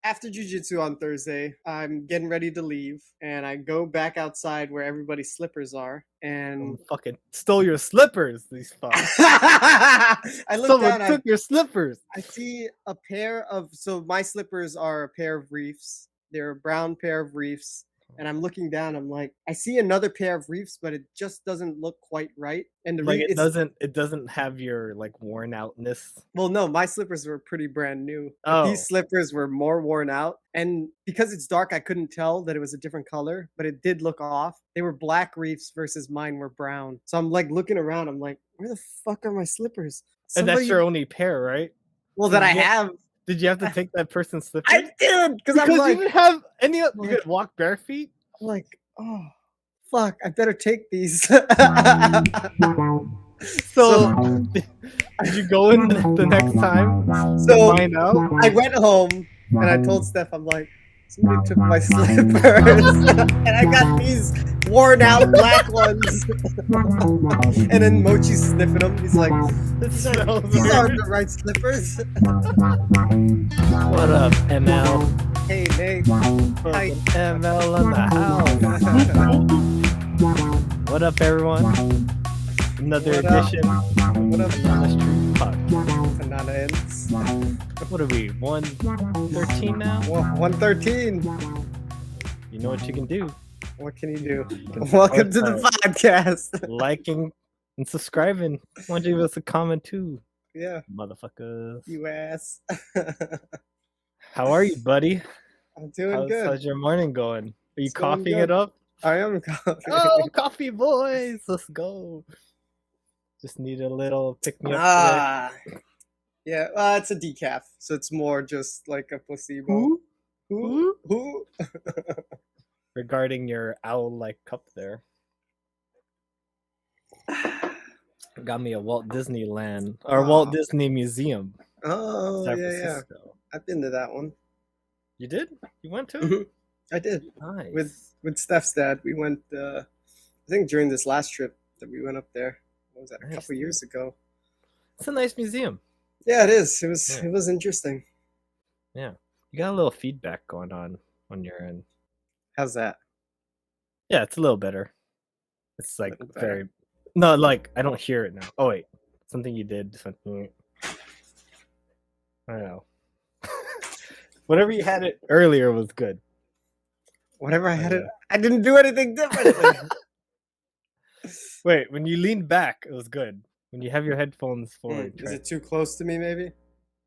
after jiu-jitsu on Thursday, I'm getting ready to leave, and I go back outside where everybody's slippers are, and Fucking stole your slippers. These fucks. I look Someone down. took your slippers. I see a pair of my slippers are a pair of reefs. They're a brown pair of reefs. And I'm looking down, I'm like, I see another pair of reefs, but it just doesn't look quite right. And the Like reef it doesn't have your like worn outness. well, no, my slippers were pretty brand new. But Oh. these slippers were more worn out. And because it's dark, I couldn't tell that it was a different color, but it did look off. They were black reefs versus mine were brown. So I'm like looking around, I'm like, where the fuck are my slippers? And that's your only pair, right? Well, that I have. Did you have to take that person's slippers? I did, because I'm you like, didn't have any. You could walk bare feet. I'm like, oh, fuck, I better take these. So, did you go in the next time? So find out? I went home and I told Steph, I'm like, somebody took my slippers, and I got these worn out black ones. And then Mochi's sniffing them. He's like, these aren't the right slippers. What up, ML? Hey, Nate. Hi. ML in the house. What up, everyone? Another edition. What up, Street Podcast. Banana ends. What are we? 113 now? 113. You know what you can do. What can you do? Welcome to the podcast. Liking and subscribing. Want to give us a comment too? Yeah. Motherfuckers. You ass. How are you, buddy? I'm doing good. How's your morning going? Are you It's going coughing good. it up? I am coffee. Oh, coffee boys. Let's go. Just need a little pick me up. Yeah, it's a decaf, so it's more just like a placebo. Who? Regarding your owl-like cup there. Got me a Walt Disneyland or Walt Disney Museum. Oh, San yeah. Francisco. I've been to that one. You did? You went to? Mhm. I did. Nice. With Steph's dad. We went, I think during this last trip that we went up there. What was that, a couple years ago? It's a nice museum. Yeah, it is. It was interesting. Yeah. You got a little feedback going on your end. How's that? Yeah, it's a little better. It's like very... No, like, I don't hear it now. Oh, wait. Something you did. Something... I don't know. Whatever you had it earlier was good. Whatever I had it... I didn't do anything differently. Wait, when you leaned back, it was good. When you have your headphones forward. Is it too close to me, maybe?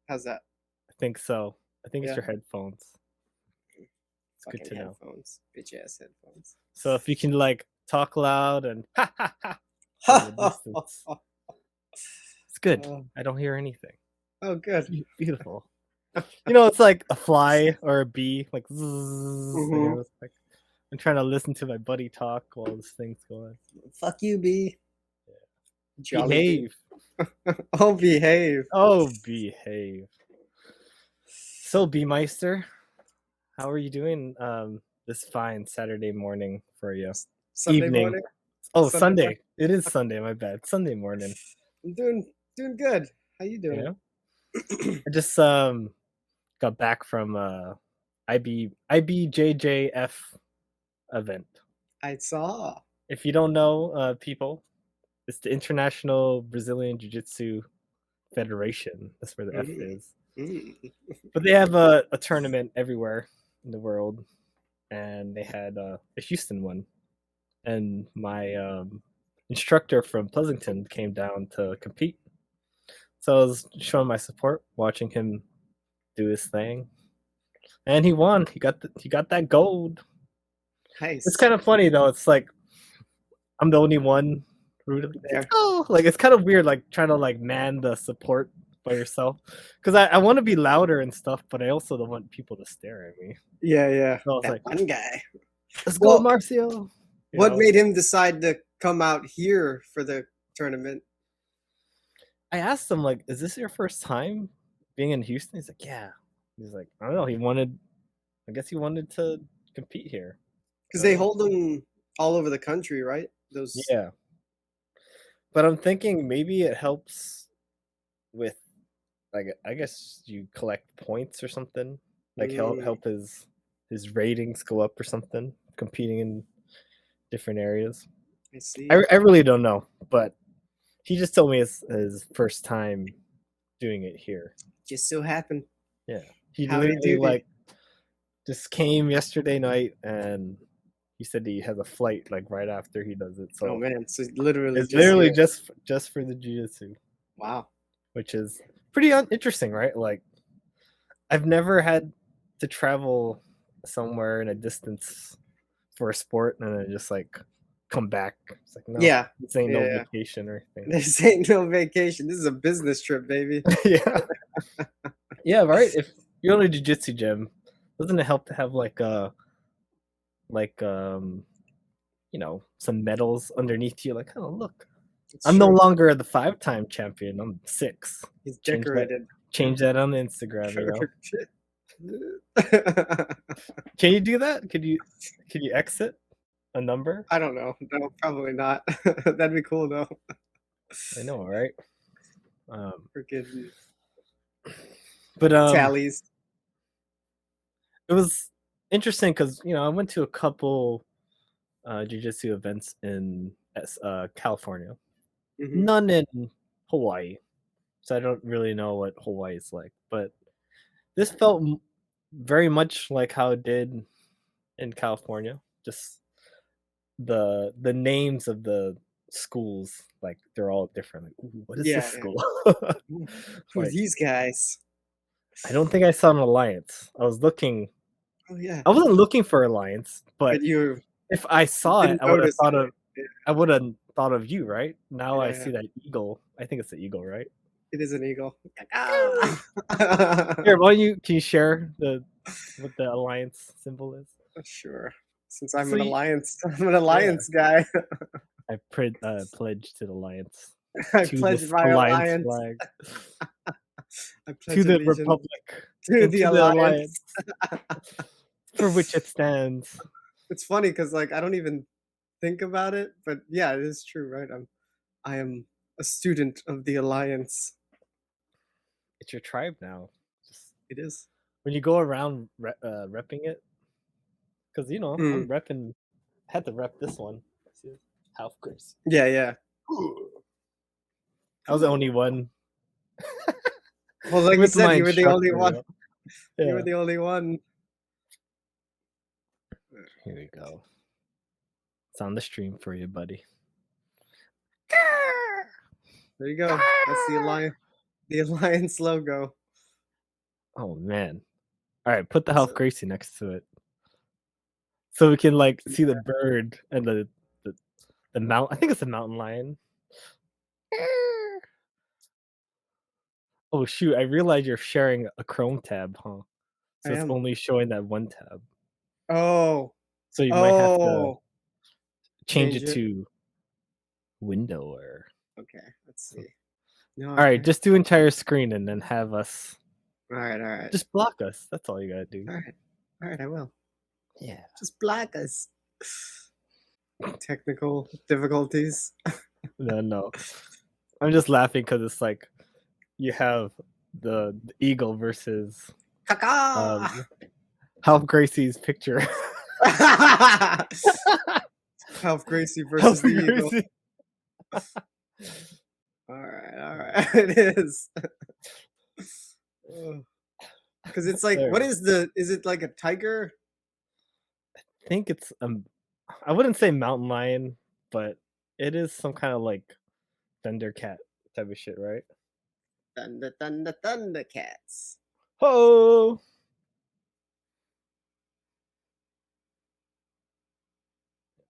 How's that? I think so. I think it's your headphones. It's Fucking good to know. Headphones. Bitch ass headphones. So if you can like talk loud and it's good. I don't hear anything. Oh, good. Beautiful. You know, it's like a fly or a bee, like zzz, you know, it's like I'm trying to listen to my buddy talk while this thing's going. Fuck you, bee. Yeah. Behave. Oh, behave. Oh, behave. So, B-Meister, how are you doing this fine Saturday morning for you? Sunday Evening. morning? Oh, Sunday. Morning? It is Sunday, my bad. Sunday morning. I'm doing good. How you doing? Yeah. I just got back from IBJJF event. I saw. If you don't know, people, it's the International Brazilian Jiu-Jitsu Federation. That's where the F is. But they have a tournament everywhere in the world, and they had a Houston one. And my instructor from Pleasanton came down to compete. So I was showing my support, watching him do his thing, and he won. He got that gold. Nice. It's kind of funny though. It's like I'm the only one rooting there. Oh, like it's kind of weird, like trying to like man the support by yourself, because I want to be louder and stuff, but I also don't want people to stare at me. Yeah. So I was like, one guy. Let's go, Marcio. What made him decide to come out here for the tournament? I asked him, like, is this your first time being in Houston? He's like, yeah. He's like, I don't know. I guess he wanted to compete here. Because they hold them all over the country, right? Yeah. But I'm thinking maybe it helps with, like, I guess you collect points or something. like help his ratings go up or something, competing in different areas. I see. I really don't know, but he just told me it's his first time doing it here. Just so happened. Yeah, he Howdy literally doody. like just came yesterday night, and he said he has a flight like right after he does it. So Oh man, so literally it's just literally here. just for the jiu-jitsu, Wow. which is pretty interesting, right? Like I've never had to travel somewhere in a distance for a sport and then just like come back. It's like no, Yeah. this ain't no Yeah. vacation or anything. This ain't no vacation. This is a business trip, baby. Yeah, yeah, right. If you're in a jiu-jitsu gym, doesn't it help to have like you know, some medals underneath you? Like, oh look, It's I'm no true. longer the 5-time champion. I'm 6. He's Change that. decorated. Change that on Instagram. You know, can you do that? Could you exit a number? I don't know. No, probably not. That'd be cool though. I know, right? Freaking But tallies. it was interesting because you know I went to a couple jiu-jitsu events in California, Mhm. none in Hawaii, so I don't really know what Hawaii is like. But this felt very much like how it did in California. Just the names of the schools, like they're all different. Like, ooh, what is Yeah, this yeah. school? Who are Like, these guys? I don't think I saw an alliance. I was looking. Oh yeah. I wasn't looking for alliance, but But you if I saw it, didn't I would have notice thought it. of. I would have thought of you, right? Now I Yeah, see that eagle. I think it's the eagle, right? it is an eagle. Here, why don't you? Can you share what the alliance symbol is? Sure. Since I'm So an you, alliance, I'm an alliance guy. I pledge to the alliance, I to pledge this my alliance alliance. flag, I to pledge the allegiance republic, to and the to the alliance. alliance for which it stands. It's funny because like I don't even think about it, but yeah, it is true, right? I am a student of the alliance. It's your tribe now. Just It is. when you go around repping it, because you know I'm Mm. repping. Had to rep this one. See, half Chris. Yeah, yeah. I was the only one. Well, like you With said, my you were the only instructor, one. yeah. You were the only one. Here we go. It's on the stream for you, buddy. There you go. That's the alliance logo. Oh man! All right, put the Health Gracie next to it, so we can like see the bird and the mount. I think it's a mountain lion. Oh shoot! I realize you're sharing a Chrome tab, huh? So I it's am. only showing that one tab. Oh. So you might have to change it to window or. Okay, let's see. No, All right, just do entire screen and then have us. All right. Just block us. That's all you gotta do. All right, I will. Yeah. Just block us. Technical difficulties. No. I'm just laughing because it's like you have the eagle versus Half Gracie's picture. Half Gracie versus the eagle. All right. It is. Because it's like, what is it like a tiger? I think it's I wouldn't say mountain lion, but it is some kind of like Thundercat type of shit, right? Thundercats. Ho!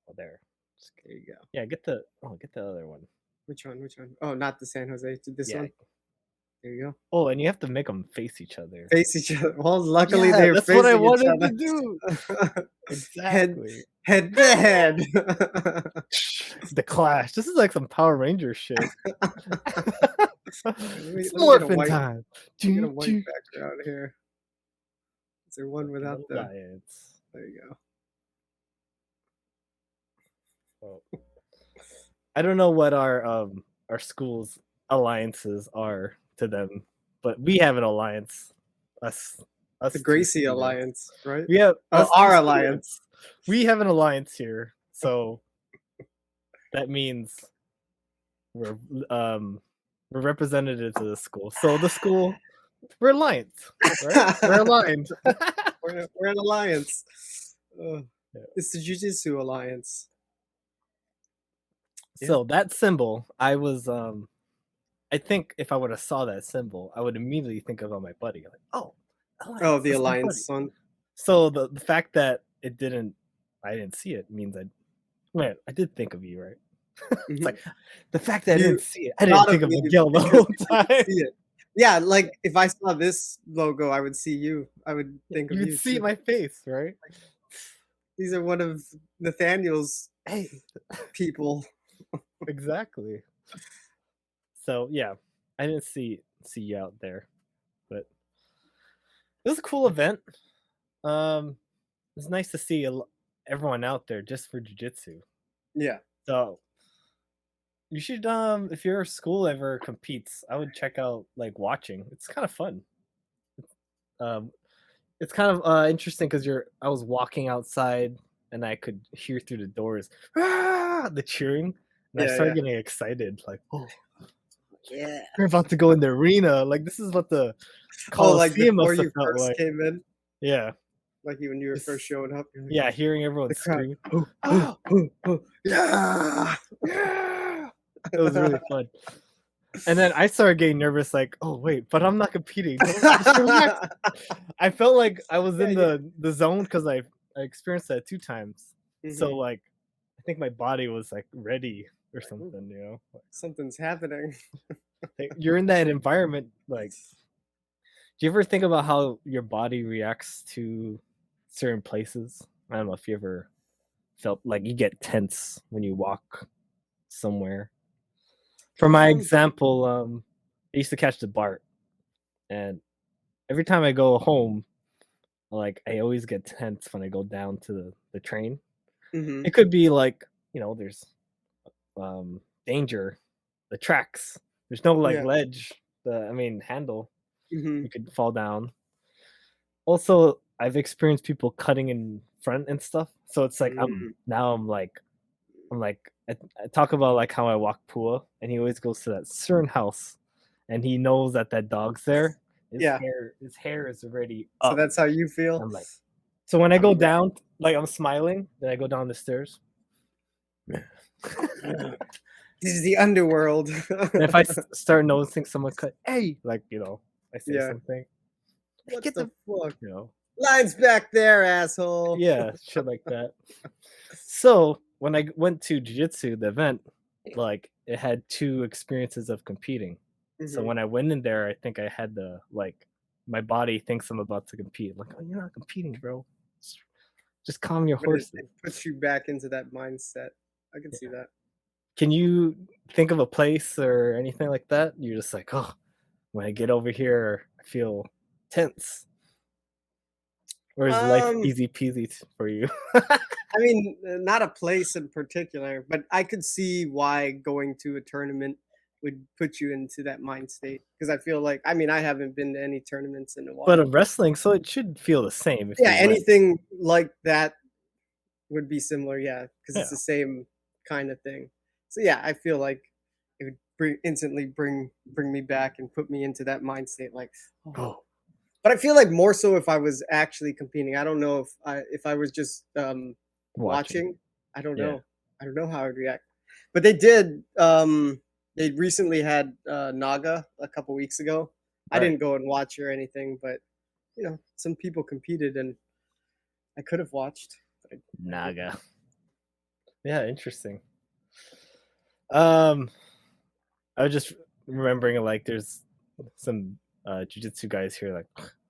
Oh, there. There you go. Yeah, get the other one. Which one? Oh, not the San Jose. This one. There you go. Oh, and you have to make them face each other. Face each other. Well, luckily they're that's facing what I each wanted other. to do. Exactly. Head to head. The Clash. This is like some Power Ranger shit. It's morphin' time. Get a white background here. Is there one without the alliance? There you go. Oh. I don't know what our school's alliances are to them, but we have an alliance. Us Us The two Gracie students. Alliance, right? We have Oh, us two our students. alliance. We have an alliance here, so that means we're representatives of the school. So the school, we're alliance, right? We're aligned. We're an alliance. Yeah. It's the Jiu-Jitsu Alliance. So that symbol, I was I think if I would have saw that symbol, I would immediately think about my buddy. Like, oh, alliance, Oh, the that's my alliance buddy. one. So the fact that I didn't see it means I did think of you, right? It's like the fact that I You didn't see it, I didn't thought think of of me Miguel the because whole you didn't time. see it. Yeah, like if I saw this logo, I would see you. I would think of You you. would see too. my face, right? These are one of Nathaniel's Hey, people. exactly. So yeah, I didn't see you out there, but it was a cool event. It was nice to see everyone out there just for jujitsu. Yeah. So you should, if your school ever competes, I would check out like watching. It's kind of fun. Um, it's kind of interesting because I was walking outside and I could hear through the doors the cheering, and I Yeah, started yeah. getting excited. Like, oh, Yeah. we're about to go in the arena. Like this is what the Oh, like Coliseum before must have you felt first like. came in, Yeah, like when you were It's- first showing up. You're like, yeah, hearing everyone the crowd. scream. Oh, yeah. Yeah, it was really fun. And then I started getting nervous, like, oh wait, but I'm not competing. Just relax. I felt like I was in the zone because I experienced that 2 times. So Mhm. like, I think my body was like ready or something, you know. Something's happening. Like, you're in that environment. Like, do you ever think about how your body reacts to certain places? I don't know if you ever felt like you get tense when you walk somewhere. For my example, I used to catch the BART, and every time I go home, like I always get tense when I go down to the train. Mhm. It could be like, there's danger, the tracks. There's no like Yeah. ledge, handle. Mhm. You could fall down. Also, I've experienced people cutting in front and stuff. So it's like I'm like I talk about like how I walk Pua, and he always goes to that certain house, and he knows that dog's there. Yeah. His hair is already So up. that's how you feel. I'm like, so when I go down, like I'm smiling, then I go down the stairs. This is the underworld. And if I start noticing someone cut, hey, like I say Yeah. something. What Get the fuck? you Lines back there, asshole. yeah, shit like that. So when I went to jiu-jitsu, the event, like it had 2 experiences of competing. So Mhm. when I went in there, I think I had the like my body thinks I'm about to compete. I'm like, oh, you're not competing, bro. Just calm your But horses. it puts you back into that mindset. I can see that. Can you think of a place or anything like that? You're just like, oh, when I get over here, I feel tense. Or is life easy peasy for you? I mean, not a place in particular, but I could see why going to a tournament would put you into that mind state. Because I feel like, I mean, I haven't been to any tournaments in a while. But of wrestling, so it should feel the same. If Yeah, you went. anything like that would be similar. Yeah, because it's Yeah. the same kind of thing. So yeah, I feel like it would instantly bring me back and put me into that mind state. Like, Oh, but I feel like more so if I was actually competing. I don't know if I was just watching. I don't Yeah. know. I don't know how I'd react. But they did. They recently had Naga a couple weeks ago. I Right. didn't go and watch or anything, but some people competed and I could have watched. But Naga. Yeah, interesting. I was just remembering like there's some jiu-jitsu guys here like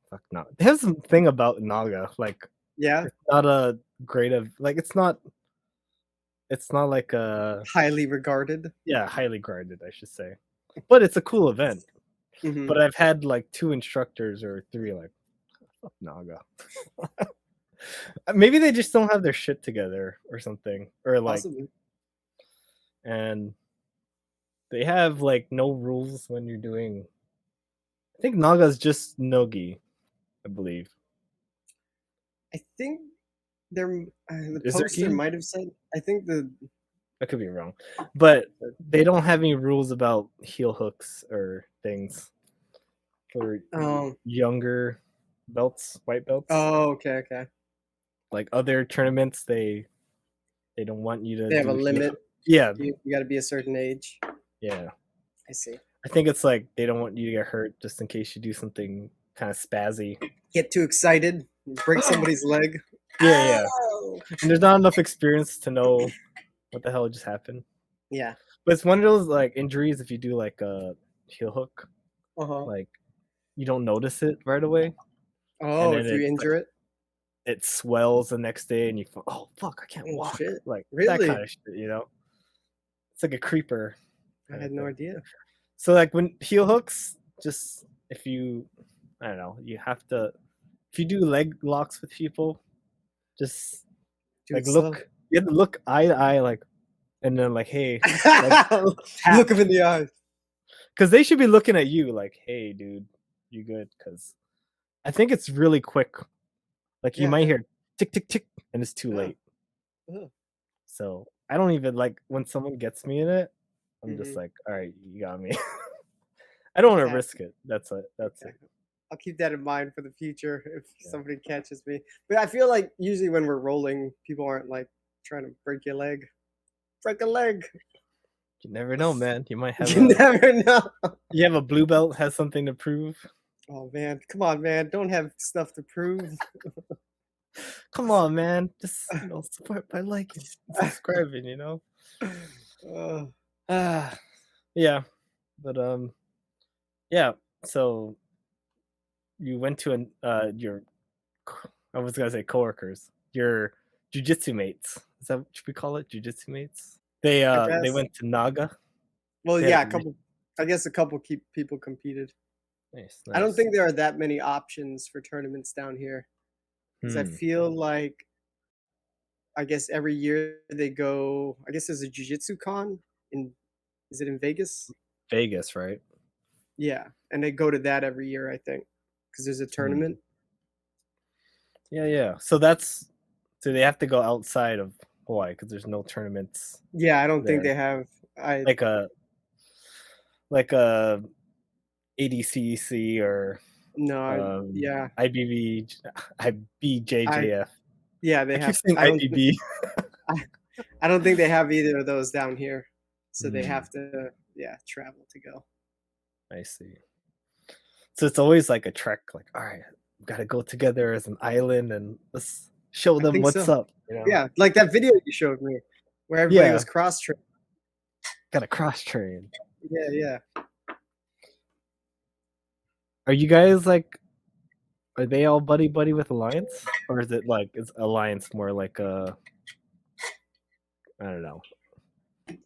fuck Naga. There's something about Naga like yeah, it's not a great of like it's not like a highly regarded. highly guarded I should say, but it's a cool event. Mhm. But I've had like 2 instructors or 3 like fuck Naga. Maybe they just don't have their shit together or something, or like Possibly. and they have like no rules when you're doing. I think Naga's just nogi, I believe. I think the Is there poster gi? might have said. I think I could be wrong, but they don't have any rules about heel hooks or things for oh younger belts, white belts. okay. Like other tournaments, they don't want you to. They have a do heel limit. hook. Yeah, You got to be a certain age. yeah. I see. I think it's like they don't want you to get hurt just in case you do something kind of spazzy. Get too excited, break somebody's leg. Yeah. Ow! And there's not enough experience to know what the hell just happened. Yeah. But it's one of those like injuries if you do like a heel hook, Uh-huh. like you don't notice it right away. Oh, and if you injure it? It swells the next day and you fall, oh fuck, I can't Oh, walk. shit. Like that Really? kind of shit, It's like a creeper. I had no idea. So like when heel hooks, just if you I don't know, you have to if you do leg locks with people, just Do like it look you have to look eye to eye like and then like hey slow. Look him in the eyes. because they should be looking at you like hey dude you good because I think it's really quick like you Yeah. might hear tick tick tick and it's too Yeah. late Ugh. so I don't even like when someone gets me in it I'm just Mhm. like all right you got me I don't want to Exactly. risk it that's it I'll keep that in mind for the future if Yeah. somebody catches me. But I feel like usually when we're rolling, people aren't like trying to break your leg. Break a leg. you never know man you might have You a never know. you have a blue belt has something to prove Oh man, come on, man! Don't have stuff to prove. come on man just support by liking subscribing Uh, yeah but yeah so you went to your I was gonna say coworkers your jujitsu mates is that what we call it jujitsu mates they guess. went to Naga Well, They had yeah, a a couple. I guess a couple people competed. nice I don't think there are that many options for tournaments down here. Because I feel like, I guess every year they go. I guess there's a jiu-jitsu con in. Is it in Vegas? Vegas right Yeah, and they go to that every year. I think because there's a tournament. yeah so that's so they have to go outside of Hawaii because there's no tournaments Yeah, I don't think there they have. I like a ADCC or yeah. IBJJF. Yeah, they I keep have. saying IBB. I don't think they have either of those down here, so they Mm. have to travel to go. I see. So it's always like a trek. Like, all right, we gotta go together as an island and let's show I them think what's so. up. Yeah, like that video you showed me, where everybody was cross trained. Gotta cross train. Yeah. Are you guys like? Are they all buddy with Alliance, or is it like is Alliance more like a? I don't know.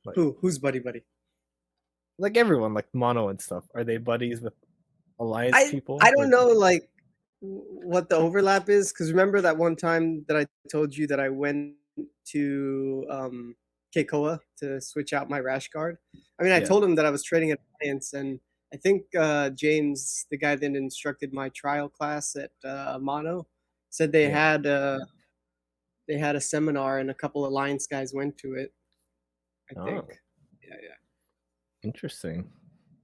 Like, Who's buddy? like everyone, like Mono and stuff. Are they buddies with Alliance people? I don't know like what the overlap is because remember that one time that I told you that I went to Keikoa to switch out my rash guard. I mean, I told him that I was training at Alliance, and I think James, the guy that instructed my trial class at Mono, said they had a seminar and a couple of Alliance guys went to it. I think. Yeah. Interesting.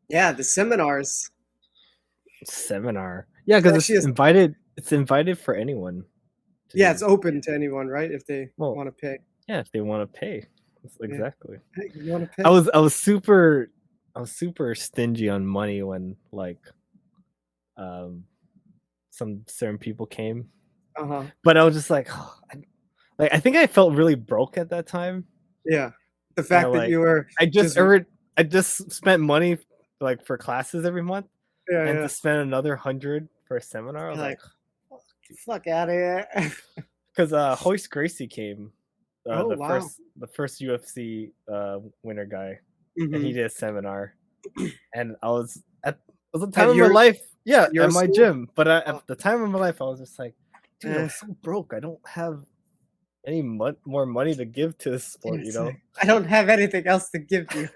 Yeah, the seminars. Seminar. Yeah, because it's invited. It's invited for anyone. Yeah, it's open to anyone, right? If they want to pay. Yeah, if they want to pay. Exactly. Hey, you want to pay? I was super stingy on money when like some certain people came. But I was just like, I think I felt really broke at that time. Yeah. The fact that you were I just spent money like for classes every month. And to spend another 100 for a seminar, I was like fuck out of here. Because Hoist Gracie came, wow. the first UFC winner guy, and he did a seminar, and I was at the time of my life, at my gym, but at the time of my life, I was just like, dude, I'm so broke, I don't have any more money to give to this sport, I don't have anything else to give you.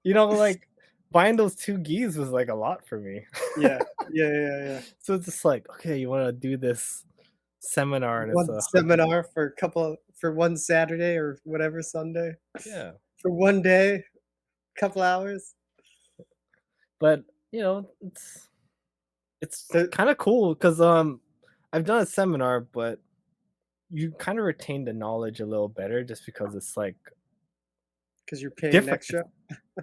Like buying those 2 gis was like a lot for me. Yeah. So it's just like, okay, you want to do this seminar, and it's one a seminar for one Saturday or whatever Sunday yeah. for one day, couple hours. But you know, it's So kind of cool because I've done a seminar, but you kind of retain the knowledge a little better just because it's like because you're paying different. extra.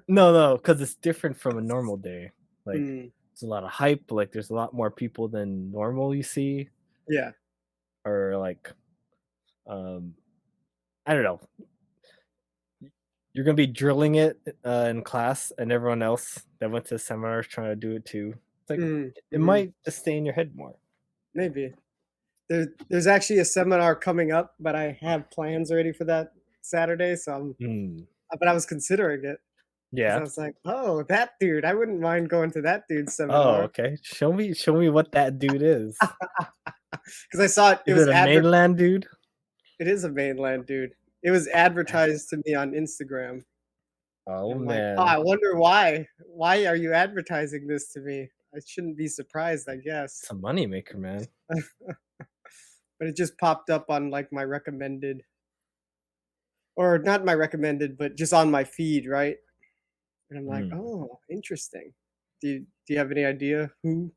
No, because it's different from a normal day. Like Mm, it's a lot of hype. Like there's a lot more people than normal you see, yeah. or like um, I don't know. You're gonna be drilling it in class, and everyone else that went to the seminar is trying to do it too. It's like it Mhm. might just stay in your head more. Maybe. There's actually a seminar coming up, but I have plans already for that Saturday, so Mm. but I was considering it because I Yeah. was like, "Oh, that dude, I wouldn't mind going to that dude's Oh, seminar." okay. Show me what that dude is. Because I saw it Is was it a mainland dude? it is a mainland dude. It was advertised to me on Instagram, Oh and I'm like, "Oh, I man, wonder why. Why are you advertising this to me? I shouldn't be surprised, I guess." it's a moneymaker, man. But it just popped up on, like, my recommended or not my recommended, but just on my feed, right? And I'm like, Mm. "Oh, interesting." Do you have any idea who?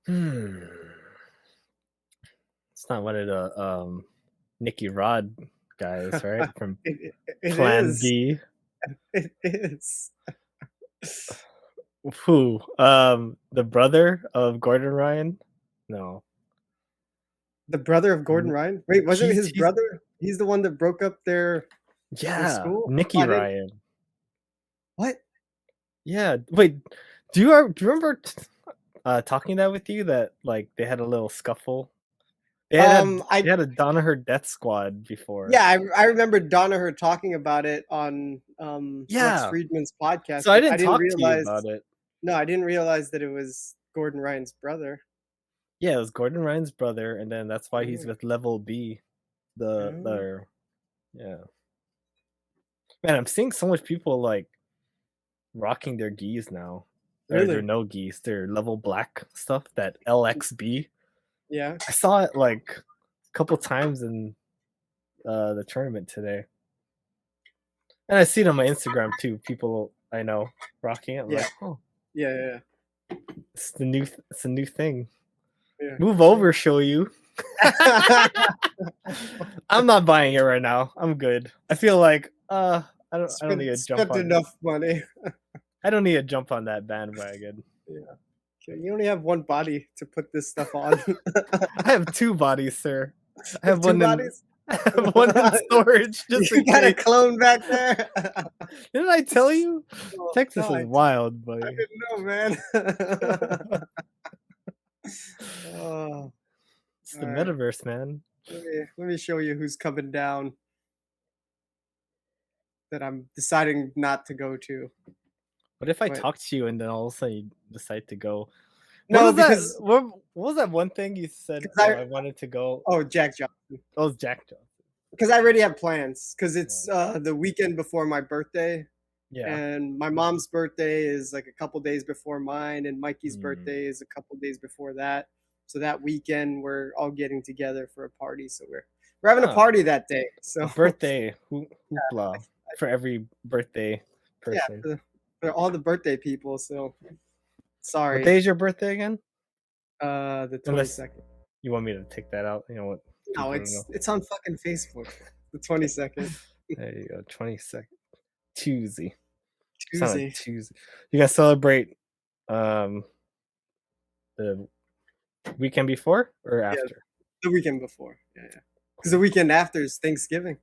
Hmm. It's not one of the Nicky Rod guys, right? From It Plan is. B. It is. Who? The brother of Gordon Ryan? No. The brother of Gordon N- Ryan? Wait, wasn't it his he's brother? He's the one that broke up their yeah, school? Oh, Nicky I didn't Ryan. what? Yeah. Wait, do you remember talking that with you that like they had a little scuffle? I They had a Danaher death squad before. yeah, I remember Danaher talking about it on, Lex Yeah. Fridman's podcast, So I but I didn't didn't talk to you realize about it. no, I didn't realize that it was Gordon Ryan's brother. Yeah, it was Gordon Ryan's brother, and then that's why he's Oh, with Level B. The oh, the yeah. Man, I'm seeing so much people like rocking their geese now. Or their really? no geese, their level black stuff, that LXB. Yeah. I saw it like a couple times in the tournament today. And I see it on my Instagram too. People I know rocking it. I'm Yeah. like, oh, Yeah, it's a new thing. yeah, Move yeah, over, show you. yeah. I'm not buying it right now. I'm good. I feel like I don't need to jump Spent on enough money. I don't need to jump on that bandwagon. Yeah. Okay, you only have one body to put this stuff on. I have two bodies, sir. I You have have two one in bodies? I have one in storage just You in got a case. clone back there? Didn't I tell you? Oh, Texas no, is wild, I buddy. didn't know, man. Oh, It's the alright. metaverse, man. Let me show you who's coming down that I'm deciding not to go to. What if I But talk to you and then all of a sudden you decide to go? What no, was that? because What was that one thing you said? 'cause Oh, I wanted to go. Jack Johnson. Oh, it's Jack Johnson. Because I already have plans. Because it's, Oh, the weekend before my birthday, yeah. and my mom's birthday is, like, a couple days before mine, and Mikey's Mm. birthday is a couple days before that. So that weekend, we're all getting together for a party, so we're having a Ah, party that day, a so birthday hoopla for every birthday yeah, person. for all the birthday people, so What sorry. day is your birthday again? The Unless 22nd. you want me to take that out. You know what? No, People don't know. it's on fucking Facebook. The 22nd. There you go. 22nd. Tuesday. It's on a Tuesday. Tuesday. You guys celebrate um the weekend before or Yeah, after? the weekend before. Yeah. Because the weekend after is Thanksgiving.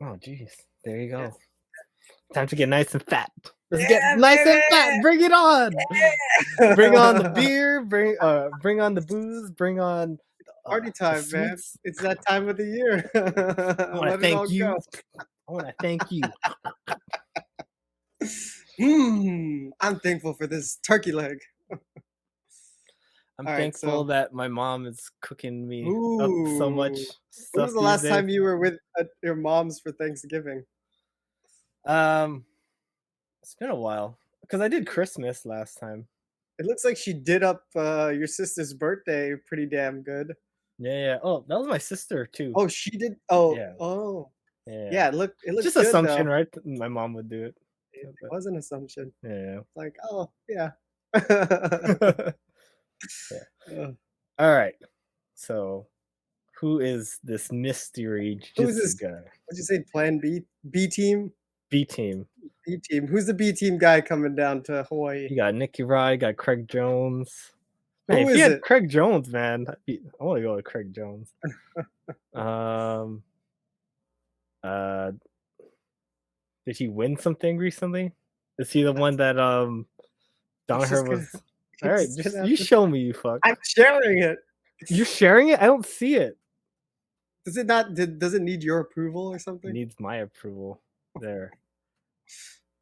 Oh, jeez. There you Yeah. go. Time to get nice and fat. Let's get Yeah, nice and fat. baby! Bring it on. Yeah! Bring on the beer. Bring on the booze. Bring on Party the time, man. sweets. It's that time of the year. I want to Let it all thank you. go. I want to thank you. I'm thankful for this turkey leg. I'm All right, thankful so that my mom is cooking me up so much ooh, when was stuff the these last days. time you were with your mom's for Thanksgiving? Um, it's been a while because I did Christmas last time. It looks like she did up your sister's birthday pretty damn good. Yeah. Oh, that was my sister too. Oh, she did. Oh, Yeah. oh, Yeah. yeah. It looked Just good assumption, though. right? My mom would do it. It was an assumption. Yeah. Like, oh yeah. Yeah. Ugh. All right. So, who is this mystery Who's jujitsu this? guy? What'd you say? Plan B? B team? B team. B team. Who's the B team guy coming down to Hawaii? You got Nicky Rod, you got Craig Jones. Man, Who if you is had it? Craig Jones, man, I want to go with Craig Jones. Uh, did he win something recently? Is he the one that Danaher was? All right, just you show me, you fuck. I'm sharing it. You're sharing it? I don't see it. Does it not? Does it need your approval or It something? needs my approval. There.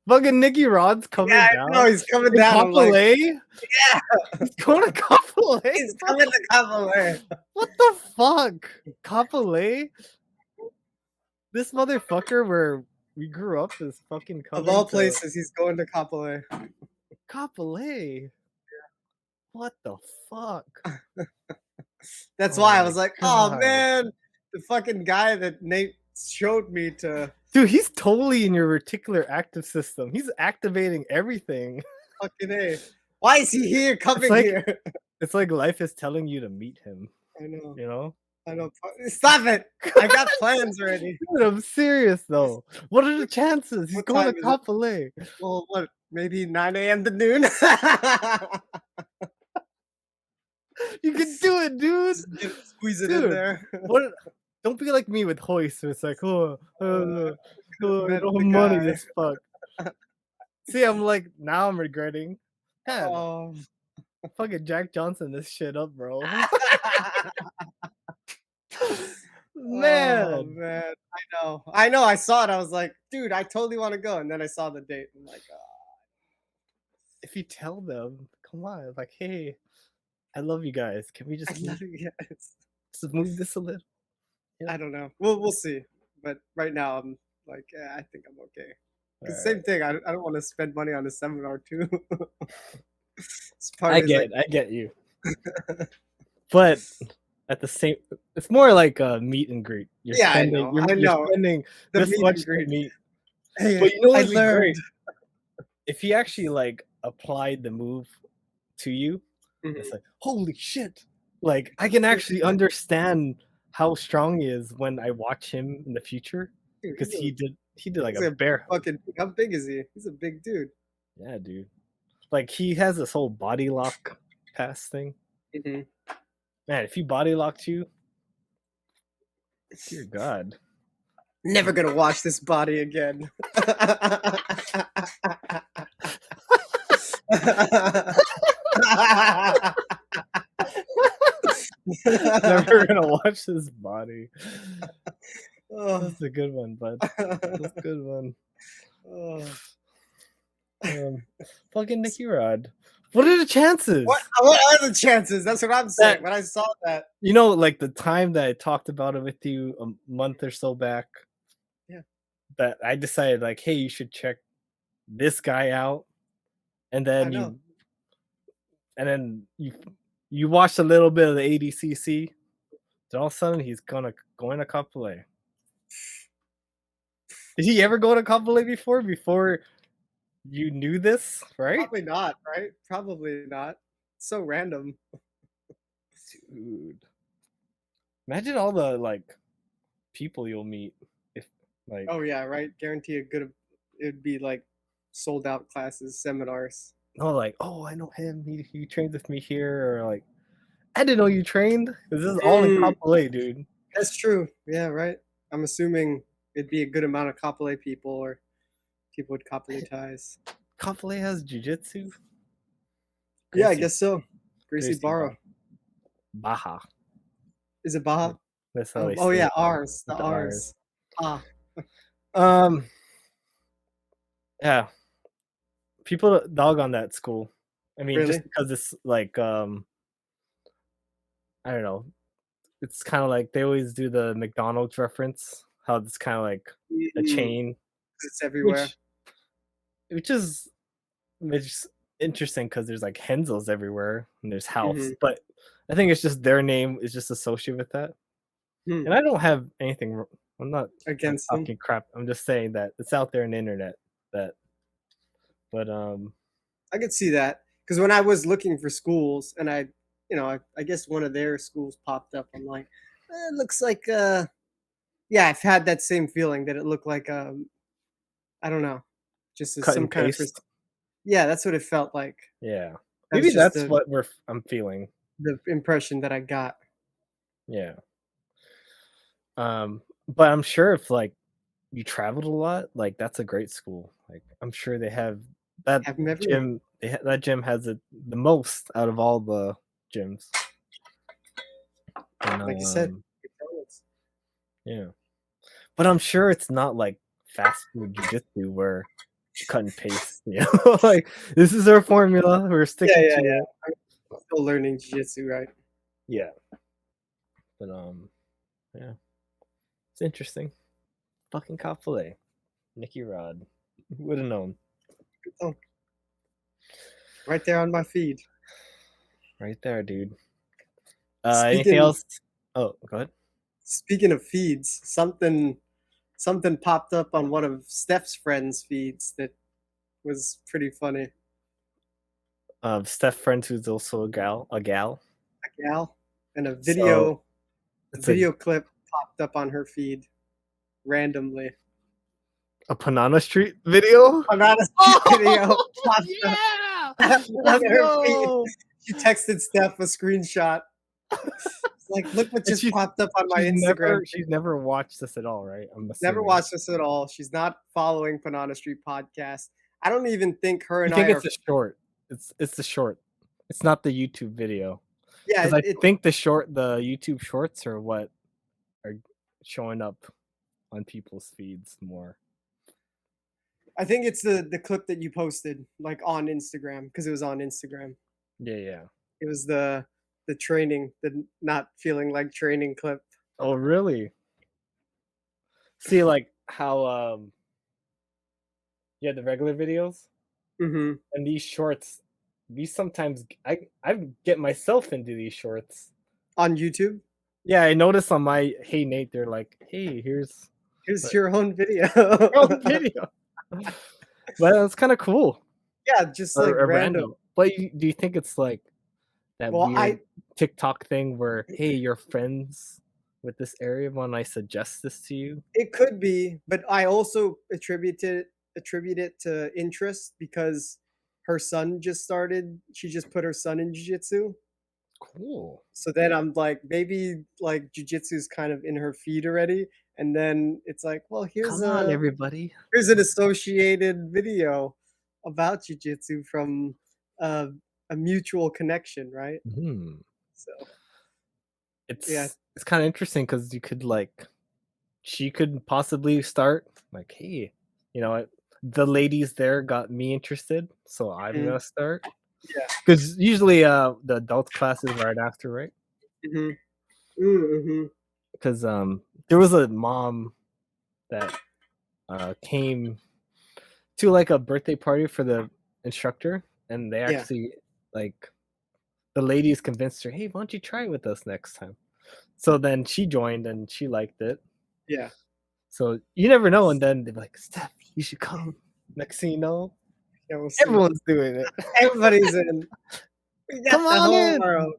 Fucking Nicky Rod's coming Yeah, down. no, he's coming down. I'm Kapolei? like, yeah, He's going to Kapolei? he's coming to Kapolei. What the fuck? Kapolei? This motherfucker where we grew up is fucking coming Of all to places, he's going to Kapolei. Kapolei? What the fuck? That's Oh why I my was like, oh God. man, the fucking guy that Nate showed me to Dude, he's totally in your reticular active system. He's activating everything. fucking A. Why is he here coming like- here? It's like life is telling you to meet him, I know. you know? I know. Stop it! I got plans already. Dude, I'm serious though. What are the chances? He's What going to time is it? Kapolei. Well, what? Maybe 9 a.m. to noon. You can do it, dude. Squeeze it in Dude, there. What? Don't be like me with hoist. It's like, I met don't have the money guy. as fuck. See, I'm like, now I'm regretting. Man, Oh. fucking Jack Johnson this shit up, bro. Man. Oh, man. I know. I saw it. I was like, dude, I totally want to go. And then I saw the date. I'm like, If you tell them, come on, like, hey, I love you guys. Can we just just move this a little? I don't know. We'll see. But right now, I'm like, yeah, I think I'm okay. The same thing. I don't want to spend money on a seminar too. I get you. But at the same, it's more like a meet and greet. You're I spending, know. You're spending The this meet and much to greet. meet. Hey, But you know I what'd be learned. great? If he actually like applied the move to you, it's like, holy shit! Like I can actually understand how strong he is when I watch him in the future because he did like he's a bear. Fucking, how big is he? He's a big dude. Yeah, dude. Like he has this whole body lock pass thing. Man, if he body locked you, dear God. Never gonna wash this body again. Never gonna watch his body. Oh, That's a good one, bud. That's a good one. oh. Fucking Nicky Rod. What are the chances? What are the chances? That's what I'm saying. When I saw that, You know, like the time that I talked about it with you a month or so back. Yeah. That I decided, like, hey, you should check this guy out, and then you watched a little bit of the ADCC. Then all of a sudden, he's going to Kapolei. Did he ever go to Kapolei before you knew this, right? probably not, right? Probably not. So random. Dude. Imagine all the like people you'll meet if like Oh yeah, right. Guarantee it'd be like sold out classes, seminars. like, oh, I know him. He trained with me here, or like, I didn't know you trained. This is all in Kapolei, dude. That's true. Yeah, right. I'm assuming it'd be a good amount of Kapolei people or people with Kapolei ties. Kapolei has jujitsu. Yeah, I guess so. Gracie Barra. Baja. Is it Baja? That's how they Oh say yeah, it. ours. The The ours. Ah. Yeah. People dog on that school. I mean, Really? just because it's like I don't know. It's kind of like they always do the McDonald's reference. How it's kind of like a chain. It's everywhere. Which is interesting because there's like Hensel's everywhere and there's House, but I think it's just their name is just associated with that. Hmm. And I don't have anything. I'm not Against them. talking crap. I'm just saying that it's out there on the internet. But I could see that because when I was looking for schools, and I guess one of their schools popped up. I'm like, it looks like yeah, I've had that same feeling that it looked like I don't know, just cut some and kind of paste. yeah, that's what it felt like. Yeah, That maybe was just that's what I'm feeling. the impression that I got. Yeah. But I'm sure if like you traveled a lot, like that's a great school. Like I'm sure they have that I've never, gym. That gym has the most out of all the gyms. And, like you said, yeah. But I'm sure it's not like fast food jujitsu where you cut and paste. You know, like this is our formula. We're sticking yeah, to yeah. it. I'm still learning jiu-jitsu, right? Yeah. But yeah, it's interesting. Fucking cop fillet, Nicky Rod. Who would have known? Oh, right there on my feed. Right there, dude. Speaking- Anything else? Oh, go ahead. Speaking of feeds, something popped up on one of Steph's friends' feeds that was pretty funny. Steph friends who's also a gal. A gal, and a video clip popped up on her feed randomly. A Panana Street video. Banana video popped Yeah. up on her No. feed. She texted Steph a screenshot. It's like, look what just popped up on my Instagram. She's never watched this at all, right? I'm assuming. Never watched this at all. She's not following Banana Street podcast. I don't even think her and I think I it's a short. It's the short. It's not the YouTube video. Yeah, I think the YouTube shorts are what are showing up on people's feeds more. I think it's the clip that you posted like on Instagram because it was on Instagram. Yeah. It was the training, the not feeling like training clip. Oh, really? See, like how yeah, the regular videos Mm-hmm. and these shorts. These sometimes I get myself into these shorts On YouTube. Yeah, I noticed on my Hey Nate, they're like, "Hey, here's your own video." your own video." But it's kind of cool. Yeah, just like Or random. But do you think it's like that Well, weird TikTok thing where, hey, you're friends with this area when I suggest this to you? It could be, but I also attribute it to interest because her son just started. She just put her son in jiu-jitsu. Cool. So then I'm like, maybe like jiu-jitsu is kind of in her feed already, and then it's like, well, Come on, everybody. Here's an associated video about jiu-jitsu from a mutual connection, right? Mm-hmm. So it's kind of interesting because you could she could possibly start like, hey, the ladies there got me interested, so I'm gonna start. Yeah, because usually the adult class is right after, right? Because there was a mom that came to like a birthday party for the instructor, and they actually the ladies convinced her, hey, why don't you try it with us next time? So then she joined and she liked it. Yeah. So you never know, and then they're like, Steph, you should come. Next thing you know, everyone's doing it. Everybody's in. Come on in. World.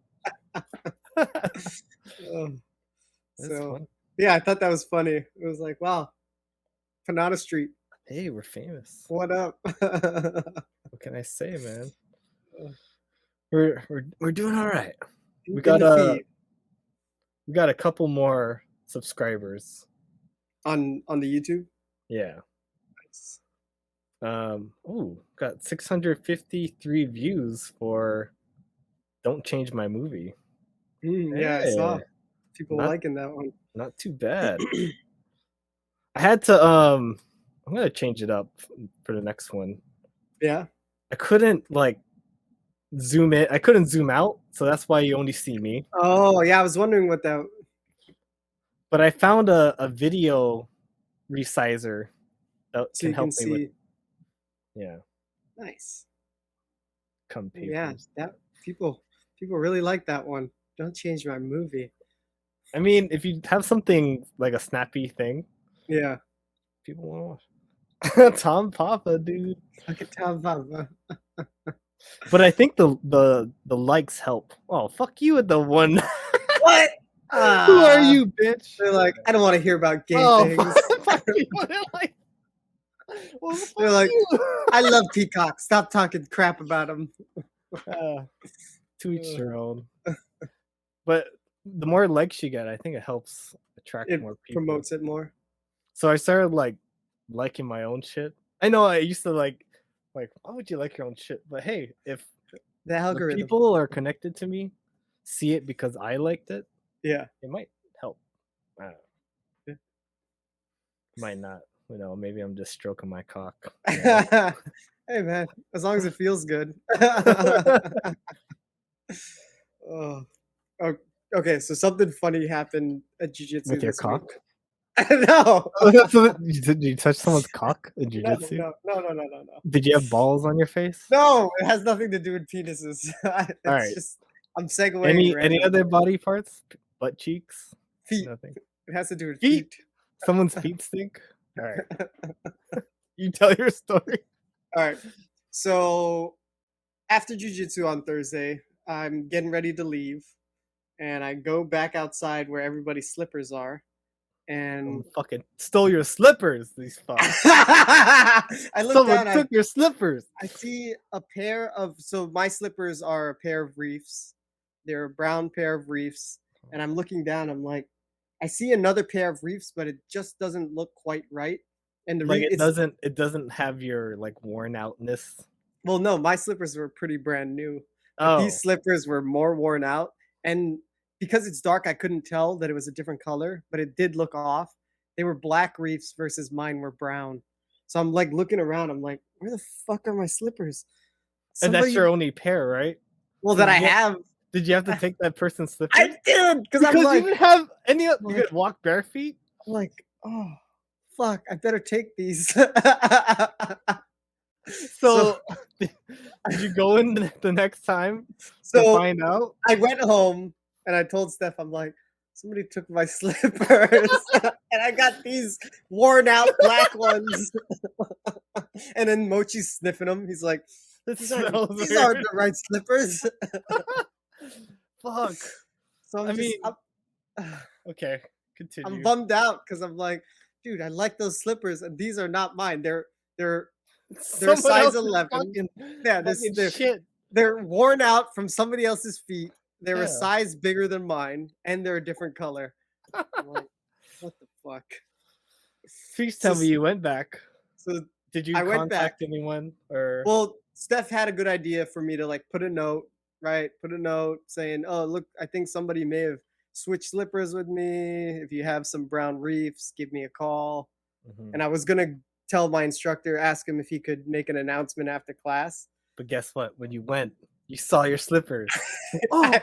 Yeah, I thought that was funny. It was like, wow, Panana Street. Hey, we're famous. What up? What can I say, man? We're doing all right. We got a couple more subscribers on the YouTube. Yeah. Nice. Got 653 views for "Don't Change My Movie." Yeah, I saw people liking that one. Not too bad. I had to I'm gonna change it up for the next one. Yeah. I couldn't zoom in. I couldn't zoom out, so that's why you only see me. Oh yeah, I was wondering what that. But I found a video resizer that can help me with. Yeah. Nice. Come papers. Yeah, that people really like that one. Don't change my movie. I mean, if you have something like a snappy thing, Yeah. people want to watch. Tom Papa, dude. Look at Tom Papa. But I think the likes help. Oh, fuck you with the one. What? Who are you, bitch? They're like, I don't want to hear about gay things. Fuck you. They're like, well, They're like, you. I love Peacock. Stop talking crap about him. To each their own. But the more likes you get, I think it helps attract It more people. promotes it more. So I started liking my own shit. I know I used to like, why would you like your own shit? But hey, if The algorithm. people are connected to me, see it because I liked it, Yeah. it might help. I don't know. Yeah. Might not. You know, maybe I'm just stroking my cock. Hey man, as long as it feels good. Oh. Okay, so something funny happened at jiu-jitsu With your this week. cock? No. Did you touch someone's cock in jiu-jitsu? No. Did you have balls on your face? No, it has nothing to do with penises. It's Alright. just I'm segueing. Any other body parts? Butt cheeks? feet? Nothing. It has to do with Feet? feet. Someone's feet stink? Alright. You tell your story. All right. So after jiu-jitsu on Thursday, I'm getting ready to leave, and I go back outside where everybody's slippers are, and Fucking stole your slippers, these fucks. I look Someone down. took your slippers. I see a pair of my slippers are a pair of reefs. They're a brown pair of reefs, and I'm looking down. I'm like, I see another pair of reefs, but it just doesn't look quite right. And the Like reef, it doesn't have your like worn outness. well, no, my slippers were pretty brand new. Oh, These slippers were more worn out, and because it's dark, I couldn't tell that it was a different color, but it did look off. They were black reefs versus mine were brown. So I'm like looking around. I'm like, where the fuck are my slippers? and that's your only pair, right? Well, that I Yeah. have. Did you have to take that person's slippers? I did because I'm Because like, you didn't have any. You like- could walk bare feet. I'm like, oh fuck, I better take these. So, did you go in the next time to So find out? I went home and I told Steph, I'm like, somebody took my slippers, and I got these worn out black ones. And then Mochi's sniffing them. He's like, It these aren't smells the weird. right slippers. Fuck. So Okay, continue. I'm bummed out because I'm like, dude, I like those slippers, and these are not mine. They're Someone size else's 11. fucking- Yeah, fucking they're shit. they're worn out from somebody else's feet. They're Yeah. a size bigger than mine, and they're a different color. I'm like, what the fuck? Please tell me you went back. So, Did you I went contact back. anyone or? well, Steph had a good idea for me to like put a note, right? Put a note saying, "Oh, look, I think somebody may have switched slippers with me. If you have some brown reefs, give me a call." Mhm. And I was gonna tell my instructor, ask him if he could make an announcement after class. But guess what? When you went, you saw your slippers. Oh,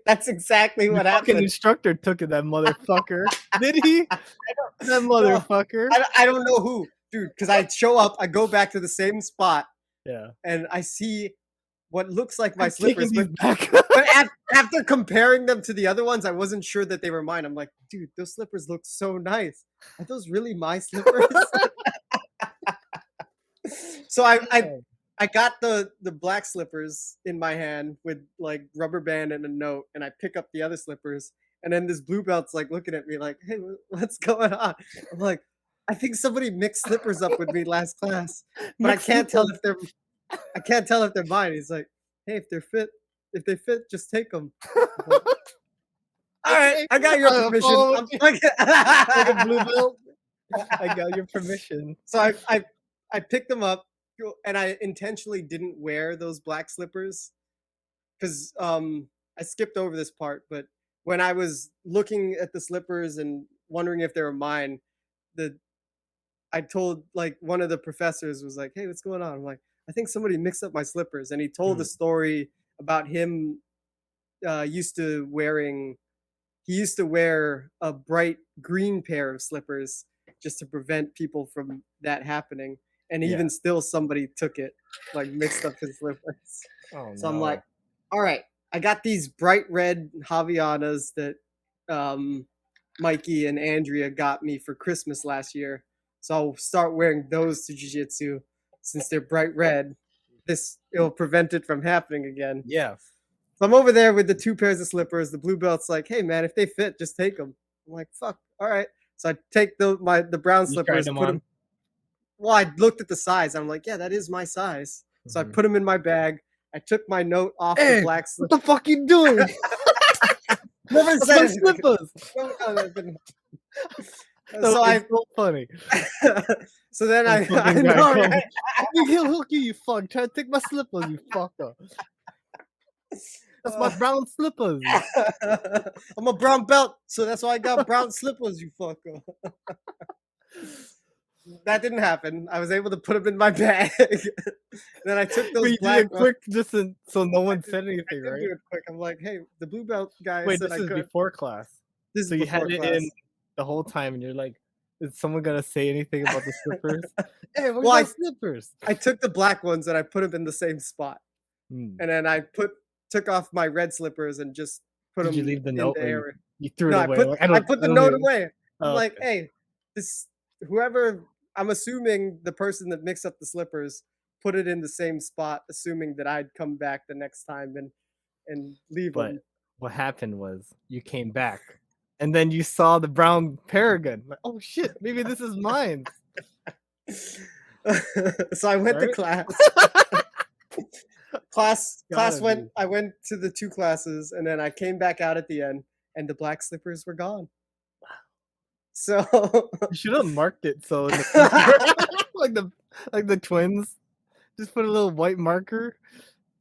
That's exactly the what fucking happened. instructor took it, that motherfucker. Did he? That motherfucker. I don't know who, dude, because I show up, I go back to the same spot, Yeah. and I see what looks like my I'm taking slippers. these back. But after comparing them to the other ones, I wasn't sure that they were mine. I'm like, dude, those slippers look so nice. Are those really my slippers? So I got the black slippers in my hand with like rubber band and a note, and I pick up the other slippers, and then this blue belt's like looking at me like, hey, what's going on? I'm like, I think somebody mixed slippers up with me last class, but I can't tell if they're mine. He's like, hey, if they fit, just take them. Like, all right, I got your permission. follow Like a blue belt. I got your permission. So I picked them up, and I intentionally didn't wear those black slippers because I skipped over this part. But when I was looking at the slippers and wondering if they were mine, I told like one of the professors was like, "Hey, what's going on?" I'm like, "I think somebody mixed up my slippers," and he told a story about him used to wear a bright green pair of slippers just to prevent people from that happening. And even still, somebody took it, like mixed up his slippers. Oh, So I'm like, all right, I got these bright red Javianas that Mikey and Andrea got me for Christmas last year. So I'll start wearing those to jiu-jitsu since they're bright red. It'll prevent it from happening again. Yeah. So I'm over there with the 2 pairs of slippers. The blue belt's like, "Hey man, if they fit, just take them." I'm like, "Fuck, all right." So I take the brown You tried slippers, them put on? them. Well, I looked at the size. I'm like, "Yeah, that is my size." So I Mhm. put them in my bag. I took my note off the Hey, black what slipper. the fuck you doing? Never That's said my anything. slippers. No, that's been- That So was so funny. so then Some I fucking guy know, comes, right? He'll hook you, you fuck. Try to take my slippers, you fucker. That's my brown slippers. I'm a brown belt, so that's why I got brown slippers, you fucker. That didn't happen. I was able to put them in my bag. Then I took But those you did black it quick just so no one said I anything, did right? do it quick. I'm like, "Hey, the blue belt guy Wait, said this I is could." before class. This So is you had before it class. in the whole time, and you're like, is someone gonna say anything about the slippers? Hey, where's Well, my slippers? I took the black ones and I put them in the same spot, Hmm. and then I took off my red slippers and just put Did them you leave the in note the or area. you threw it No, away? Like, I put the don't note even. away. I'm Oh, like, okay. "Hey, this whoever." I'm assuming the person that mixed up the slippers put it in the same spot, assuming that I'd come back the next time and leave But them. what happened was you came back, and then you saw the brown Paragon. Like, oh shit, maybe this is mine, So I went to right? class. Gotta be. I went to the 2 classes, and then I came back out at the end, and the black slippers were gone. So You should have marked it so in the future, like the twins, just put a little white marker,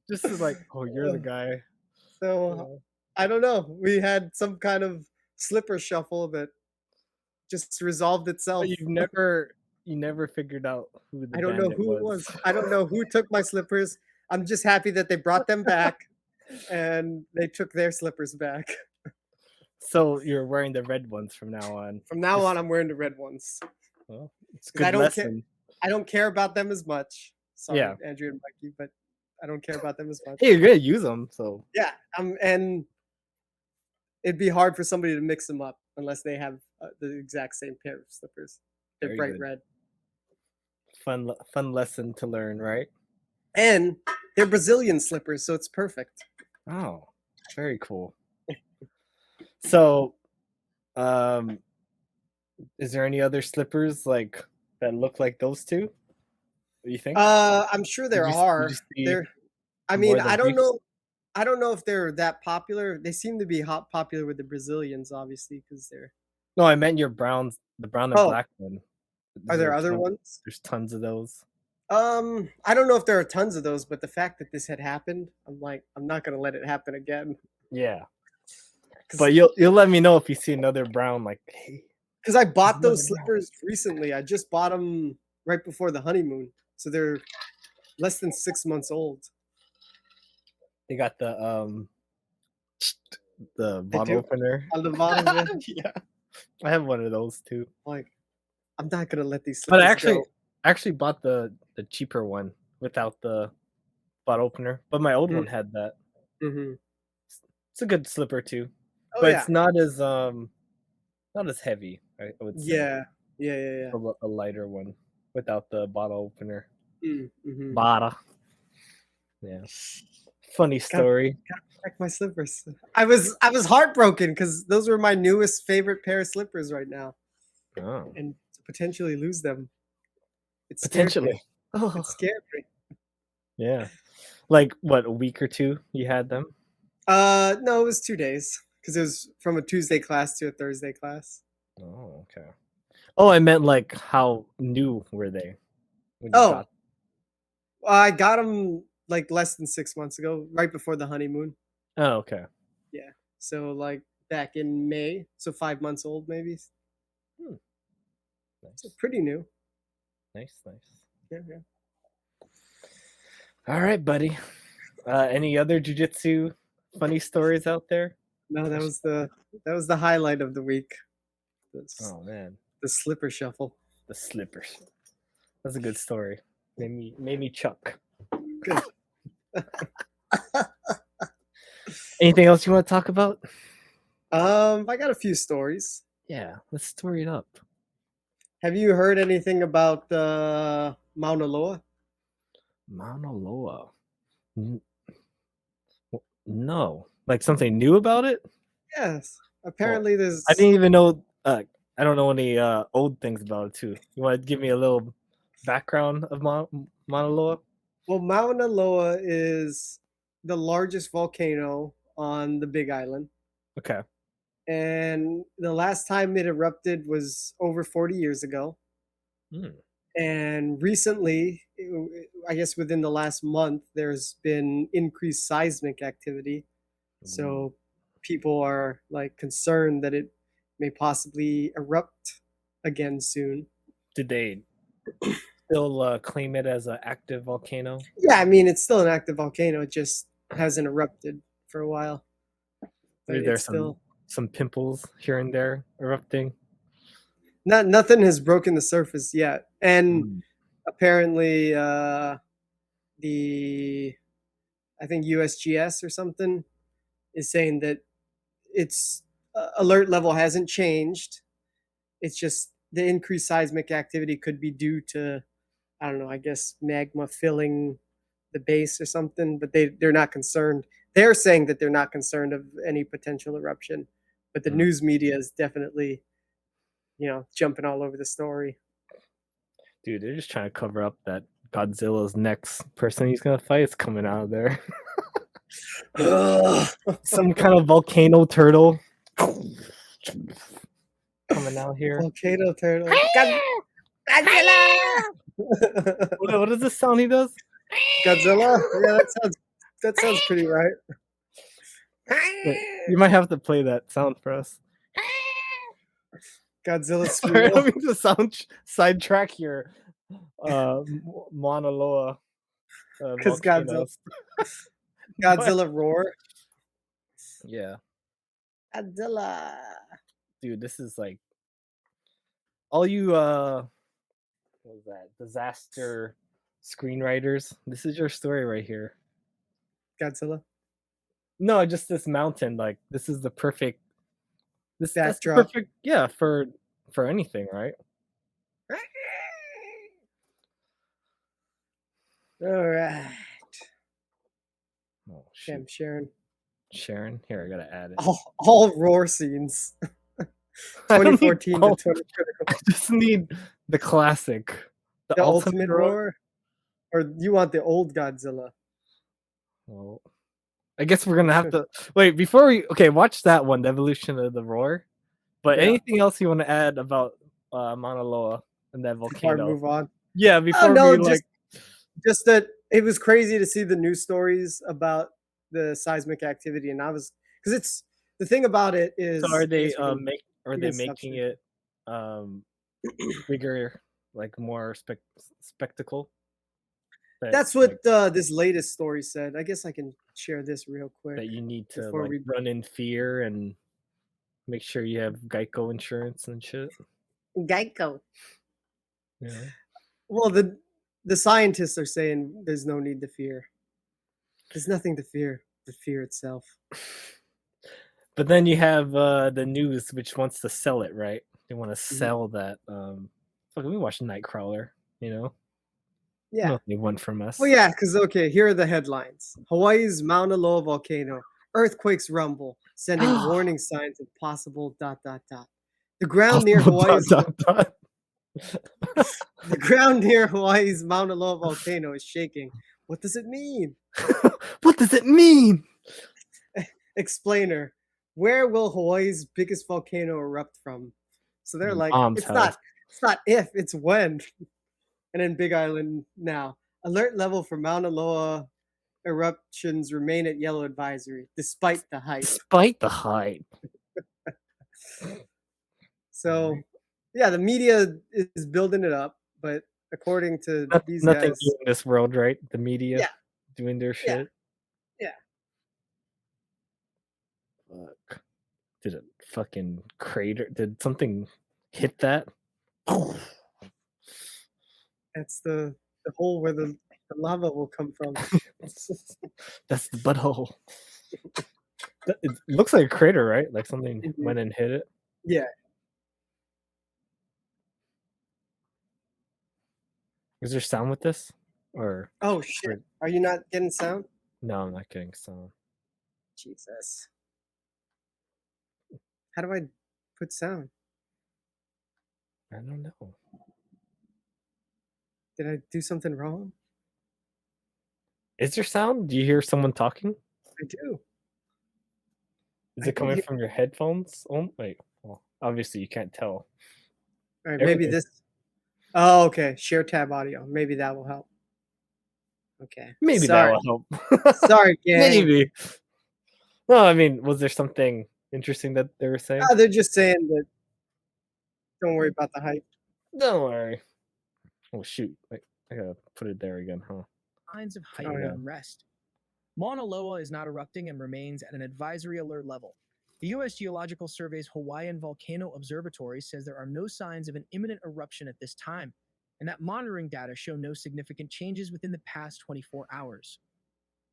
just to like, oh, you're the guy. so I don't know. We had some kind of slipper shuffle that just resolved itself. But you never figured out who the I don't know bandit who it was. was. I don't know who took my slippers. I'm just happy that they brought them back and they took their slippers back. So you're wearing the red ones from now on. From now on, I'm wearing the red ones. Well, it's a 'Cause good lesson. I don't care about them as much. Sorry, Yeah. Andrew and Mikey, but I don't care about them as much. Hey, you're gonna use them, so Yeah, and it'd be hard for somebody to mix them up unless they have the exact same pair of slippers. They're Very bright good. red. Fun lesson to learn, right? And they're Brazilian slippers, so it's perfect. Oh, very cool. So, is there any other slippers like that look like those two? What do you think? I'm sure there Did you are. see There. I more mean, than I don't brief- know. I don't know if they're that popular. They seem to be popular with the Brazilians, obviously, because they're. No, I meant your browns, the brown and Oh. black one. Are there other tons- ones? There's tons of those. I don't know if there are tons of those, but the fact that this had happened, I'm like, I'm not gonna let it happen again. Yeah. But you'll let me know if you see another brown, like, hey. Because I bought There's those another brown. slippers recently. I just bought them right before the honeymoon, so they're less than 6 months old. They got the They bottle do? opener. On the bottom, yeah. Yeah. I have one of those too. Like, I'm not gonna let these But slippers I go. actually bought the cheaper one without the bottle opener. But my old Mm. one had that. Mhm. It's a good slipper too. Oh But yeah, it's not as heavy, I would say. yeah. A lighter one without the bottle opener. Mhm. Bada. Yeah. Funny story. Check my slippers. I was heartbroken because those were my newest favorite pair of slippers right now, Oh. and to potentially lose them, it scared Potentially. me. Oh. It scared me. Yeah. Like what, a week or two you had them? No, it was 2 days because it was from a Tuesday class to a Thursday class. Oh, okay. Oh, I meant like how new were they? When you Oh. got- I got them like less than 6 months ago, right before the honeymoon. Oh, okay. So like back in May, so 5 months old maybe. Nice. So pretty new. Nice. Yeah. All right, buddy. Any other jiu-jitsu funny stories out there? No, that was the highlight of the week. Oh man, The slipper shuffle. the slippers. That's a good story. Made me chuck. Good. Anything else you want to talk about? I got a few stories. Yeah, let's story it up. Have you heard anything about Mauna Loa? Mauna Loa. No, like something new about it. Yes. Well, Apparently, I there's. didn't even know. I don't know any old things about it too. You want to give me a little background of Mauna Loa? Well, Mauna Loa is the largest volcano on the Big Island. Okay. And the last time it erupted was over 40 years ago. Hmm. And recently, I guess within the last month, there's been increased seismic activity. So people are like concerned that it may possibly erupt again soon. Did they still claim it as an active volcano? Yeah, I mean, it's still an active volcano. It just hasn't erupted for a while. But Maybe there's it's still some pimples here and there erupting. nothing has broken the surface yet. And apparently, the I think USGS or something is saying that its alert level hasn't changed. It's just the increased seismic activity could be due to, I don't know, I guess magma filling the base or something, but they're not concerned. They're saying that they're not concerned of any potential eruption, but the news media is definitely, jumping all over the story. Dude, they're just trying to cover up that Godzilla's next person he's gonna fight is coming out of there. Some kind of volcano turtle coming out here. Volcano turtle. Godzilla! What is the sound he does? Godzilla? Yeah, that sounds pretty right. Wait, you might have to play that sound for us. Godzilla Sorry, I squeal. mean to sidetrack your Mauna Loa Because volcanoes. Godzilla roar. Yeah, Godzilla. dude, this is like all you what was that disaster screenwriters. This is your story right here. Godzilla. No, just this mountain. Like this is the perfect. That's the Backdrop. perfect. Yeah, for anything, right? All right. Oh Okay, shoot, I'm sharing. Sharon. Here, I gotta add it. All roar scenes. 2014 to 2020. I just need the classic, The ultimate roar? Or you want the old Godzilla? Well, I guess we're gonna have to wait before we. Okay, watch that one, the evolution of the roar. But Yeah. anything else you want to add about Mauna Loa and that Before I volcano? move on. Yeah, before no, we just that it was crazy to see the news stories about the seismic activity, and I was because it's the thing about it is. So are they get making it bigger, like more spectacle? That's what this latest story said. I guess I can share this real quick. That you need to before we run in fear and make sure you have Geico insurance and shit. Geico. Yeah. Well, the scientists are saying there's no need to fear. There's nothing to fear. The fear itself. But then you have the news, which wants to sell it, right? They want to sell that. Fuck, we watch Nightcrawler, you know. Yeah. They want from us. Well, yeah, because here are the headlines: Hawaii's Mauna Loa volcano, earthquakes rumble, sending warning signs of possible ... The ground near Hawaii's the ground near Hawaii's Mauna Loa volcano is shaking. What does it mean? What does it mean? Explainer: where will Hawaii's biggest volcano erupt from? So they're like, it's not if, it's when. And then Big Island now. Alert level for Mauna Loa eruptions remain at yellow advisory, despite the hype. Despite the hype. So, yeah, the media is building it up, but according to these nothing guys, new in this world, right? The media doing their shit. Yeah. Fuck. Did it fucking crater? Did something hit that? That's the hole where the lava will come from. That's the butthole. It looks like a crater, right? Like something Mhm. went and hit it. Yeah. Is there sound with this? Or Oh shit. Are you not getting sound? no, I'm not getting sound. Jesus. How do I put sound? I don't know. Did I do something wrong? Is there sound? Do you hear someone talking? I do. Is I it can coming hear. from your headphones? Oh, wait. Well, obviously you can't tell. All right, maybe Everything. this. Oh, okay. Share tab audio. Maybe that will help. Okay. Maybe that Sorry. will help. Sorry, gang. Maybe. No, I mean, was there something interesting that they were saying? They're just saying that. Don't worry about the hype. Don't worry. Oh shoot! Wait, I gotta put it there again, huh? Signs of Oh, heightened yeah. unrest. Mauna Loa is not erupting and remains at an advisory alert level. The U.S. Geological Survey's Hawaiian Volcano Observatory says there are no signs of an imminent eruption at this time, and that monitoring data show no significant changes within the past 24 hours.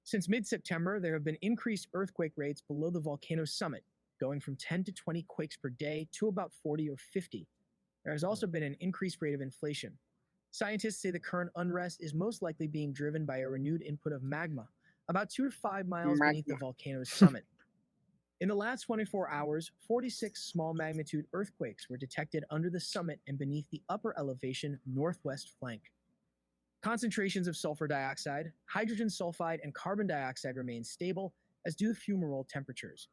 Since mid-September, there have been increased earthquake rates below the volcano's summit, going from 10 to 20 quakes per day to about 40 or 50. There has also been an increased rate of inflation. Scientists say the current unrest is most likely being driven by a renewed input of magma, about 2 to 5 miles beneath the volcano's summit. In the last 24 hours, 46 small magnitude earthquakes were detected under the summit and beneath the upper elevation northwest flank. Concentrations of sulfur dioxide, hydrogen sulfide, and carbon dioxide remain stable, as do fumarole temperatures.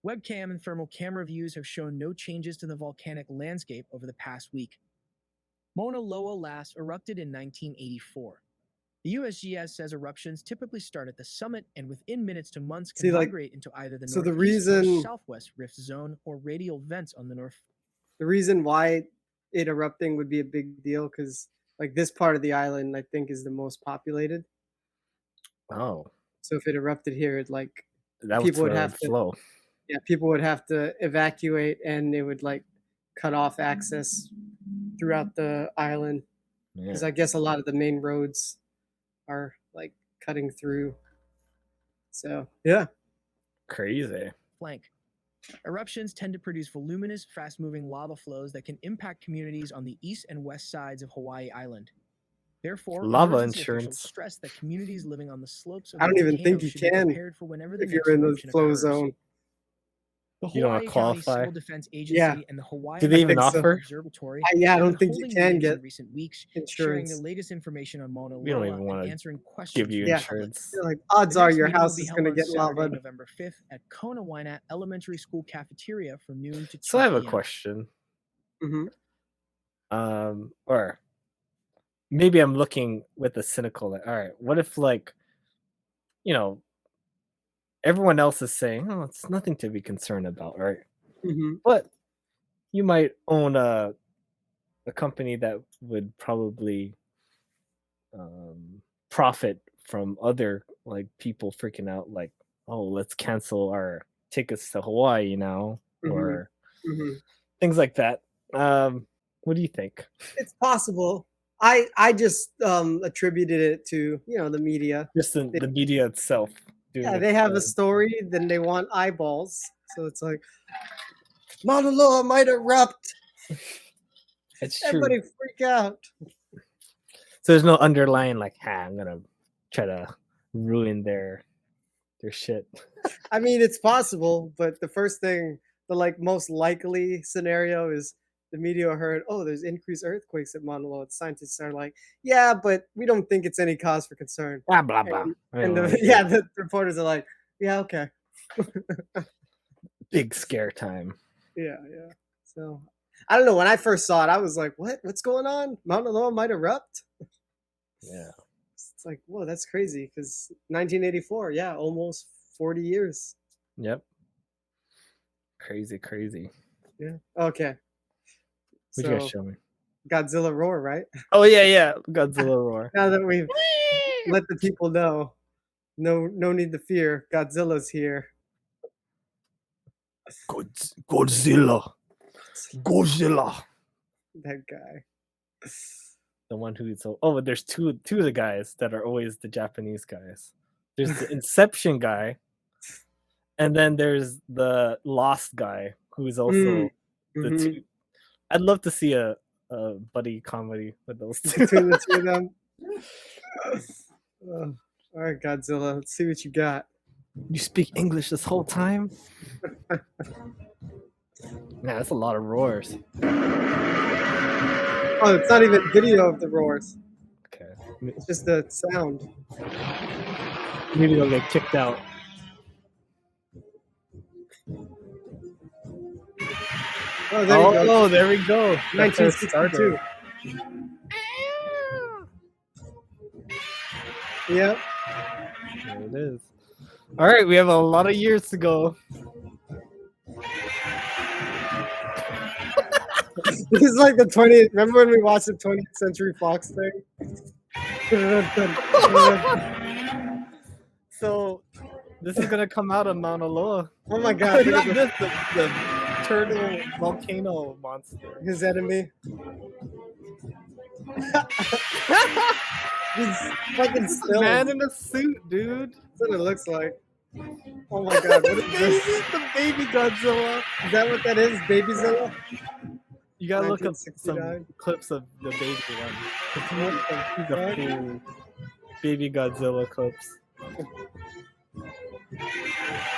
Webcam and thermal camera views have shown no changes to the volcanic landscape over the past week. Mauna Loa last erupted in 1984. The USGS says eruptions typically start at the summit and within minutes to months can migrate into either the northeast or southwest rift zone or radial vents on the north. The reason why it erupting would be a big deal because like this part of the island, I think, is the most populated. Oh, So if it erupted here, it like that people would have to flow. Yeah, people would have to evacuate, and it would like cut off access throughout the island because I guess a lot of the main roads are like cutting through. So yeah, crazy. Flank. Eruptions tend to produce voluminous, fast-moving lava flows that can impact communities on the east and west sides of Hawaii Island. Therefore, lava emergency insurance officials stress that communities living on the slopes of I don't the even think volcano you should be can prepared for whenever the if next you're in the eruption flow occurs. zone. The You don't Hawaii County qualify. Civil Defense Agency Yeah. and the Hawaii Do they even offer? Observatory Yeah, I have don't been think you holding can meetings get in recent weeks, sharing the insurance. latest information on Mauna We don't Loa even and wanna answering questions give you from the insurance. They're like, public. odds The are next your meeting will house be is held going to on get Saturday, lava. November 5th at Kona Waianat Elementary School cafeteria from noon to 2 So I have a p.m. question. Mm-hmm. Or maybe I'm looking with a cynical. Like, all right, what if like, everyone else is saying, oh, it's nothing to be concerned about, right? Mm-hmm. But you might own a company that would probably profit from other like people freaking out, like, oh, let's cancel our tickets to Hawaii now, or things like that. What do you think? It's possible. I just attributed it to the media. Just the media itself. Yeah, they have a story, then they want eyeballs. So it's like Mauna Loa might erupt. It's true. Everybody freak out. So there's no underlying like, I'm gonna try to ruin their shit. I mean, it's possible, but the first thing, the like most likely scenario is the media heard, oh, there's increased earthquakes at Mauna Loa. Scientists are like, yeah, but we don't think it's any cause for concern. Blah blah blah. And the reporters are like, yeah, okay. Big scare time. Yeah. So I don't know. When I first saw it, I was like, what? What's going on? Mauna Loa might erupt? Yeah. It's like, whoa, that's crazy. Because 1984, yeah, almost 40 years. Yep. Crazy. Yeah. Okay. What you guys show me? Godzilla roar, right? Oh yeah. Godzilla roar. Now that we've let the people know, no need to fear. Godzilla's here. Godzilla. That guy. The one who's but there's two of the guys that are always the Japanese guys. There's the Inception guy, And then there's the lost guy who's also the two. I'd love to see a buddy comedy with those two. Between the two of them. All right, Godzilla. Let's see what you got. You speak English this whole time? Yeah, that's a lot of roars. Oh, it's not even video of the roars. Okay. It's just the sound. Maybe they'll get kicked out. Oh, there you go. There we go. 1962. Yep. There it is. All right, we have a lot of years to go. This is like the 20th. Remember when we watched the 20th Century Fox thing? So, this is gonna come out of Mauna Loa. Oh my god. Not this, the turtle volcano monster. His enemy. He's fucking still. Man in a suit, dude. That's what it looks like. Oh my god, what is this? This is the baby Godzilla. Is that what that is? Babyzilla? You gotta look up some 1969. clips of the baby one. What the The fuck? full baby Godzilla clips.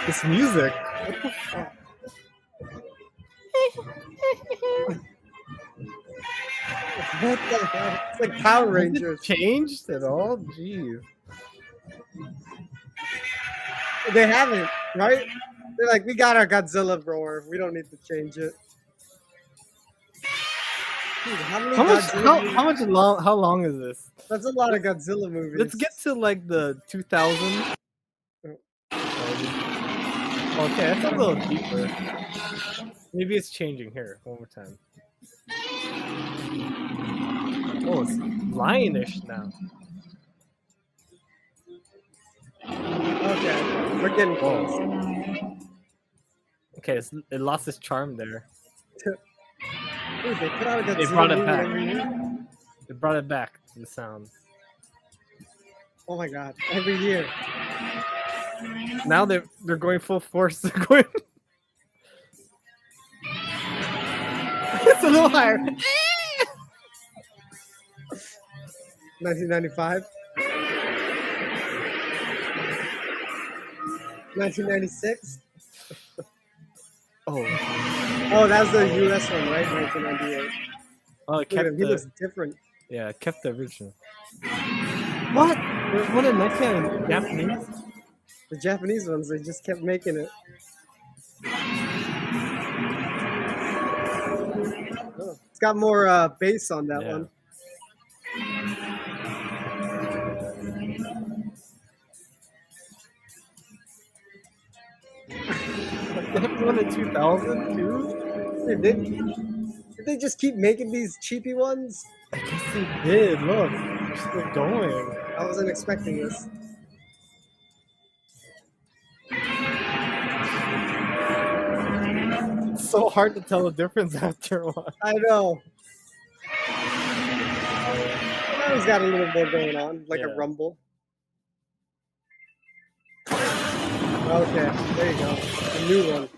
This music. What the fuck? What the hell? It's like Power Has it Rangers. changed at all? Jeez. They haven't, right? They're like, we got our Godzilla roar. We don't need to change it. Dude, how many Godzilla movies? How long is this? That's a lot of Godzilla movies. Let's get to like the 2000s. Okay, that's a little deeper. Maybe it's changing here. One more time. Oh, it's lionish now. Okay, we're getting close. Okay, it lost its charm there. Dude, they put out a Godzilla They brought it movie back. every year. It brought it back to the sound. Oh my god, every year. Now they're going full force. They're going. It's a little higher. 1995. 1996. Oh, Oh, that was the US one, right? 1998. oh, it Look at kept him, he the looks different. yeah, it kept the original. What? There's one in Mexican Japanese. The Japanese ones, they just kept making it. Oh, it's got more bass on that Yeah. one. One in 2000 too. Dude, did they just keep making these cheapy ones? I guess they did. Look, they're still going. I wasn't expecting this. It's so hard to tell the difference after a while. I know. That one's got a little more going on, like Yeah. a rumble. Okay, there you go. A new one.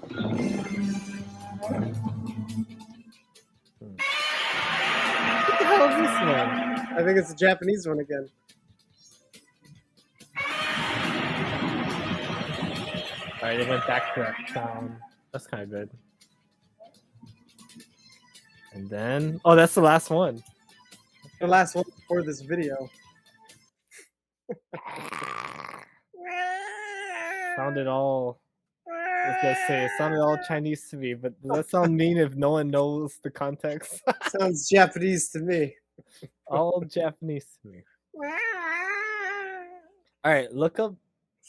What the hell is this one? I think it's a Japanese one again. Alright, they went back to that sound. That's kind of good. And then, oh, that's the last one. The last one before this video. Sounded all. I was gonna say it sounded all Chinese to me, but does that sound mean if no one knows the context? Sounds Japanese to me. All Japanese to me. All right, look up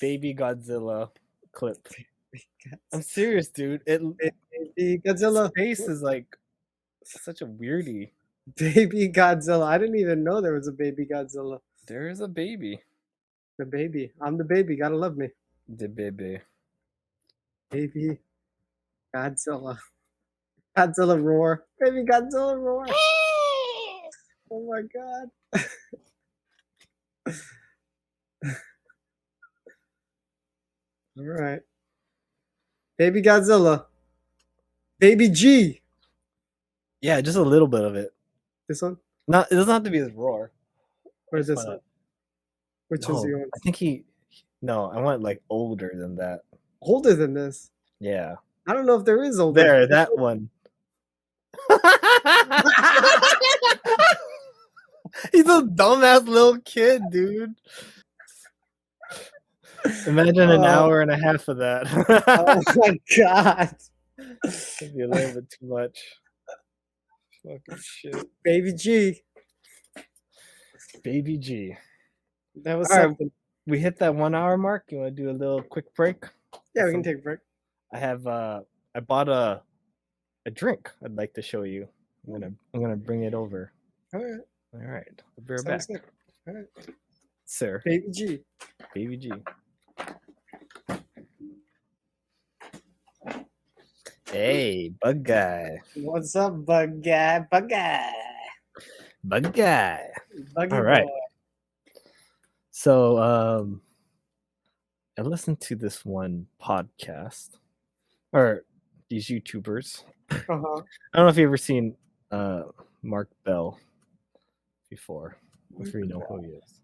Baby Godzilla clip. I'm serious, dude. Baby Godzilla. Face is like such a weirdie. Baby Godzilla. I didn't even know there was a baby Godzilla. There is a baby. The baby. I'm the baby. Gotta love me. The baby. Baby Godzilla. Godzilla roar. Baby Godzilla roar. Oh my god. All right. Baby Godzilla. Baby G. Yeah, just a little bit of it. This one? Not. It doesn't have to be his roar. Or this But, one? Which no, is you want? I think he. No, I want like older than that. Older than this. Yeah. I don't know if there is older. There, that one. He's a dumbass little kid, dude. Imagine an hour and a half of that. Oh my god. That'd be a little bit too much. Fucking shit. Baby G. Baby G. That was All right. something. We hit that 1 hour mark. You want to do a little quick break? Yeah, we can take a break. I bought a drink I'd like to show you. I'm gonna bring it over. All right. All right. I'll be right Sounds back. good. All right. Sir. Baby G. Baby G. Hey, bug guy. What's up, bug guy? Bug guy. Bug guy. Buggy All right. boy. So I listened to this one podcast or these YouTubers. Uh-huh. I don't know if you've ever seen Mark Bell before, if you know who he is.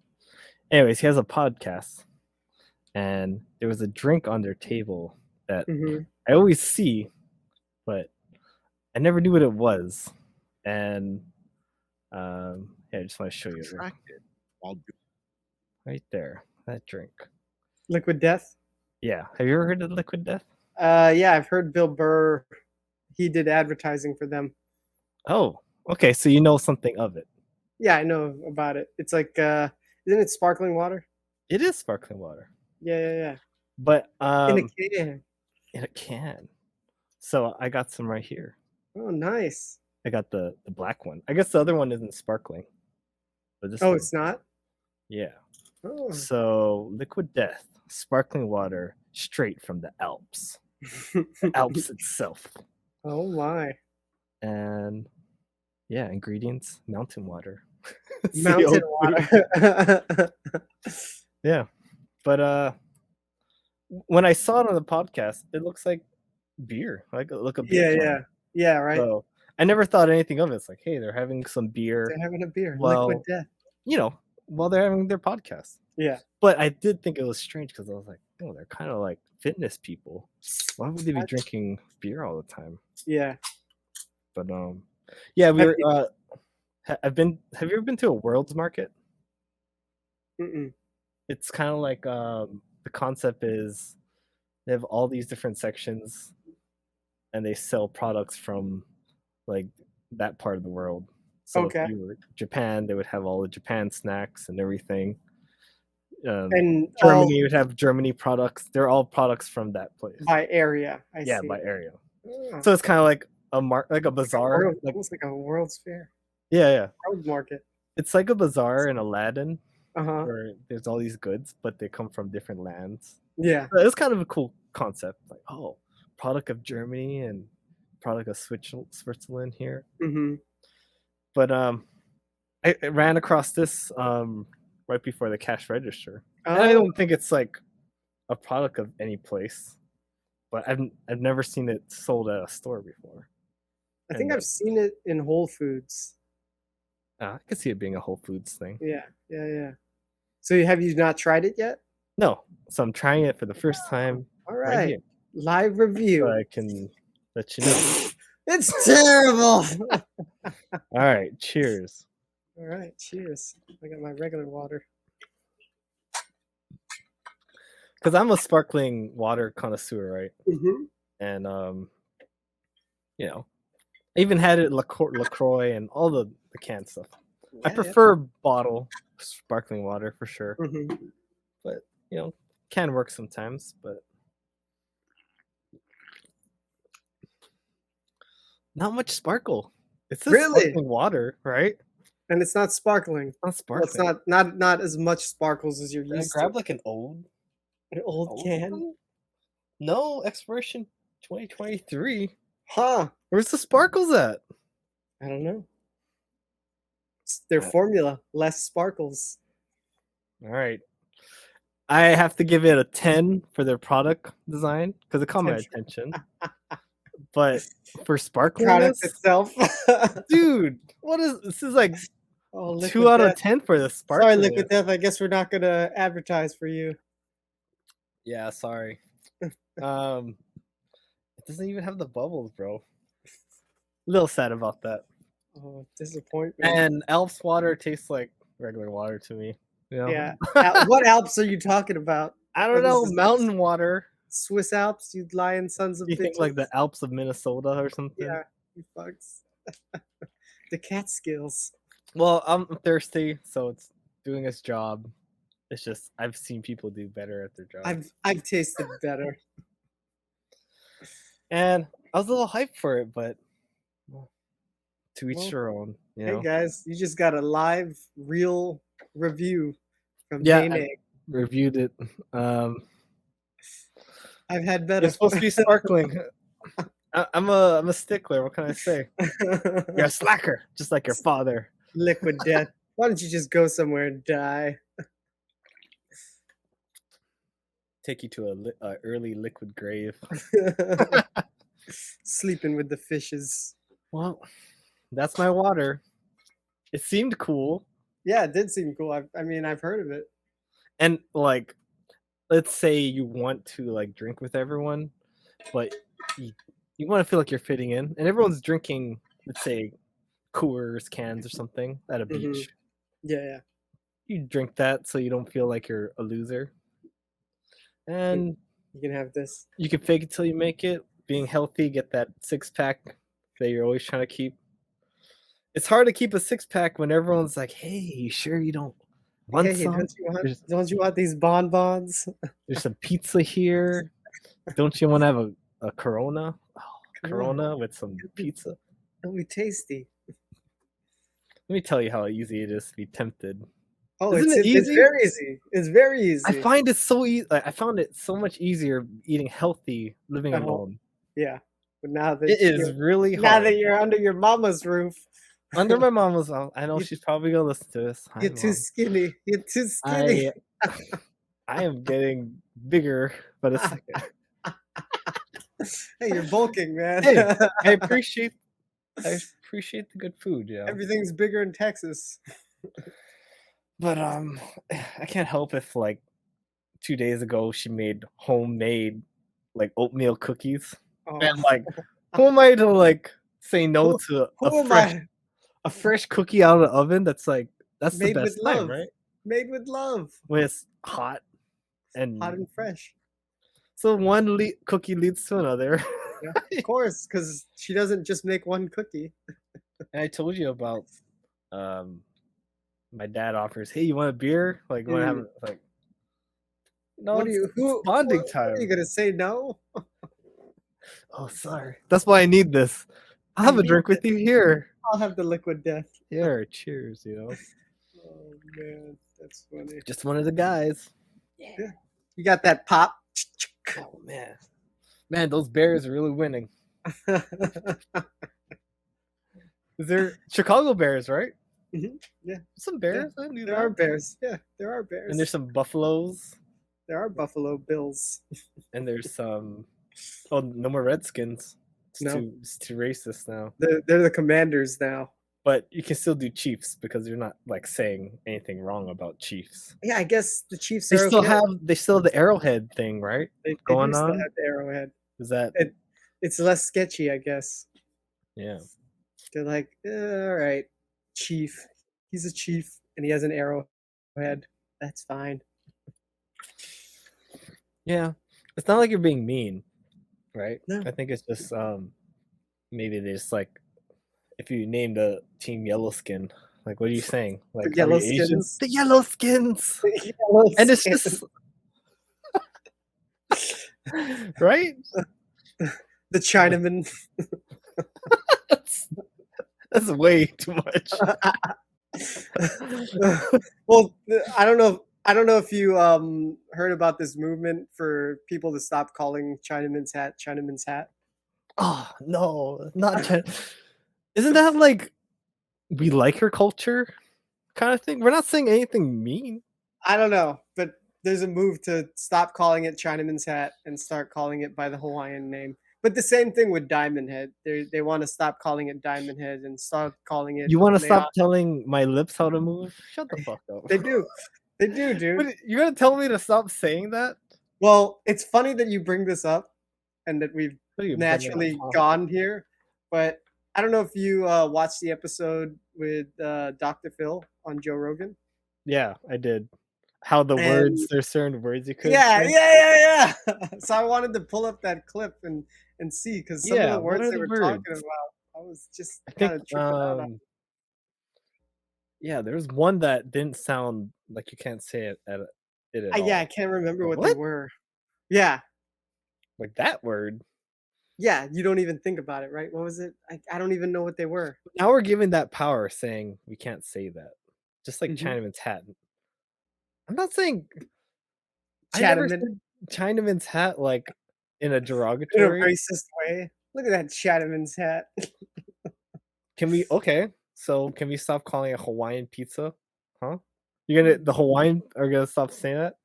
Anyways, he has a podcast, and there was a drink on their table that I always see, but I never knew what it was. And yeah, I just want to show you right there, that drink. Liquid Death? Yeah. Have you ever heard of Liquid Death? Yeah, I've heard Bill Burr. He did advertising for them. Oh, okay. So you know something of it. Yeah, I know about it. It's like, isn't it sparkling water? It is sparkling water. Yeah. But In a can. in a can. So I got some right here. Oh, nice. I got the black one. I guess the other one isn't sparkling. But this one, It's not? yeah. Oh. So Liquid Death, sparkling water straight from the Alps. The Alps itself. Oh my. And yeah, ingredients, mountain water. Mountain water. Yeah. But when I saw it on the podcast, it looks like beer. Like a beer. can. Yeah, right. So I never thought anything of it. It's like, hey, they're having some beer. They're having a beer. Well, Liquid Death. You know, while they're having their podcast. Yeah. But I did think it was strange because I was like, oh, they're kind of like fitness people. Why would they be drinking beer all the time? Yeah. But yeah, we were. Have you ever been to a World's Market? Mm-mm. It's kind of like the concept is they have all these different sections, and they sell products from like that part of the world. So if you were Japan, they would have all the Japan snacks and everything. And Germany would have Germany products. They're all products from that place. By area. I see. By area. Oh. So it's kind of like a bazaar. Almost like a World's Fair. Yeah. World Market. It's like a bazaar in Aladdin, where there's all these goods, but they come from different lands. Yeah. So it's kind of a cool concept. Like, oh, product of Germany and product of Switzerland here. Mm-hmm. But I ran across this right before the cash register. And I don't think it's like a product of any place, but I've never seen it sold at a store before. I think I've seen it in Whole Foods. I could see it being a Whole Foods thing. Yeah. So have you not tried it yet? No. So I'm trying it for the first time. All right. Here. Live review. So I can let you know. It's terrible. All right. Cheers. All right. Cheers. I got my regular water. Because I'm a sparkling water connoisseur, right? Mm-hmm. And you know, I even had it LaCroix and all the canned stuff. Yeah, I prefer bottle sparkling water for sure. Mm-hmm. But you know, can work sometimes. But not much sparkle. It's just sparkling water, right? And it's not sparkling. It's not sparkling. Well, it's not as much sparkles as you're used to. Grab like an old can. One? No, expiration 2023. Huh? Where's the sparkles at? I don't know. It's their formula, less sparkles. All right. I have to give it a 10 for their product design because it caught my 10 for- attention. But for Product sparkliness, itself. dude, what is this? Is like Oh, 2 Liquid out of Death. 10 for the Sorry, sparkliness. Liquid Death. I guess we're not gonna advertise for you. Yeah, sorry. It doesn't even have the bubbles, bro. A little sad about that. Oh, disappointment. And Alps water tastes like regular water to me. You know? Yeah. What Alps are you talking about? I don't What is know, this? mountain water. Swiss Alps, you lying sons of You bitches. think like the Alps of Minnesota or something? Yeah, you fucks. The Catskills. Well, I'm thirsty, so it's doing its job. It's just I've seen people do better at their job. I've tasted better. And I was a little hyped for it, but to each Well, their own. You Hey know? guys, you just got a live, real review from Yeah, Kayne. Reviewed it. I've had better. It's supposed to be sparkling. I'm a stickler. What can I say? You're a slacker, just like your father. Liquid Death. Why don't you just go somewhere and die? Take you to a early liquid grave. Sleeping with the fishes. Well, that's my water. It seemed cool, Yeah, it did seem cool. I mean, I've heard of it. and like, let's say you want to like drink with everyone, but you want to feel like you're fitting in, and everyone's drinking, let's say, Coors cans or something at a Mhm. beach. Yeah. You drink that so you don't feel like you're a loser, and You can have this. you can fake it till you make it. Being healthy, get that 6-pack that you're always trying to keep. It's hard to keep a 6-pack when everyone's like, "Hey, you sure you don't want Hey, some? don't you want these bonbons? There's some pizza here. Don't you want to have a Corona? Oh, Come on. Corona with some pizza." It'll be tasty. Let me tell you how easy it is to be tempted. Oh, Isn't it it's easy? very easy. It's very easy. I find it so easy. I found it so much easier eating healthy living At home. alone. Yeah, but now that It is you're, really now hard. that you're under your mama's roof, Under my mama's house. I know You- she's probably gonna listen to this. Hi, you're too Mom. skinny. You're too skinny. I am getting bigger, but it's Hey, you're bulking, man. Hey, I appreciate the good food, yeah. Everything's bigger in Texas. But I can't help if like 2 days ago she made homemade like oatmeal cookies. Oh, And like who am I to like say no to who am I? a fresh cookie out of the oven that's the Made best with time, love. right? Made with love. When it's hot and Hot and fresh. so one cookie leads to another. Yeah, of course, because she doesn't just make one cookie. And I told you about my dad offers, "Hey, you want a beer? Like, want to have like?" No, What are you? Who? bonding What time. are you gonna say no? Oh, sorry. That's why I need this. I'll have a need drink with you here. I'll have the Liquid Death. Here, cheers. You know, Oh man, that's funny. just one of the guys. You got that pop. Oh man, those Bears are really winning. Is there Chicago Bears, right? Mhm, yeah. Some Bears. I knew There that. are bears. Yeah, there are bears. And there's some Buffaloes, There are Buffalo Bills. and there's some. Oh, no more Redskins. No. It's too racist now. They're the Commanders now. But you can still do Chiefs because you're not like saying anything wrong about Chiefs. Yeah, I guess the Chiefs They are still okay. have the Arrowhead thing, right? They do going still on. have the Arrowhead. Is that It's less sketchy, I guess. yeah? They're like, all right, Chief. He's a chief and he has an arrowhead. That's fine. Yeah. It's not like you're being mean, right? No. I think it's just maybe they just like if you named a team Yellow Skin, like what are you saying? Like are Yellow we Asian? Skins. The Yellow Skins. Yellow And it's skins. just right? The Chinaman. That's way too much. Well, I don't know if you heard about this movement for people to stop calling Chinaman's hat. Oh no, not Jen. Isn't that like we like her culture kind of thing? We're not saying anything mean. I don't know, but there's a move to stop calling it Chinaman's hat and start calling it by the Hawaiian name. But the same thing with Diamond Head. They want to stop calling it Diamond Head and start calling it. You want to Leon. stop telling my lips how to move? Shut the fuck up. They do. They do, dude. What, you're gonna tell me to stop saying that? Well, it's funny that you bring this up and that we've What are you naturally bringing up? gone here. But I don't know if you watched the episode with Dr. Phill on Joe Rogan. Yeah, I did. How the And- words, there's certain words you could. Yeah, say. yeah. So I wanted to pull up that clip and see because some of Yeah, the what words are they the were talking words? about, I was just I kind think. of tripping out on. Yeah, there's one that didn't sound like you can't say it at all. Yeah, I can't remember what they What? were. Yeah, Like that word. yeah. You don't even think about it, right? What was it? I don't even know what they were. Now we're giving that power, saying we can't say that. Just like Mhm. Chinaman's hat. I'm not saying. I never Chinaman said Chinaman's hat like in a in a derogatory. racist way. Look at that Chinaman's hat. Can we? Okay, so can we stop calling it Hawaiian pizza? Huh? You're gonna the Hawaiian are gonna stop saying that?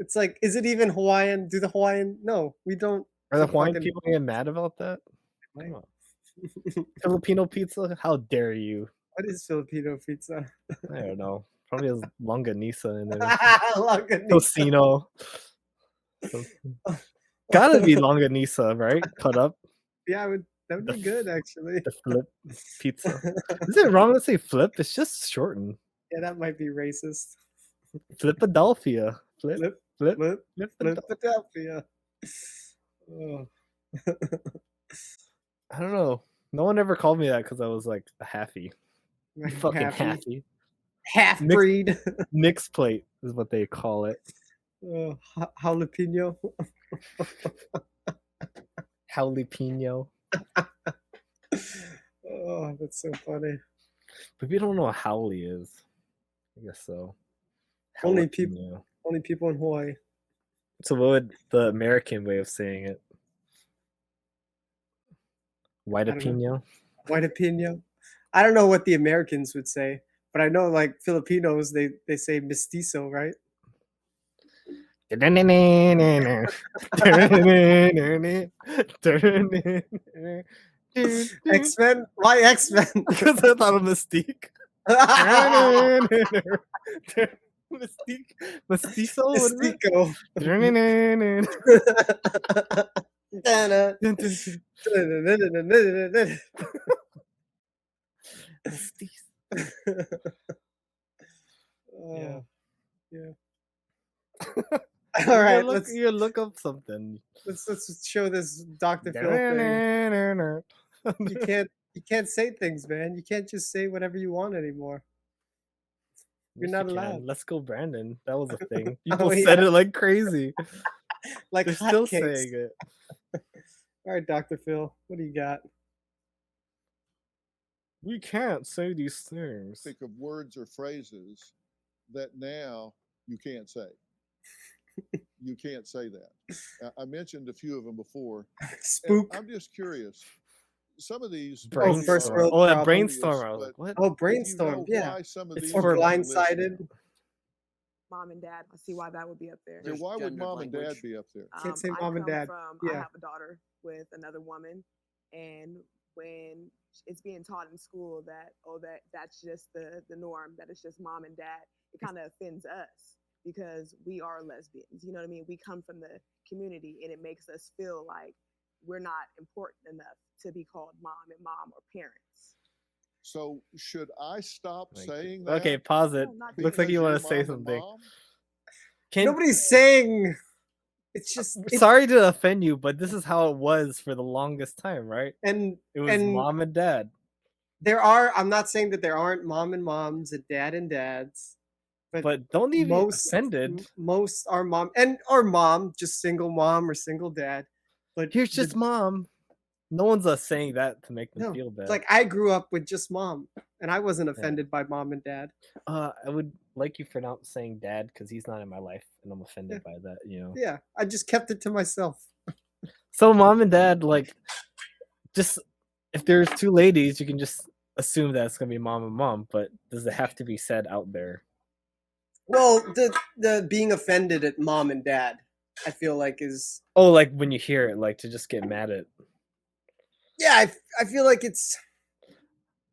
It's like, is it even Hawaiian? Do the Hawaiian? No, we don't. Are the It's a Hawaiian fucking- people getting mad about that? Come on. Filipino pizza? How dare you? What is Filipino pizza? I don't know. Probably has longanisa in there. Longanisa. Tocino. Gotta be longanisa, right? Cut up. Yeah, that would The be good actually. The flip pizza. Is it wrong to say flip? It's just shortened. Yeah, that might be racist. Flipadelphia. Flip. Flip, Flip. flip, Flip. Philadelphia. Oh. I don't know. No one ever called me that because I was like a halfie. Fucking halfie. Half breed. Mixed plate is what they call it. Oh, jalapeno. Jalapeno. Oh, that's so funny. But we don't know what howly is. I guess so. Only Jalapeno. people- Only people in Hawaii. So what would the American way of saying it? White I don't opinion? White opinion. I don't know what the Americans would say, but I know like Filipinos, they say mestizo, right? X-Men? Why X-Men? Because I thought of Mystique. Mystique? Mestizo? What is it? Mystico. Oh, yeah. All right, let's look up something. show this Dr. Phil thing. You can't say things, man. You can't just say whatever you want anymore. You're Yes, not you can. allowed. Let's go, Brandon. That was a thing. Oh, People yeah. said it like crazy. Like They're still hotcakes. saying it. All right, Dr. Phil, what do you got? We can't say these things. Think of words or phrases that now you can't say. You can't say that. I mentioned a few of them before. and Spook. I'm just curious. Some of these Brainstorm. first world Oh, that problem. brainstorm. I was like, what? Oh, do you brainstorm. know Yeah. why some of It's these for are on the list now? blindsided. Mom and dad. I see why that would be up there. And There's why would gendered mom and dad language. be up there? Can't say I mom and come dad. From, Yeah. I have a daughter with another woman, and when it's being taught in school that that's just the norm, that it's just mom and dad, it kind of offends us because we are lesbians. You know what I mean? We come from the community, and it makes us feel like we're not important enough to be called mom or parents. So should I stop Like, saying that? Okay, pause it. No, not Looks like because you want you're to say mom and something. mom? Can, Nobody's saying. It's just. It's, sorry to offend you, but this is how it was for the longest time, right? and It was and mom and dad. there are. I'm not saying that there aren't mom and moms and dad and dads, But don't even most offended. Most are mom and or mom, just single mom or single dad. But Here's the- just mom. No one's saying that to make them No, feel bad. like I grew up with just mom, and I wasn't offended by mom and dad. I would like you for not saying dad because he's not in my life, and I'm offended by that. You know. Yeah, I just kept it to myself. So mom and dad, like, just if there's two ladies, you can just assume that it's gonna be mom and mom. But does it have to be said out there? Well, the being offended at mom and dad, I feel like is Oh, like when you hear it, like to just get mad at. yeah. I feel like it's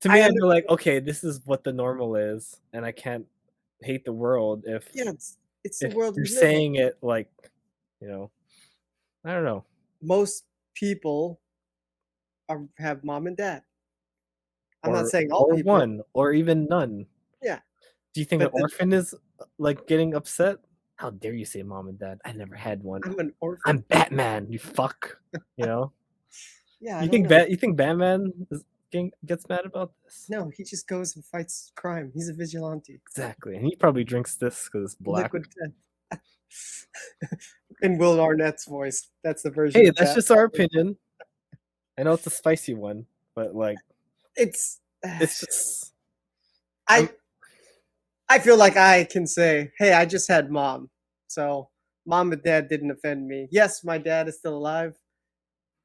To me, I I under- feel like okay, this is what the normal is, and I can't hate the world if yeah. It's the if world you're we live in. saying it like, I don't know. Most people have mom and dad. I'm or, not saying all or people. one, or even none. Yeah. Do you think an But orphan is like getting upset? How dare you say mom and dad? I never had one. I'm an orphan. I'm Batman. You fuck. Yeah. You I think don't know. you think Batman gets mad about this? No, he just goes and fights crime. He's a vigilante. Exactly, and he probably drinks this because it's black. Liquid death. In Will Arnett's voice. That's the version. Hey, of that's that. just our opinion. I know it's a spicy one, but like It's just I feel like I can say, hey, I just had mom. So mom and dad didn't offend me. Yes, my dad is still alive,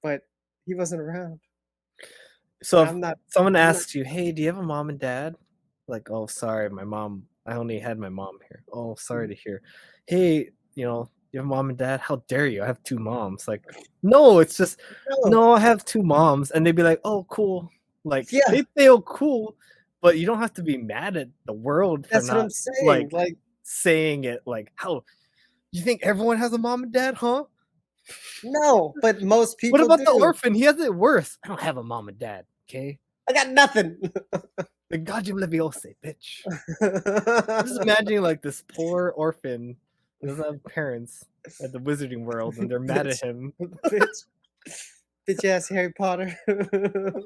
but he wasn't around. so. I'm If not someone I'm not- asks you, "Hey, do you have a mom and dad?" Like, "Oh, sorry, my mom. I only had my mom here." "Oh, sorry to hear." "Hey, you have a mom and dad? How dare you? I have two moms." Like, no, it's just no. I have two moms, and they'd be like, "Oh, cool." Like, Yeah. they feel cool, but you don't have to be mad at the world for That's what not I'm saying. like saying it. Like, how you think everyone has a mom and dad, huh? no, but most people What about do. the orphan? He has it worse. I don't have a mom and dad. Okay, I got nothing. the Godzilla Leviosa, bitch. Just imagining like this poor orphan who doesn't have parents at the Wizarding World, and they're mad at him. Bitch ass Harry Potter.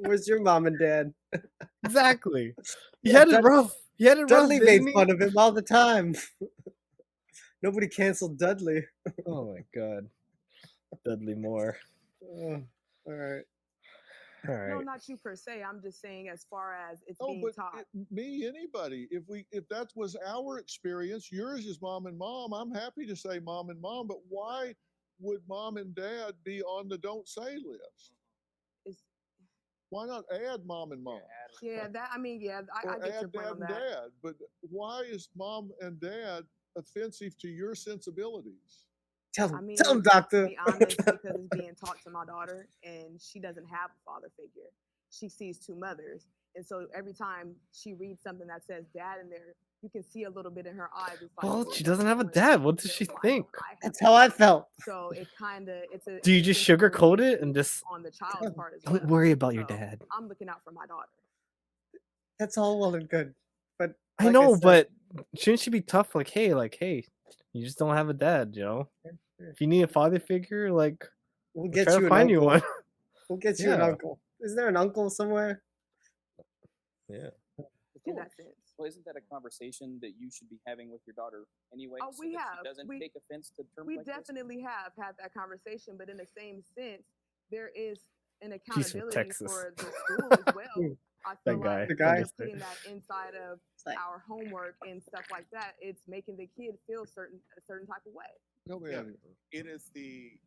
Where's your mom and dad? Exactly. He Yeah, had it rough. He had it rough. Dudley made Didn't he? fun of him all the time. Nobody canceled Dudley. Oh my god, Dudley Moore. Oh, all right. All No, right. not you per se. I'm just saying as far as it's Oh, being but taught. me, anybody. If that was our experience, yours is mom and mom. I'm happy to say mom and mom, but why would mom and dad be on the don't say list? It's, Why not add mom and mom? yeah, that I mean, yeah, I Or get your add point dad on and that. dad. But why is mom and dad offensive to your sensibilities? Tell I him, mean, tell him, to doctor. be honest, because it's being taught to my daughter, and she doesn't have a father figure. She sees two mothers, and so every time she reads something that says dad in there, you can see a little bit in her eyes. It's like, Well, oh, she that's doesn't have a going dad. on. What does So she why don't think? I have That's a how I dad? felt. So it kind of it's a. Do you it's just insecurity sugarcoat it and just on the child's part as well? don't worry about your So dad? I'm looking out for my daughter. That's all well and good, but I like know, said, but shouldn't she be tough? Like, hey, you just don't have a dad, If you need a father figure, like, we'll we'll get try you to an find you uncle. one. We'll get you an Yeah. uncle. Is there an uncle somewhere? Yeah. In that sense. Well, isn't that a conversation that you should be having with your daughter anyway? Oh, so we that have. She doesn't We- take offense to terms We like this? definitely have had that conversation, but in the same sense, there is an He's from accountability Texas. for the school as well. I That feel guy. like The when guy. you're putting that inside of like- our homework and stuff like that, it's making the kid feel a certain type of way. Help me Yeah. out here. It is the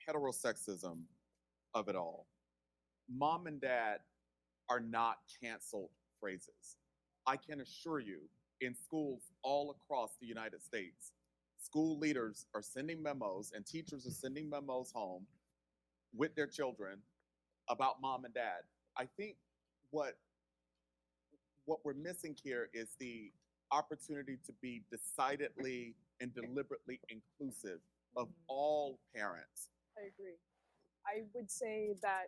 heterosexism of it all. Mom and dad are not canceled phrases. I can assure you, in schools all across the United States, school leaders are sending memos and teachers are sending memos home with their children about mom and dad. I think what we're missing here is the opportunity to be decidedly and deliberately inclusive of all parents. I agree. I would say that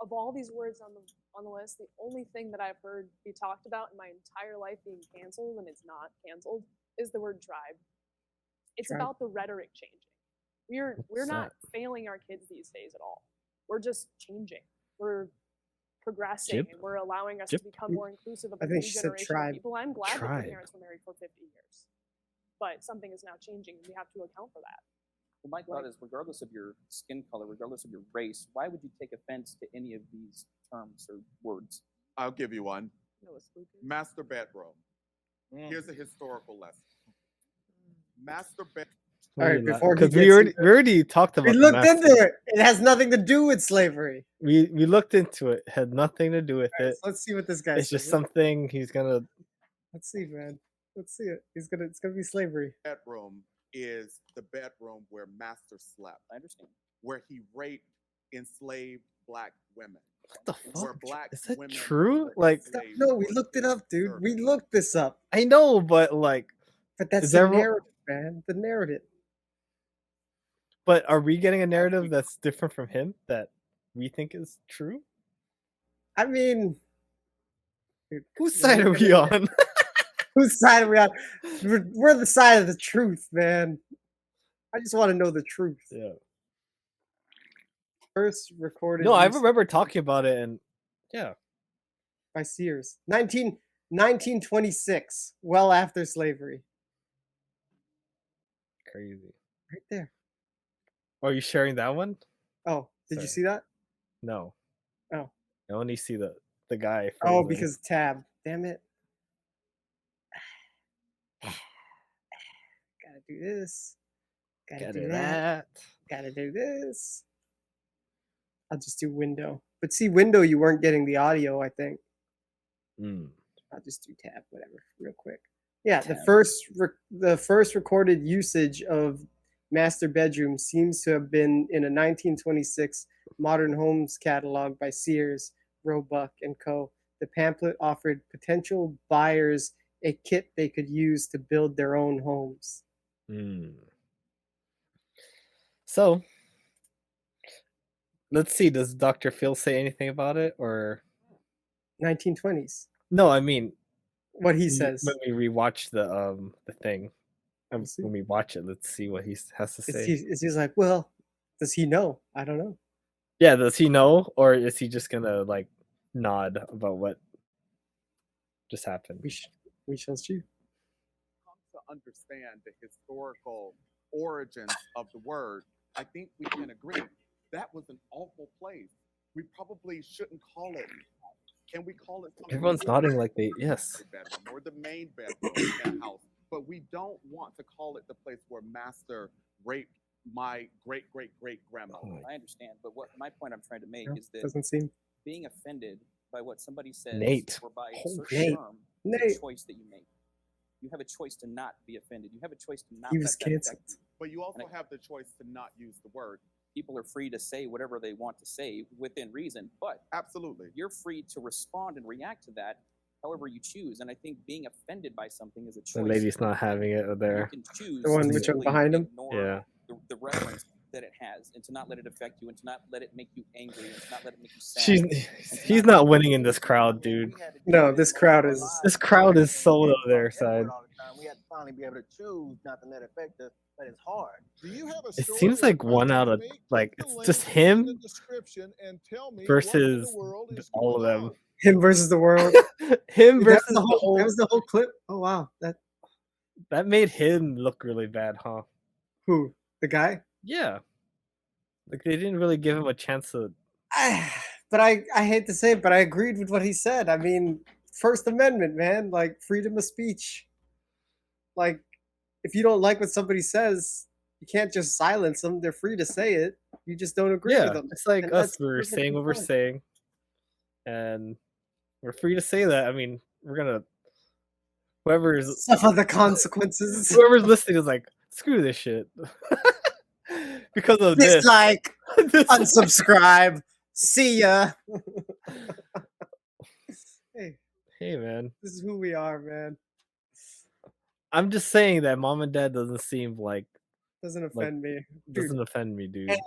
of all these words on the list, the only thing that I've heard be talked about in my entire life being canceled, and it's not canceled, is the word tribe. It's Tribe. about the rhetoric changing. We're What's not that? failing our kids these days at all. We're just changing. We're progressing, Jip? and we're allowing us Jip? to become more inclusive of I a think new she said generation tribe. of people. I'm glad that Tribe. the parents were married for 50 years, but something is now changing, and we have to account for that. Well, my thought is, regardless of your skin color, regardless of your race, why would you take offense to any of these terms or words? I'll give you one. You know what's spooky? Master bedroom. Here's a historical lesson. Master bedroom. All right, before he because we gets already talked about. We the looked master. into it. It has nothing to do with slavery. We looked into it. Had nothing to do with All right, it. so let's see what this guy It's says. just something he's gonna. Let's see, man. Let's see it. It's gonna be slavery. Bedroom is the bedroom where Master slept, I understand. where he raped enslaved black women. What the Where fuck? black Is that women true? were Like, enslaved No, we for looked it up, dude. We service. looked this up. I know, but like, But that's Is the there ro- narrative, man. The narrative. but are we getting a narrative that's different from him that we think is true? I mean, dude, Whose we're side are we gonna- on? Whose side are we on? We're the side of the truth, man. I just want to know the truth. Yeah. First recorded. No, I use remember talking about it, and yeah, by Sears. 1926, well after slavery. crazy. Right there. Are you sharing that one? Oh, did you Sorry. see that? No. Oh. I only see the guy. Oh, frozen. because tab. Damn it. Gotta do this. Gotta Gotta do do that. that. Gotta do this. I'll just do window. But see, window, you weren't getting the audio, I think. Mm. I'll just do tab, whatever, real quick. Yeah, Tab. the first recorded usage of master bedroom seems to have been in a 1926 Modern Homes catalog by Sears, Roebuck, and Co. The pamphlet offered potential buyers a kit they could use to build their own homes. Mm. So, let's see. Does Dr. Phill say anything about it, or 1920s. no? I mean, What he says. when we rewatch the thing, Let's see. when we watch it, let's see what he has to Is say. he's like, well, does he know? I don't know. Yeah, does he know, or is he just gonna like nod about what just happened? We shall see. Come to understand the historical origins of the word, I think we can agree that was an awful place. We probably shouldn't call it. Can we call it something? Everyone's nodding like they yes. Bedroom or the main bedroom in a house, but we don't want to call it the place where Master raped my great great great grandmother. Oh my- I understand, but what my point I'm trying to make No, is that doesn't seem. being offended by what somebody says Nate. or by a Oh, certain Nate. term is Nate. a choice that you make. You have a choice to not be offended. You have a choice to not He let was that affect canceled. you. But you also And I- have the choice to not use the word. People are free to say whatever they want to say within reason, but Absolutely. you're free to respond and react to that however you choose. And I think being offended by something is a choice. The lady's not having it You there. can choose The one to which one simply behind him? ignore Yeah. the reference that it has, and to not let it affect you, and to not let it make you angry, and to not let it make you sad. He's not winning in this crowd, dude. No, this crowd is. This crowd is so on their side. We have to finally be able to choose not to let it affect us, but it's hard. Do you have a It story seems or like one question out for of me? Click like the it's link just in him the description and tell me what in versus the world is all of going them. on. Him versus the world. Him Dude, versus that was the whole. that was the whole clip. Oh wow, That made him look really bad, huh? who the guy? Yeah. Like they didn't really give him a chance to. But I hate to say it, but I agreed with what he said. I mean, First Amendment, man, like freedom of speech. Like, if you don't like what somebody says, you can't just silence them. They're free to say it. You just don't agree with Yeah, them. it's like And us. that's We're perfectly saying what we're fine. saying, and we're free to say that. I mean, we're gonna. Whoever's Suffer the consequences. whoever's listening is like, screw this shit. Because of this. Dislike, This- unsubscribe. See ya. Hey, Hey man, this is who we are, man. I'm just saying that mom and dad doesn't seem like Doesn't offend me. doesn't offend me, dude. And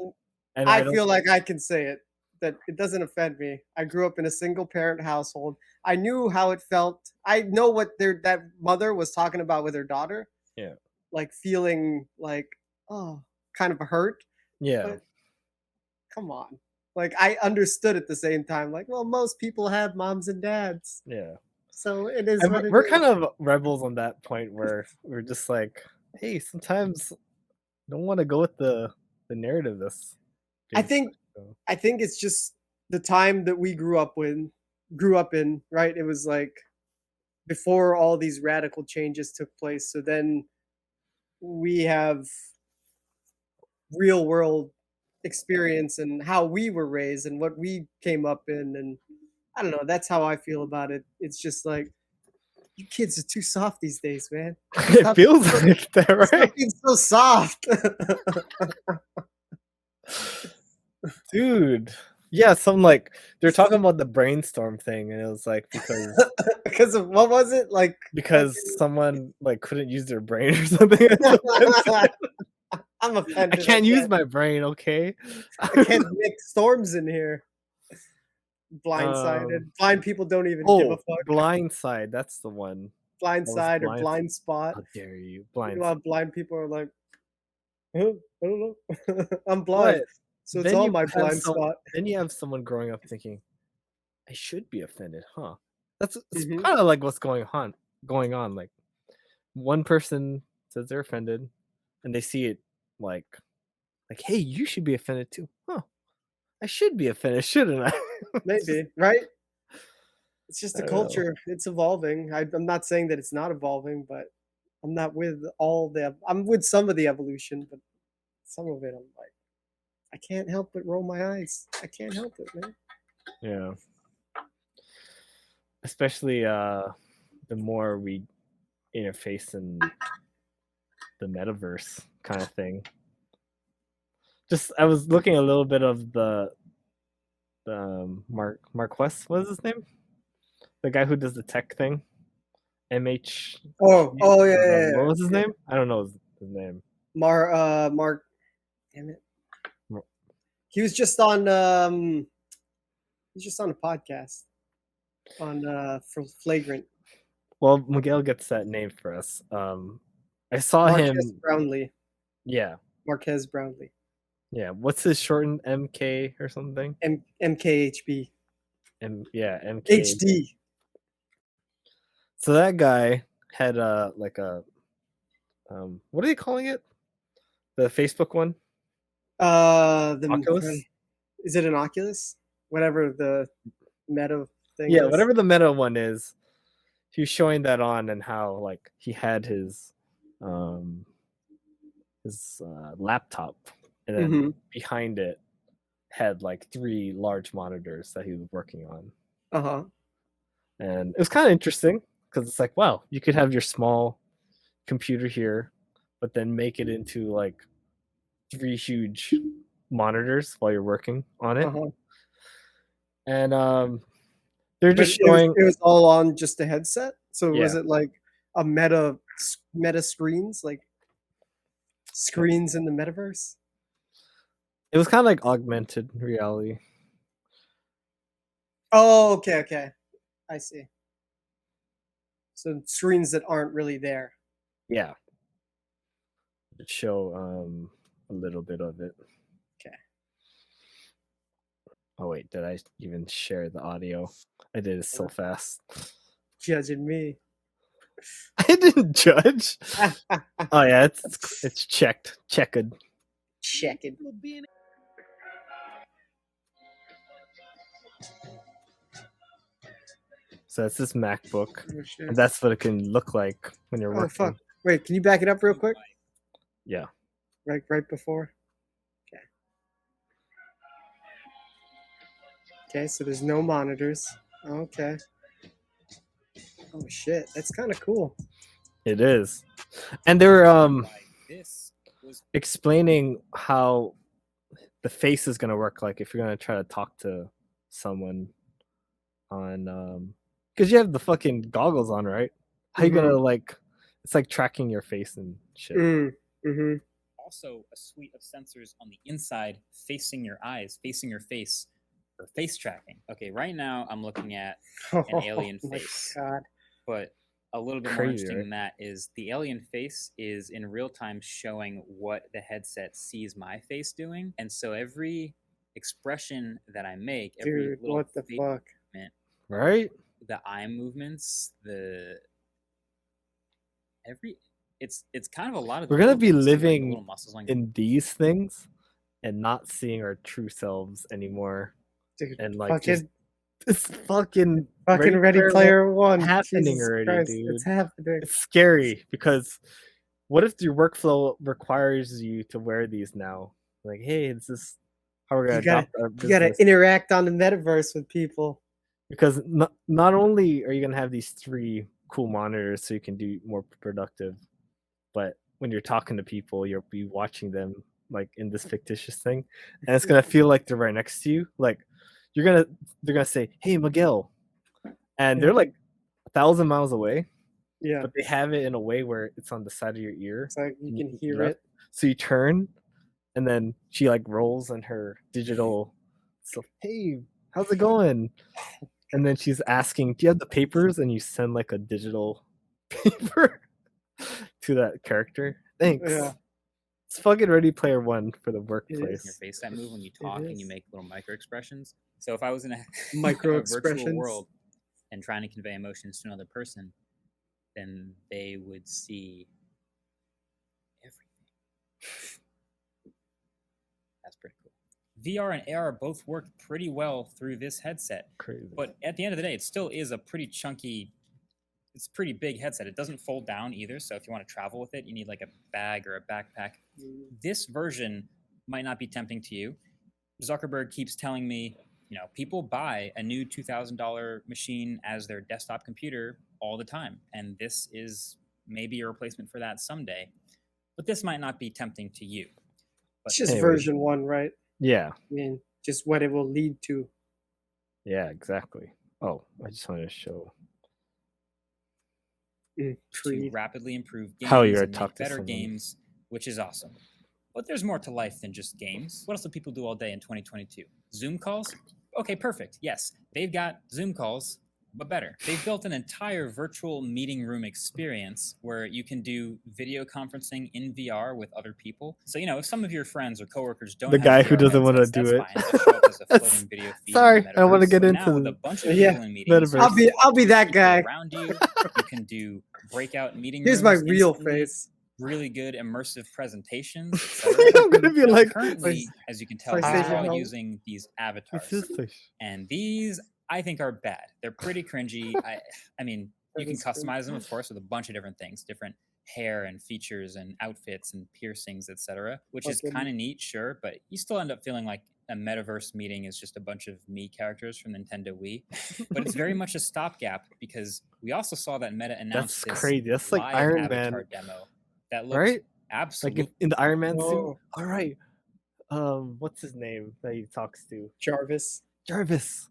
And I don't- feel like I can say it, that it doesn't offend me. I grew up in a single parent household. I knew how it felt. I know what that mother was talking about with her daughter. Yeah. Like feeling like, oh, kind of hurt. yeah, but- Come on. Like I understood at the same time, like, well, most people have moms and dads. yeah. So it is And what it we're is. kind of rebels on that point where we're just like, hey, sometimes don't want to go with the narrative. This. I think it's just the time that we grew up in, right? It was like before all these radical changes took place. So then we have real world experience and how we were raised and what we came up in, and I don't know, that's how I feel about it. It's just like You kids are too soft these days, man. It feels like that, Stop right? being so soft. Dude. Yeah, some like they're talking about the brainstorm thing, and it was like Because of what was it like? because someone like couldn't use their brain or something. I'm I offended. can't use my brain, okay? I can't make storms in here. Blindsided. Blind people don't even give a Oh, fuck. Blindside, that's the one. Blindside or Blind- blind spot. How dare you? Meanwhile, Blind. blind people are like, huh? I don't know. I'm blind. But So it's then all you my have blind some- spot. Then you have someone growing up thinking, I should be offended, huh? That's Mhm. kind of like what's going on. Like one person says they're offended, and they see it like, hey, you should be offended too, huh? I should be offended, shouldn't I? Maybe, right? It's just I a don't know. culture. It's evolving. I'm not saying that it's not evolving, but I'm not with all the. I'm with some of the evolution, but some of it, I'm like, I can't help but roll my eyes. I can't help it, man. Yeah. Especially the more we interface in the metaverse kind of thing. Just I was looking a little bit of the Marquez, what is his name? The guy who does the tech thing. MH. Oh yeah. What was his name? I don't know his name. Mark. Damn it. He was just on. He's just on a podcast on for Flagrant. Well, Miguel gets that name for us. I saw Marquez him. Brownlee. Yeah. Marquez Brownlee. Yeah. What's his shortened MK or something? MKHB. MK. HD. So that guy had like a what are they calling it? The Facebook one? The Oculus? Is it an Oculus? Whatever the meta thing Yeah, is. whatever the meta one is. He was showing that on and how like he had his laptop, and then Mhm. behind it had like 3 large monitors that he was working on. Uh-huh. And it was kind of interesting because it's like, wow, you could have your small computer here, but then make it into like 3 huge monitors while you're working on it. Uh-huh. And they're But just showing it was all on just a headset. So was Yeah. it like a meta screens, like screens in the metaverse? it was kind of like augmented reality. Oh, okay. I see. So screens that aren't really there. Yeah. It show a little bit of it. Okay. Oh wait, did I even share the audio? I did it so fast. Judging me. I didn't judge. Oh yeah, it's checked. Checked. Check it. So it's this MacBook. Oh, shit. And that's what it can look like when you're Oh working. fuck. Wait, can you back it up real quick? Yeah. Right before. Okay. Okay, so there's no monitors. Okay. Oh shit, that's kind of cool. It is. And they were This was explaining how the face is gonna work, like if you're gonna try to talk to someone on because you have the fucking goggles on, right? How you gonna like it's like tracking your face and shit. Mm-hmm. Also a suite of sensors on the inside facing your eyes, facing your face for face tracking. Okay, right now I'm looking at an alien Oh my face. God. But a little bit more Crazy, interesting right? than that is the alien face is in real time showing what the headset sees my face doing. And so every expression that I make, every Dude, little what the face fuck? movement, Right? the eye movements, it's kind of a lot of the We're gonna little be things too, like the living little muscles on your in these things and not seeing our true selves anymore. Dude, And like fucking, just it's fucking Ready Player One. happening Jesus already, Christ, dude. it's happening. It's scary because what if your workflow requires you to wear these now? Like, hey, this is how we're gonna adopt our You gotta business. interact on the metaverse with people. Because not only are you gonna have these 3 cool monitors so you can do more productive. But when you're talking to people, you'll be watching them like in this fictitious thing, and it's gonna feel like they're right next to you. Like they're gonna say, "Hey, Miguel," and they're like 1,000 miles away, Yeah. but they have it in a way where it's on the side of your ear. It's like you can hear left. it. So you turn, and then she like rolls in her digital. So hey, how's it going? And then she's asking, "Do you have the papers?" And you send like a digital paper to that character. Thanks. Yeah. It's fucking Ready Player One for the Your workplace. face that move when you talk and you is. make little micro expressions. So if I was in a, Micro a virtual expressions. world and trying to convey emotions to another person, then they would see everything. That's pretty cool. VR and AR both work pretty well through this headset, Crazy. but at the end of the day, it still is a pretty chunky. It's a pretty big headset. It doesn't fold down either. So if you want to travel with it, you need like a bag or a backpack. This version might not be tempting to you. Zuckerberg keeps telling me, you know, people buy a new $2,000 machine as their desktop computer all the time. And this is maybe a replacement for that someday. But this might not be tempting to you. But It's just Anyways. version 1, right? Yeah. I mean, just what it will lead to. Yeah, exactly. Oh, I just wanted to show to Tree. rapidly improve games How you're and talk make to better someone. games, which is awesome. But there's more to life than just games. What else do people do all day in 2022? Zoom calls? Okay, perfect. Yes, they've got Zoom calls, but better. They've built an entire virtual meeting room experience where you can do video conferencing in VR with other people. So, you know, if some of your friends or coworkers don't The have guy who VR doesn't wanna headsets, do that's it. fine. They'll show up as a That's- floating video feed in the Sorry, I wanna Metaverse. get But into now with the- a bunch of Yeah, people in meetings, you Metaverse. can I'll be that people guy. around you. You can do breakout meeting Here's my rooms real instantly, face. really good immersive presentations, etc. I'm gonna be Now, like, currently, as you can tell, we're PlayStation all Home. using these avatars, it's his face. and these I think are bad. They're pretty cringy. I mean, you That can is cringe. customize them, of course, with a bunch of different things, different hair and features and outfits and piercings, etc., which is Fucking- kind of neat, sure, but you still end up feeling like a metaverse meeting is just a bunch of me characters from Nintendo Wii. But it's very much a stopgap because we also saw that Meta announced That's this crazy. That's like live Iron avatar Man, demo that looks right? Like absolutely in the Iron Man suit. Oh. All right. What's his name that he talks to? Jarvis. Jarvis.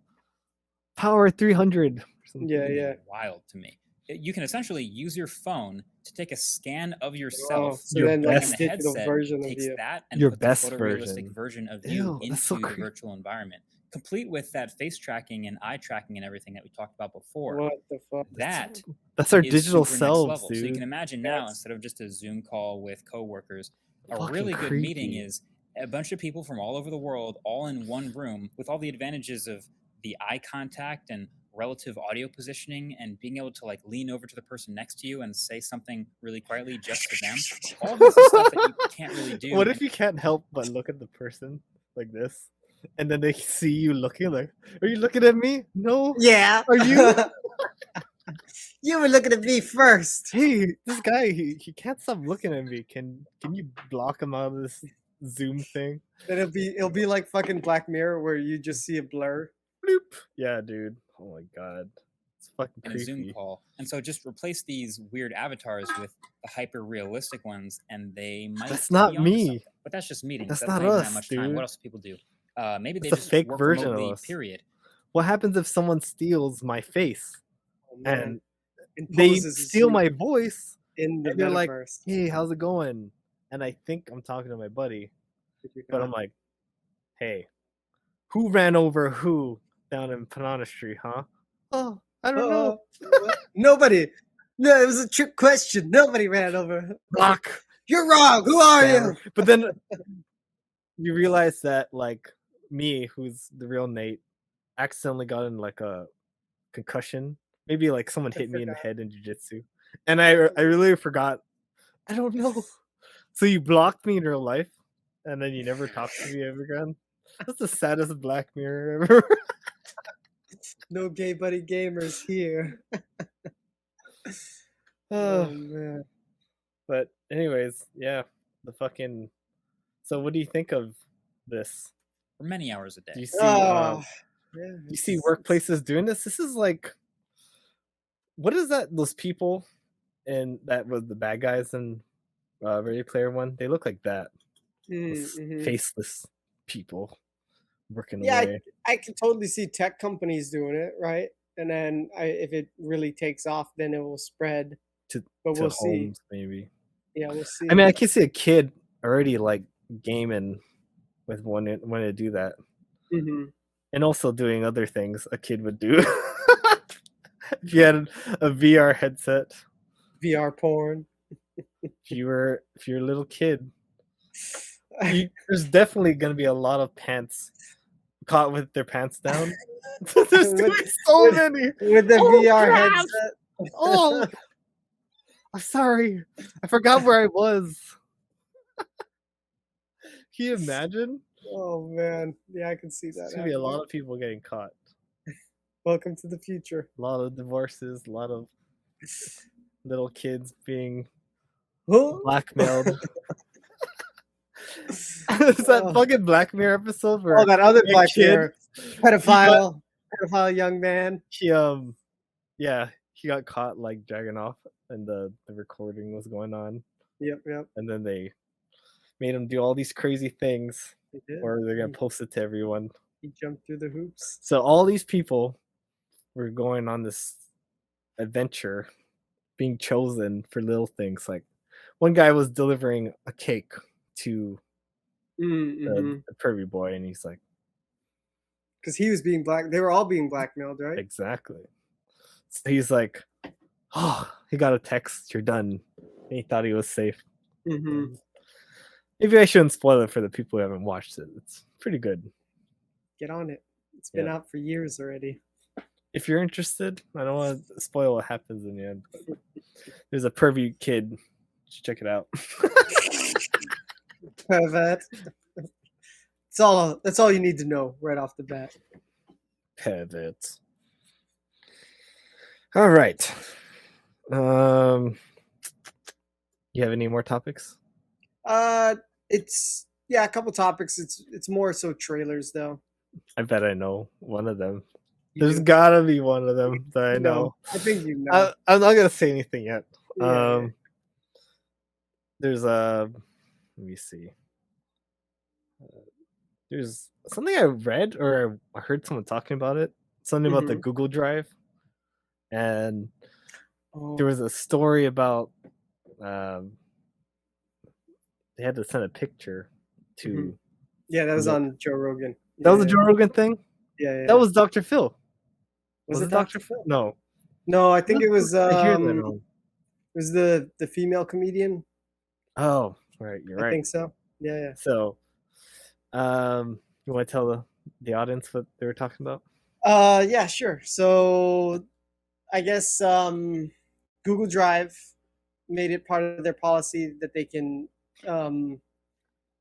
Power 300. or something. Yeah, yeah. wild to me. You can essentially use your phone to take a scan of yourself, so Your then like and best- the digital headset version of takes you. that and Your puts best a photorealistic version. version of Ew, you that's so into the creepy. virtual environment, complete with that face tracking and eye tracking and everything that we talked about before. What the fuck? That That's our is digital super selves, next level. dude. So you can imagine now, That's- instead of just a Zoom call with coworkers, a Fucking really good meeting creepy. is a bunch of people from all over the world, all in one room, with all the advantages of the eye contact and relative audio positioning and being able to like lean over to the person next to you and say something really quietly just to them. All this is stuff that you can't really do. What if you can't help but look at the person like this, and then they see you looking like, "Are you looking at me? No. Yeah. Are you?" You were looking at me first. Hey, this guy, he can't stop looking at me. Can you block him out of this Zoom thing? Then it'll be like fucking Black Mirror where you just see a blur. Bloop. Yeah, dude. Oh my god, it's fucking in a Zoom creepy. call. And so just replace these weird avatars with the hyper realistic ones, and they might. That's not be onto me. something. But that's just meetings. That's That's not even us, that much time. dude. What else do people do? Maybe they That's a just fake work version of remotely, us. period. What happens if someone steals my face Oh, man. and they Imposes steal you my voice? in the and they're like, metaverse. "Hey, how's it going?" And I think I'm talking to my buddy, but I'm like, "Hey, who ran over who down in Panana Street, huh?" Oh, I don't know. Nobody. No, it was a trick question. Nobody ran over. Block. You're wrong. Who are Scammer. you? But then you realize that like me, who's the real Nate, accidentally got in like a concussion. Maybe like someone I hit me in the forgot. head in jiu-jitsu. And I really forgot. I don't know. So you blocked me in real life and then you never talked to me ever again. That's the saddest Black Mirror ever. No gay buddy gamers here. Oh, man. but anyways, yeah, the fucking. So what do you think of this? For many hours a day. Do you see? Oh, yeah, You see it's- workplaces doing this? This is like what is that? Those people, and that was the bad guys in Ready Player One. They look like that. Those faceless people working Yeah, away. I can totally see tech companies doing it, right? And then if it really takes off, then it will spread. To But we'll see. homes, maybe. Yeah, we'll see. I mean, I can see a kid already like gaming with when to do that, and also doing other things a kid would do. If you had a VR headset, VR porn. if you're a little kid, there's definitely gonna be a lot of pants caught with their pants down. There's gonna be so many with the VR crap! headset. Oh, I'm sorry, I forgot where I was. Can you imagine? Oh man, yeah, I can see that. There's gonna be a lot of people getting caught. Welcome to the future. A lot of divorces, a lot of little kids being Huh? blackmailed. It's that fucking Black Mirror episode where Oh, that other that Black kid, Mirror pedophile young man. he got caught like dragging off, and the recording was going on, Yep. and then they made him do all these crazy things, He did. or they're gonna post it to everyone. He jumped through the hoops. So all these people were going on this adventure, being chosen for little things. Like one guy was delivering a cake to the pervy boy, and he's like, because he was being they were all being blackmailed, right? exactly. So he's like, oh, he got a text, you're done. And he thought he was safe. Maybe I shouldn't spoil it for the people who haven't watched it. It's pretty good. Get on it. It's been out for years already. If you're interested, I don't want to spoil what happens in the end, but there's a pervy kid. You should check it out. Pervert. That's all you need to know right off the bat. Pervert. All right. You have any more topics? It's a couple topics. It's more so trailers though. I bet I know one of them. You There's do? gotta be one of them that I know. No, I think you know. I'm not gonna say anything yet. Yeah. There's let me see. There's something I read or I heard someone talking about it. Something about the Google Drive, and there was a story about they had to send a picture to. Yeah, that was on Joe Rogan. That was a Joe Rogan thing. Yeah. That was Dr. Phil. Was it Dr. Phil? No. No, I think it was. I hear that wrong. It was the female comedian. Oh, right. You're right. I think so. Yeah. So, you want to tell the audience what they were talking about? Yeah, sure. So, I guess Google Drive made it part of their policy that they can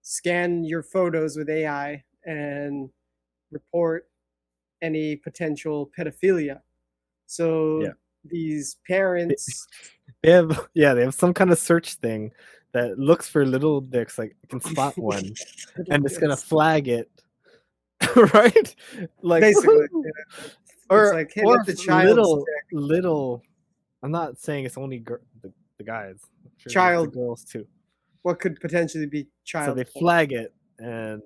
scan your photos with AI and report any potential pedophilia. So these parents, they have some kind of search thing that looks for little dicks, like it can spot one, and it's gonna flag it, right? Like basically, or it's like, hey, or let the child little. I'm not saying it's only the guys. I'm sure there's child the girls too. What could potentially be child? So they flag it, and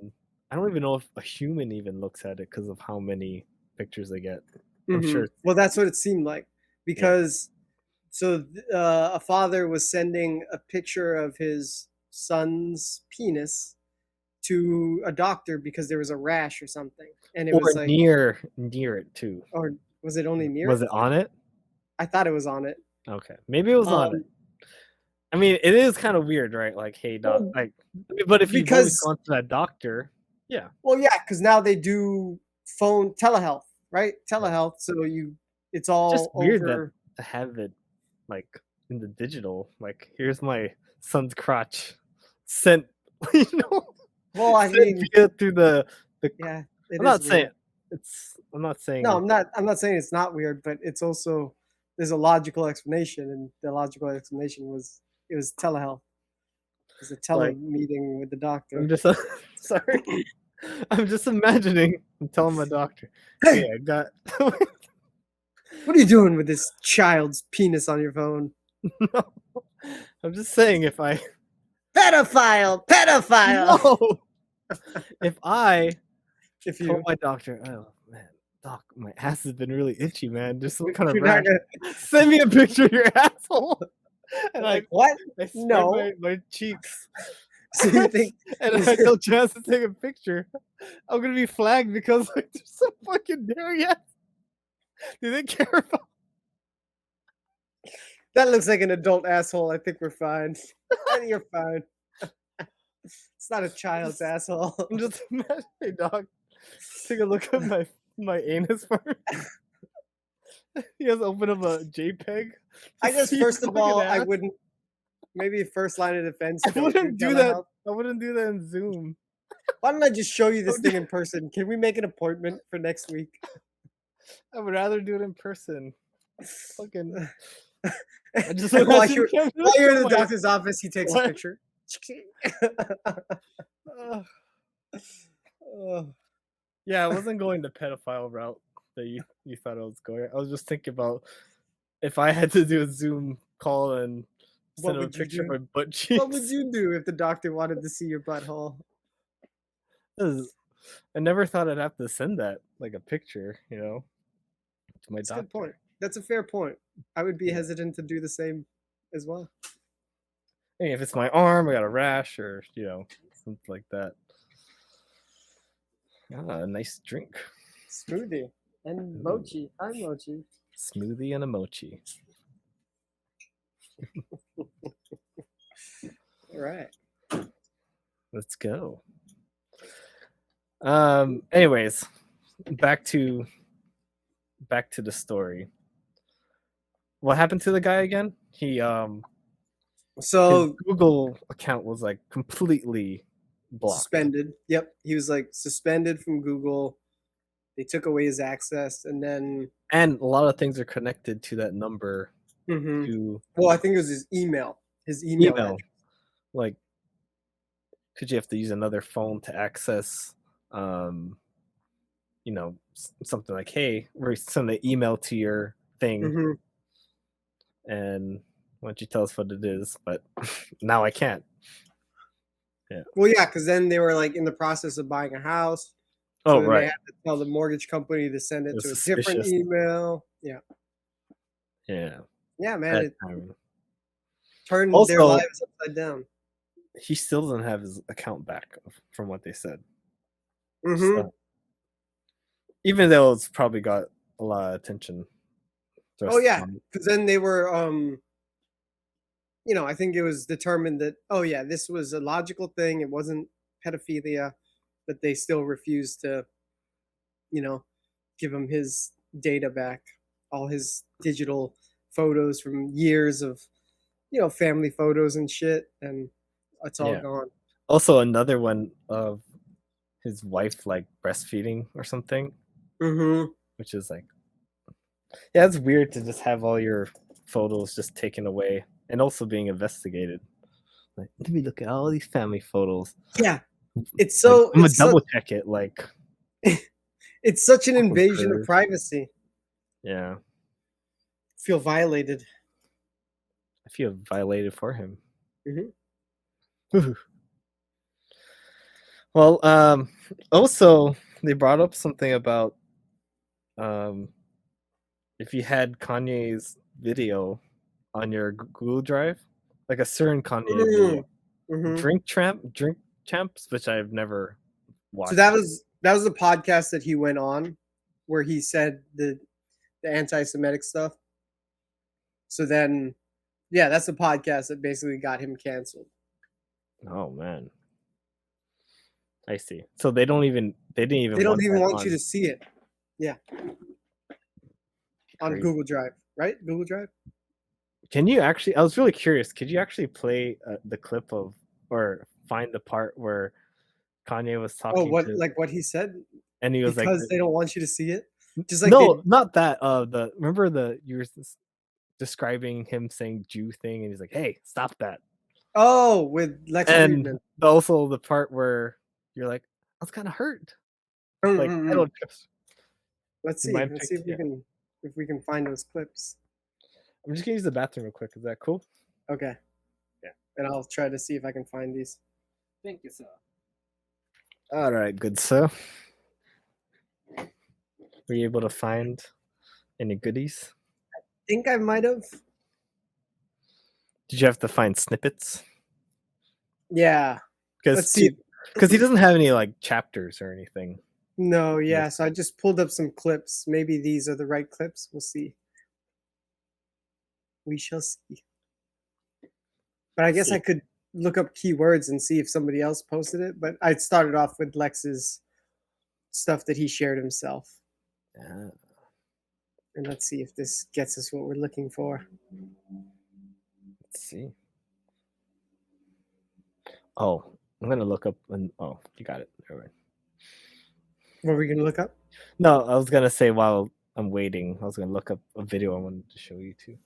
I don't even know if a human even looks at it because of how many pictures they get. I'm sure. Well, that's what it seemed like, because a father was sending a picture of his son's penis to a doctor because there was a rash or something, and it was like near it too. Or was it only near? Was it on it? I thought it was on it. Okay, maybe it was on it. I mean, it is kind of weird, right? Like, hey, doc, like, but if you've always gone to that doctor, yeah. Well, yeah, because now they do phone telehealth, right? Telehealth, so it's all just weird over. To have it like in the digital. Like, here's my son's crotch, sent, you know. Well, I mean, through the yeah. I'm not saying it's. I'm not saying. No, I'm not saying it's not weird, but it's also there's a logical explanation, and the logical explanation was it was telehealth. It was a tele-meeting with the doctor. I'm just sorry. I'm just imagining. I'm telling my doctor, hey, I got. What are you doing with this child's penis on your phone? No. I'm just saying if I Pedophile! Pedophile! no, if If told you my doctor, oh man, doc, my ass has been really itchy, man. There's some kind of you're not rash. gonna Send me a picture of your asshole. And like what? I spread No. my cheeks. So you think And I tell Chance to take a picture. I'm gonna be flagged because like there's some fucking dairy ass. Do they care about? that looks like an adult asshole? I think we're fine. I think you're fine. It's not a child's asshole. I'm just hey dog. Take a look at my anus first. He has opened up a JPEG. I to guess see first of fucking all, I ass. wouldn't. Maybe first line of defense. I don't wouldn't do telehealth. that. I wouldn't do that in Zoom. Why don't I just show you this thing in person? Can we make an appointment for next week? I would rather do it in person. Fucking. I And just while imagine you're, him while you're in the like, doctor's office, he takes a What? picture. "Ugh." Oh, Yeah, I wasn't going the pedophile route that you thought I was going. I was just thinking about if I had to do a Zoom call and What send him a would you picture of do? my butt cheeks. what would you do if the doctor wanted to see your butthole? I never thought I'd have to send that, like a picture, to my That's a doctor. good point. That's a fair point. I would be hesitant to do the same as well. Hey, if it's my arm, I got a rash, or something like that. Ah, a nice drink. Smoothie and mochi. I'm mochi. Smoothie and a mochi. All right. Let's go. Anyways, back to the story. What happened to the guy again? He his So Google account was like completely blocked. suspended. Yep. He was like suspended from Google. They took away his access, and then And a lot of things are connected to that number Mhm. to well, I think it was his email. His email. email. address. Like, could you have to use another phone to access something like, hey, we're sending an email to your thing, Mhm. and why don't you tell us what it is? But now I can't. Well, yeah, because then they were like in the process of buying a house. Oh, So then right. They had to tell the mortgage company to send it was to a different suspicious. email. Yeah. Yeah. Yeah, man. Bad It timing. turned Also- their lives upside down. He still doesn't have his account back from what they said. Mhm. So, even though it's probably got a lot of attention. Oh yeah, thrust on- because then they were, I think it was determined that this was a logical thing. It wasn't pedophilia, but they still refused to, give him his data back, all his digital photos from years of, family photos and shit, and it's all Yeah. gone. Also, another one of his wife like breastfeeding or something, Mm-hmm. which is like, yeah, it's weird to just have all your photos just taken away and also being investigated. Like, let me look at all these family photos. Yeah, it's Like, so I'm gonna it's, so- double check it. Like, it's such an Fucking invasion of perv. privacy. yeah, Feel violated. I feel violated for him. Mhm. Whew. Well, also they brought up something about if you had Kanye's video on your Google Drive, like a certain Kanye video, Mhm. Drink Champs, which I've never watched. So that was the podcast that he went on, where he said the anti-Semitic stuff. So then, yeah, that's the podcast that basically got him canceled. Oh man, I see. So they didn't even They don't even that want you on- to see it. Yeah, on Crazy. Google Drive, right? Google Drive. Can you actually? I was really curious. Could you actually play the clip of or find the part where Kanye was Oh, talking what to, what he said? and he was Because like, they don't want you to see it. Just like no, they, not that. Remember you were describing him saying Jew thing, and he's like, "Hey, stop that." with Lex And Friedman. also the part where you're like, "I was kind of hurt." Like, I don't trust. Let's You see. mind Let's see if we yeah. can if we can find those clips. I'm just gonna use the bathroom real quick. Is that cool? Okay. Yeah. And I'll try to see if I can find these. Thank you, sir. All right, good sir. Were you able to find any goodies? I think I might have. Did you have to find snippets? Yeah. Let's see. Because he doesn't have any like chapters or anything. No, yeah. So I just pulled up some clips. Maybe these are the right clips. We'll see. We shall see. But I guess I could look up keywords and see if somebody else posted it. But I started off with Lex's stuff that he shared himself. Yeah. And let's see if this gets us what we're looking for. Let's see. Oh, I'm gonna look up. Oh, you got it. All right. What were we gonna look up? No, I was gonna say while I'm waiting, I was gonna look up a video I wanted to show you too.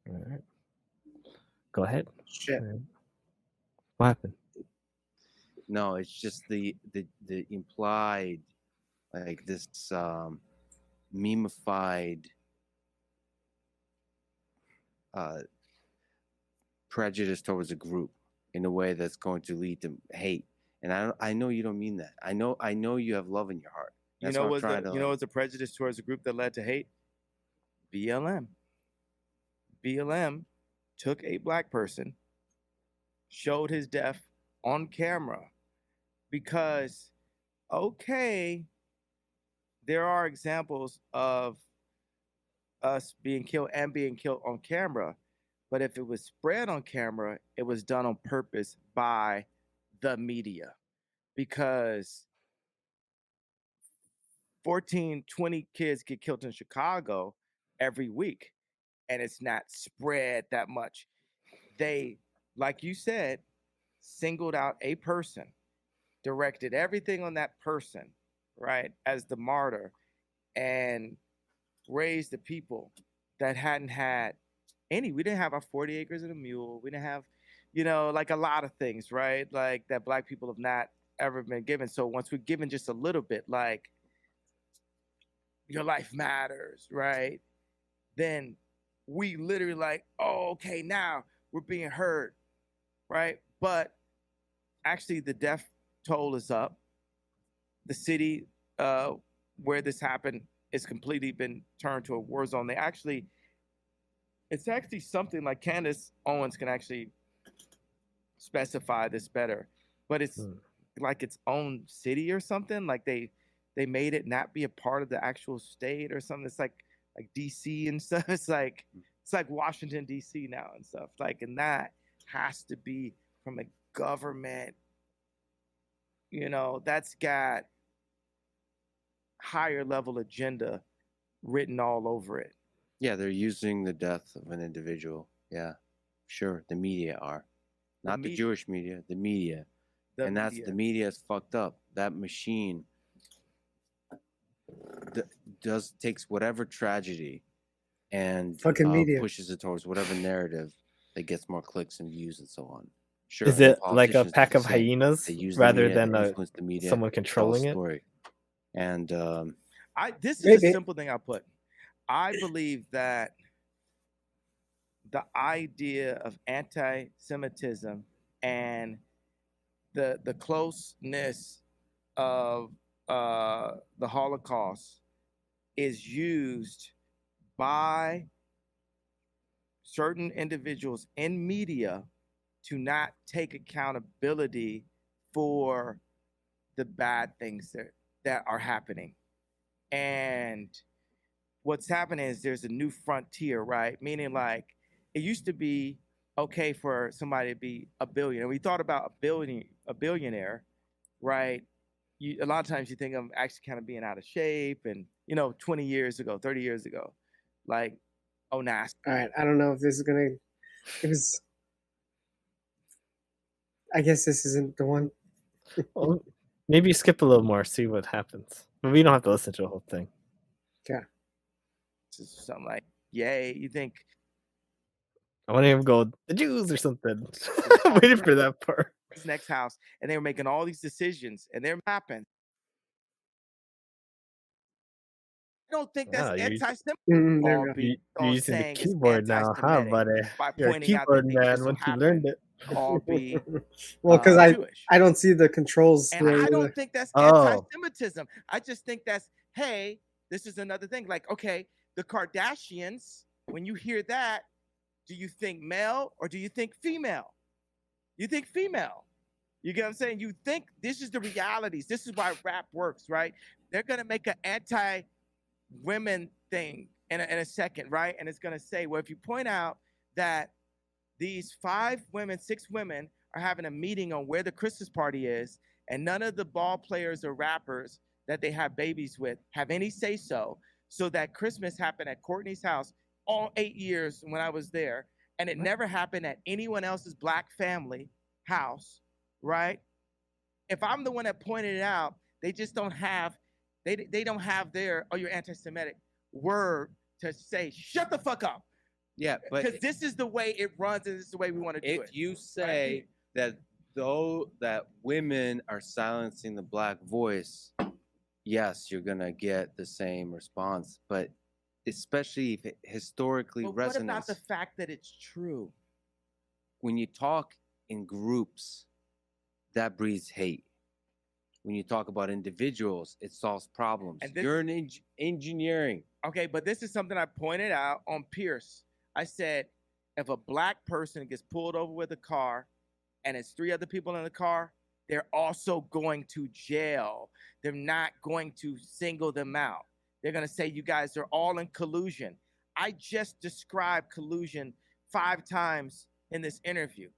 All right. Go ahead. Shit. Right. What happened? No, it's just the implied, like this memeified prejudice towards a group in a way that's going to lead to hate. And I know you don't mean that. I know you have love in your heart. That's You know what I'm trying to, you know what's a prejudice towards a group that led to hate? BLM. BLM took a black person, showed his death on camera because, okay, there are examples of us being killed and being killed on camera, but if it was spread on camera, it was done on purpose by the media because 14, 20 kids get killed in Chicago every week and it's not spread that much. They, like you said, singled out a person, directed everything on that person, right, as the martyr, and raised the people that hadn't had any. We didn't have our 40 acres and a mule. We didn't have, like a lot of things, right? Like that black people have not ever been given. So once we're given just a little bit, like your life matters, right? Then we literally like, oh, okay, now we're being heard, right? But actually the death toll is up. The city where this happened is completely been turned to a war zone. It's actually something like Candace Owens can actually specify this better, but it's like its own city or something. Like they made it not be a part of the actual state or something. It's like DC and stuff. It's like Washington DC now and stuff. Like, and that has to be from a government, that's got higher level agenda written all over it. Yeah, they're using the death of an individual. Yeah, sure. The media are. Not the Jewish media, the media. The media is fucked up. That machine takes whatever tragedy and pushes it towards whatever narrative that gets more clicks and views and so on. Sure. Is it like a pack of hyenas rather than someone controlling it? And this is a simple thing I'll put. I believe that the idea of anti-Semitism and the closeness of the Holocaust is used by certain individuals in media to not take accountability for the bad things that are happening. And what's happening is there's a new frontier, right? Meaning like it used to be okay for somebody to be a billionaire. We thought about a billionaire, right? A lot of times you think of them actually kind of being out of shape and, 20 years ago, 30 years ago, like, oh, nasty. All right. I don't know if this is going to, I guess this isn't the one. Well, maybe skip a little more, see what happens. But we don't have to listen to the whole thing. Yeah. Something like, yay, you think. I want to even go, the Jews or something. I'm waiting for that part. His next house, and they were making all these decisions, and they're happened. I don't think that's Oh, anti-Semitic. There All we go. be you're all using the saying is keyboard now, huh, anti-Semitic buddy? by You're a pointing out that keyboard they just man so once you learned happen it. all be Well, because I Jewish. don't see the controls And here I either. don't think that's Oh. anti-Semitism. I just think that's, hey, this is another thing. Like, okay, the Kardashians, when you hear that, do you think male or do you think female? You think female. You get what I'm saying? You think this is the realities. This is why rap works, right? They're going to make an anti-women thing in a second, right? And it's going to say, well, if you point out that these 6 women are having a meeting on where the Christmas party is, and none of the ball players or rappers that they have babies with have any say-so, so that Christmas happened at Courtney's house all 8 years when I was there, and it never happened at anyone else's black family house, right? If I'm the one that pointed it out, they just don't have, they don't have their, oh, you're anti-Semitic word to say, shut the fuck up. Yeah, but Because this is the way it runs and this is the way we want to do it. if you say that though that women are silencing the black voice, yes, you're gonna get the same response. But especially if it historically But resonates. what about the fact that it's true? When you talk in groups, that breeds hate. When you talk about individuals, it solves problems. And this- You're in engineering. Okay, but this is something I pointed out on Pierce. I said, if a black person gets pulled over with a car and it's 3 other people in the car, they're also going to jail. They're not going to single them out. They're going to say you guys are all in collusion. I just described collusion 5 times in this interview.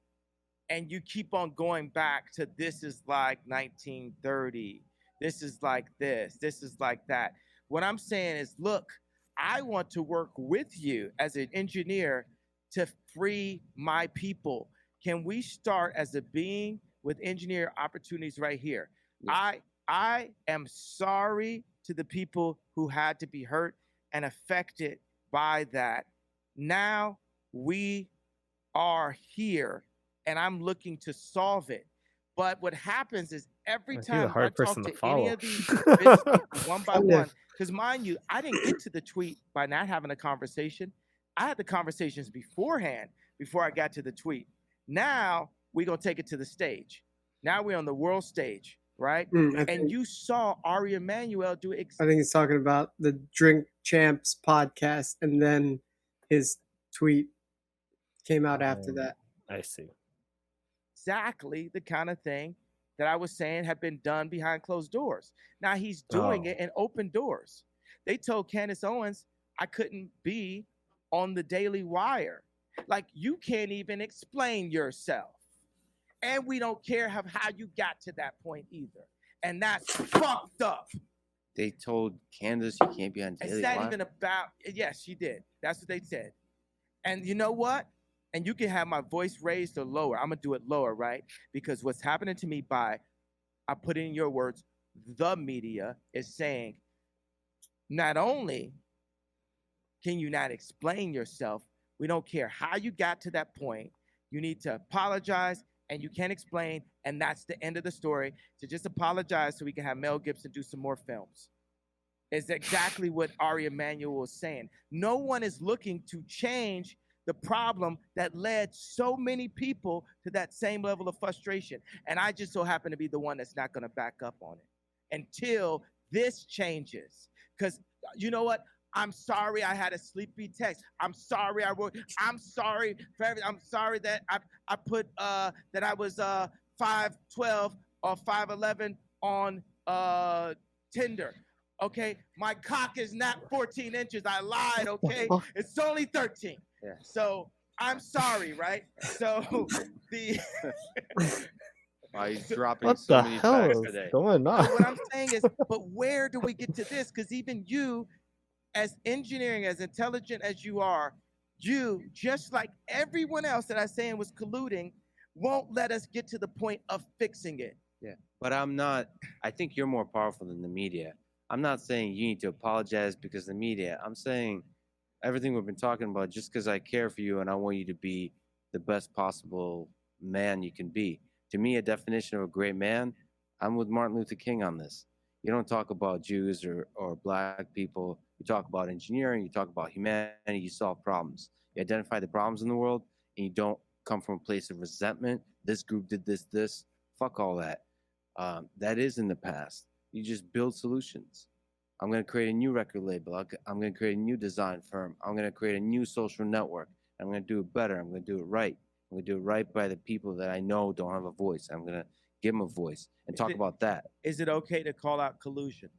And you keep on going back to this is like 1930. This is like this. This is like that. What I'm saying is, look, I want to work with you as an engineer to free my people. Can we start as a being with engineer opportunities right here? Yeah. I am sorry to the people who had to be hurt and affected by that. Now we are here and I'm looking to solve it. But what happens is every time I talk to any of these business people one by one, because mind you, I didn't get to the tweet by not having a conversation. I had the conversations beforehand, before I got to the tweet. Now we're going to take it to the stage. Now we're on the world stage, right? And you saw Ari Emanuel do it. I think he's talking about the Drink Champs podcast, and then his tweet came out after that. I see. Exactly the kind of thing that I was saying had been done behind closed doors. Now he's doing it in open doors. They told Candace Owens I couldn't be on the Daily Wire. Like, you can't even explain yourself. And we don't care how you got to that point either. And that's fucked up. They told Candace you can't be on Daily Wire? It's not even about, yes, she did. That's what they said. And you know what? And you can have my voice raised or lower. I'm going to do it lower, right? Because what's happening to me I put it in your words, the media is saying, not only can you not explain yourself, we don't care how you got to that point. You need to apologize, and you can't explain, and that's the end of the story. So just apologize so we can have Mel Gibson do some more films. It's exactly what Ari Emanuel was saying. No one is looking to change the problem that led so many people to that same level of frustration. And I just so happen to be the one that's not going to back up on it until this changes. Because you know what? I'm sorry I had a sleepy text. I'm sorry I wrote. I'm sorry for everything. I'm sorry that I put that I was 5'12" or 5'11" on Tinder. Okay, my cock is not 14 inches. I lied. Okay, it's only 13. Yeah. So I'm sorry, right? So the He's dropping what so the many hell facts is today. going on? So what I'm saying is, but where do we get to this? Because even you, as engineering, as intelligent as you are, you, just like everyone else that I'm saying was colluding, won't let us get to the point of fixing it. Yeah, but I'm not. I think you're more powerful than the media. I'm not saying you need to apologize because of the media. I'm saying everything we've been talking about just because I care for you and I want you to be the best possible man you can be. To me, a definition of a great man, I'm with Martin Luther King on this. You don't talk about Jews or black people You talk about engineering. You talk about humanity. You solve problems. You identify the problems in the world, and you don't come from a place of resentment. This group did this. Fuck all that. That is in the past. You just build solutions. I'm going to create a new record label. I'm going to create a new design firm. I'm going to create a new social network. I'm going to do it better. I'm going to do it right. I'm going to do it right by the people that I know don't have a voice. I'm going to give them a voice and talk about that. Is it okay to call out collusion?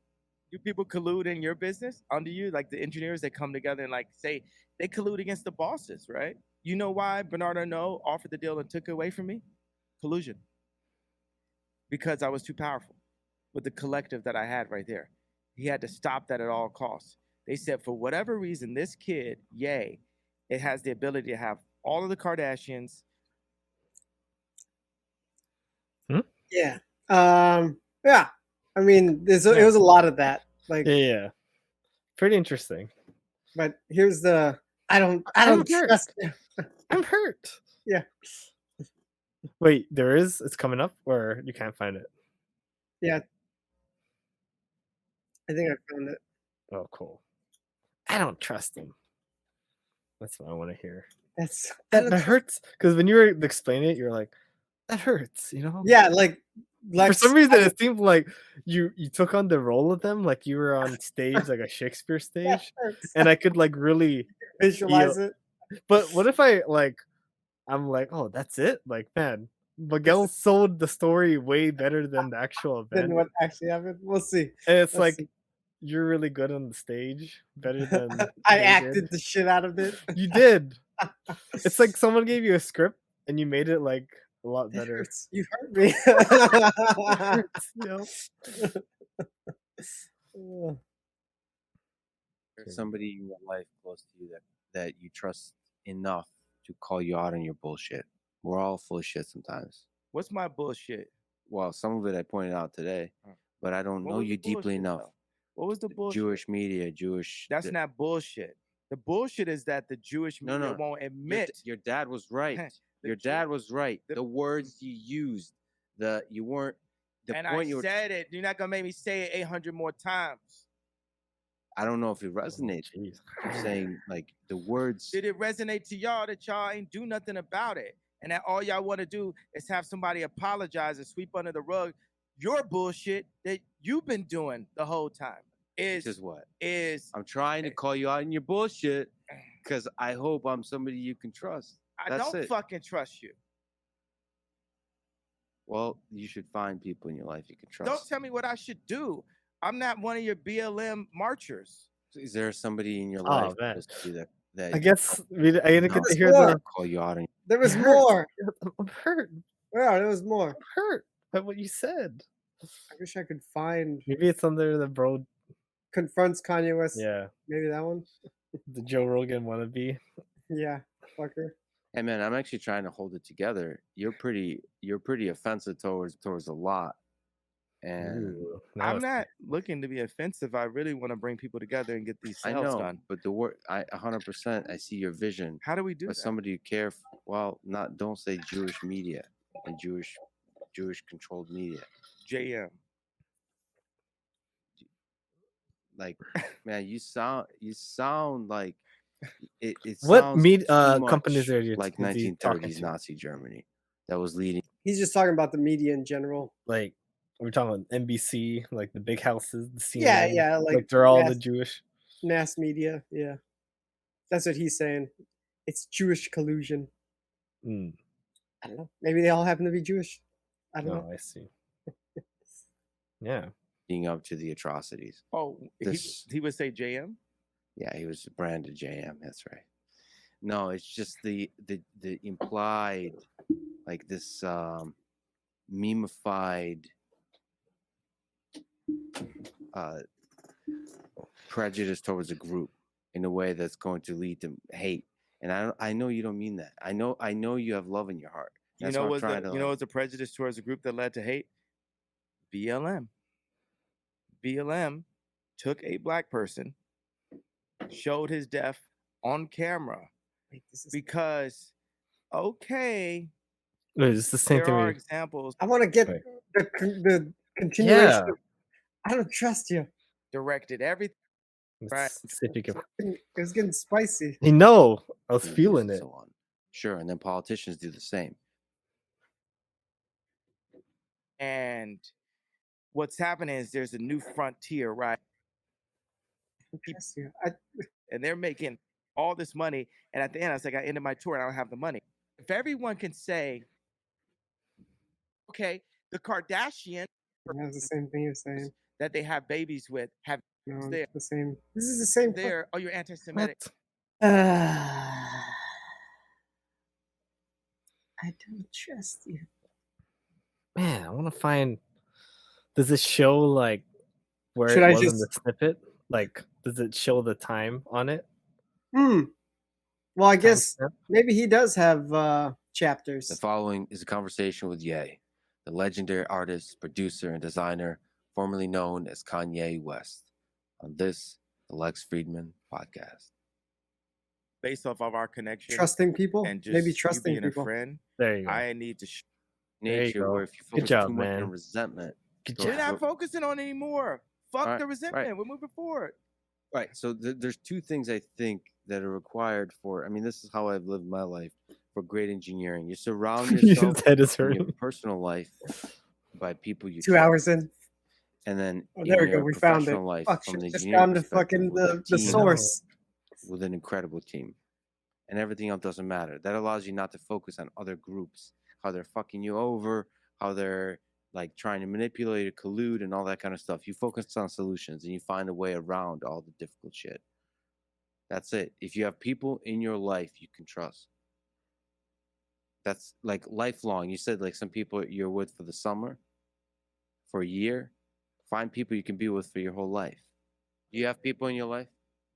Do people collude in your business under you? Like the engineers that come together and like say they collude against the bosses, right? You know why Bernard Arnault offered the deal and took it away from me? Collusion. Because I was too powerful with the collective that I had right there. He had to stop that at all costs. They said, for whatever reason, this kid, Ye, it has the ability to have all of the Kardashians. Yeah. Yeah. I mean, it was a lot of that. Like, yeah. Pretty interesting. But here's the I don't trust him. I'm hurt. Yeah. Wait, there is? It's coming up, or you can't find it? Yeah. I think I found it. Oh, cool. I don't trust him. That's what I want to hear. That hurts, because when you were explaining it, you're like, that hurts, you know? Yeah, like for some reason it seemed like you took on the role of them, like you were on stage, like a Shakespeare stage, and I could like really visualize it. But what if I'm like, oh, that's it? Like, man, Miguel sold the story way better than the actual event. Than what actually happened. We'll see. And it's Let's like see. You're really good on the stage, better than I they acted did. the shit out of it. You did. It's like someone gave you a script and you made it like a lot better. Hurts. You hurt me. Hurts, you know? There's somebody in your life close to you that you trust enough to call you out on your bullshit. We're all full of shit sometimes. What's my bullshit? Well, some of it I pointed out today, but I don't What know was you the deeply bullshit, enough. though? What was the bullshit? Jewish media, Jewish. That's not bullshit. The bullshit is that the Jewish media won't admit. Your dad was right. Your dad was right. The words you used, you weren't. The and point I you were. said it. You're not gonna make me say it 800 more times. I don't know if it resonates. I'm saying like the words. Did it resonate to y'all that y'all ain't do nothing about it, and that all y'all want to do is have somebody apologize and sweep under the rug your bullshit that you've been doing the whole time? I'm trying to call you out on your bullshit because I hope I'm somebody you can trust. I don't fucking trust you. Well, you should find people in your life you can trust. Don't tell me what I should do. I'm not one of your BLM marchers. Is there somebody in your life that I guess I didn't get to hear call you out on? There was more. I'm hurt. Yeah, there was more. I'm hurt by what you said. I wish I could find. Maybe it's under the bro confronts Kanye West. Yeah, maybe that one. The Joe Rogan wannabe. Yeah, fucker. Hey man, I'm actually trying to hold it together. You're pretty offensive towards a lot. And I'm not looking to be offensive. I really want to bring people together and get these sales done. But the word, 100%, I see your vision. How do we do that? Somebody you care. Don't say Jewish media and Jewish controlled media. JM. Like, man, you sound like it. What companies are you like 1930s Nazi Germany that was leading? He's just talking about the media in general. Like we're talking about NBC, like the big houses, the CNN, yeah, like they're all the Jewish mass media. Yeah, that's what he's saying. It's Jewish collusion. I don't know. Maybe they all happen to be Jewish. I don't know. I see. Yeah. Being up to the atrocities. Oh, he would say JM? Yeah, he was branded JM. That's right. No, it's just the implied, like this memified prejudice towards a group in a way that's going to lead to hate. And I know you don't mean that. I know you have love in your heart. That's You know what's a prejudice towards a group that led to hate? BLM. BLM took a black person, showed his death on camera because, Wait, it's the same there thing. are examples. I want to get the continuation. Yeah. I don't trust you. Directed everything. Right. Specific of, It was getting spicy. you know, I was communities feeling and it. so on. Sure, and then politicians do the same. And what's happening is there's a new frontier, right? Interesting. And they're making all this money. And at the end, I was like, I ended my tour and I don't have the money. If everyone can say, okay, the Kardashians That's the same thing you're saying. that they have babies with have No, there. it's the same. This is the same. There, oh, you're anti-Semitic. I don't trust you. Man, I want to find. Does it show like where Should it I was in just- the snippet? Like, does it show the time on it? Well, I guess Timestamp? maybe he does have The chapters. following is a conversation with Ye, the legendary artist, producer, and designer formerly known as Kanye West, on this, the Lex Friedman podcast. Based off of our connection Trusting people, and just maybe you trusting being people. a friend, There you go. I need to. There you Nature, go. where if you Good focus job, too much man. on resentment, Good goes We're job. not ro- focusing on it anymore. Fuck Right, the resentment. right. We're moving forward. Right. So there's two things I think that are required for. I mean, this is how I've lived my life for great engineering. You surround yourself His head is in your hurting. personal life by people you 2 trust, hours in. and then Oh, in there we go. your We found it. professional life Fuck, from the just engineering found the perspective fucking with a the team, source. with an incredible team, and everything else doesn't matter. That allows you not to focus on other groups, how they're fucking you over, how they're like trying to manipulate or collude and all that kind of stuff. You focus on solutions and you find a way around all the difficult shit. That's it. If you have people in your life you can trust, that's like lifelong. You said like some people you're with for the summer, for a year. Find people you can be with for your whole life. Do you have people in your life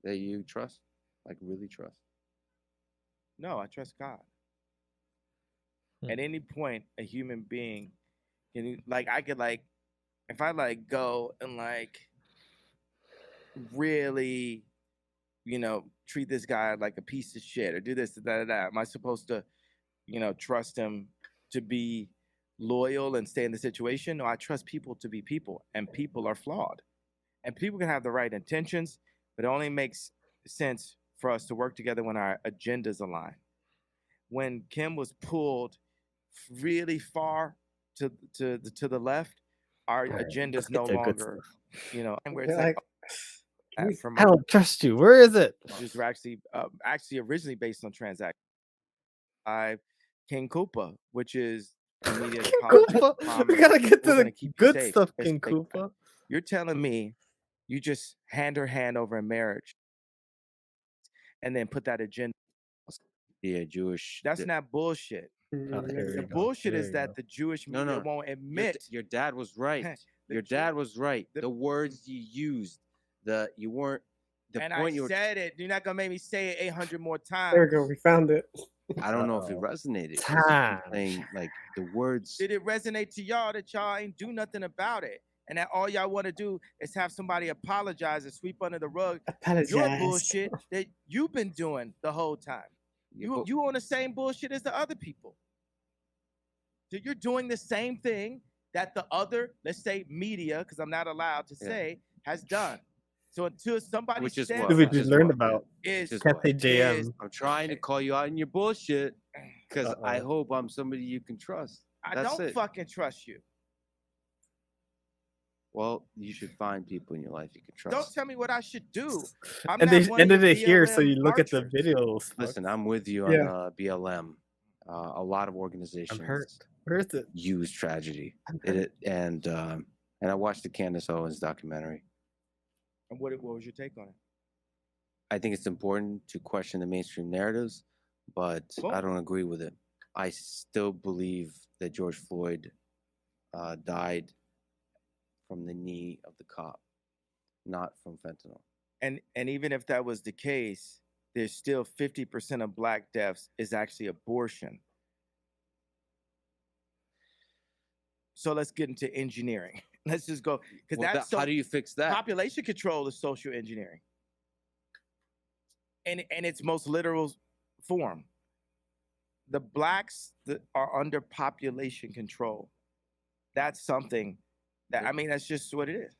that you trust, like really trust? No, I trust God. Hmm. At any point, a human being can like I could like if I like go and like really, treat this guy like a piece of shit or do this, that. Am I supposed to, trust him to be loyal and stay in the situation? No, I trust people to be people, and people are flawed. And people can have the right intentions, but it only makes sense for us to work together when our agendas align. When Kim was pulled really far to the left, our agendas no get the good longer, and where it's You're like, like, from I don't trust you. Where is it? just were actually originally based on transaction. King Koopa, which is the media. King Koopa. We gotta get to We're gonna the keep you good safe. stuff, It's King like, Koopa. You're telling me you just hand her hand over in marriage and then put that agenda. Yeah, Jewish. That's not bullshit. Oh, there The you go. bullshit There is you that go. the Jewish No, media no. won't admit. Your dad was right. The Your dad was right. the- The words you used, you weren't. The and point I you were. said it. You're not gonna make me say it 800 more times. there we go. We found it. I don't know if it Uh-oh. resonated. 'cause Time. I'm saying like the words. Did it resonate to y'all that y'all ain't do nothing about it? And that all y'all want to do is have somebody apologize and sweep under the rug Apologize. your bullshit that you've been doing the whole time. You on the same bullshit as the other people. So you're doing the same thing that the other, let's say media, because I'm not allowed to say, has done. So until somebody Which is stands what? What did up, you Which is learn what? about? is, Which is Can't what? say JM. I'm trying to call you out in your bullshit because I Uh-oh. hope I'm somebody you can trust. I That's don't it. fucking trust you. Well, you should find people in your life you can trust. Don't tell me what I should do. I'm And not they one of ended your it here, so BLM you look at the marchers. videos. Listen, fuck. I'm with you on Yeah. BLM. A lot of organizations I'm hurt. Where is it? use tragedy. I'm hurt. And I watched the Candace Owens documentary. And what was your take on it? I think it's important to question the mainstream narratives, but I don't agree with it. I still believe that George Floyd died from the knee of the cop, not from fentanyl. And even if that was the case, there's still 50% of black deaths is actually abortion. So let's get into engineering. Let's just go because Well, that's how do you fix that? population control is social engineering. And its most literal form. The blacks that are under population control. That's something that, I mean, that's just what it is.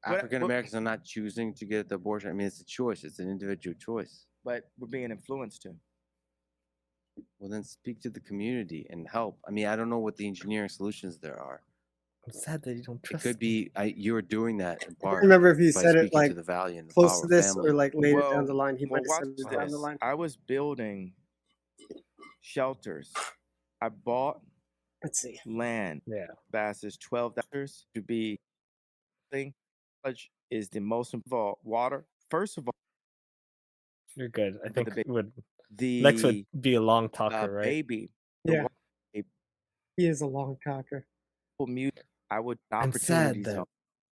African Americans are not choosing to get the abortion. I mean, it's a choice. It's an individual choice. But we're being influenced to. Well, then speak to the community and help. I mean, I don't know what the engineering solutions there are. I'm sad that you don't It trust. could be you're doing that in I don't part. remember if he by said it speaking like to the value and the close power to of this family. or like later down the line. He well, might have said watch it down the this. line. I was building shelters. I bought Let's see. land. Yeah. Bass 12 acres to be thing. Is the most involved water. First of all, You're good. I think the Lex would be a long talker, right? baby. Yeah. He is a long talker. Mute. I would I'm sad opportunities that on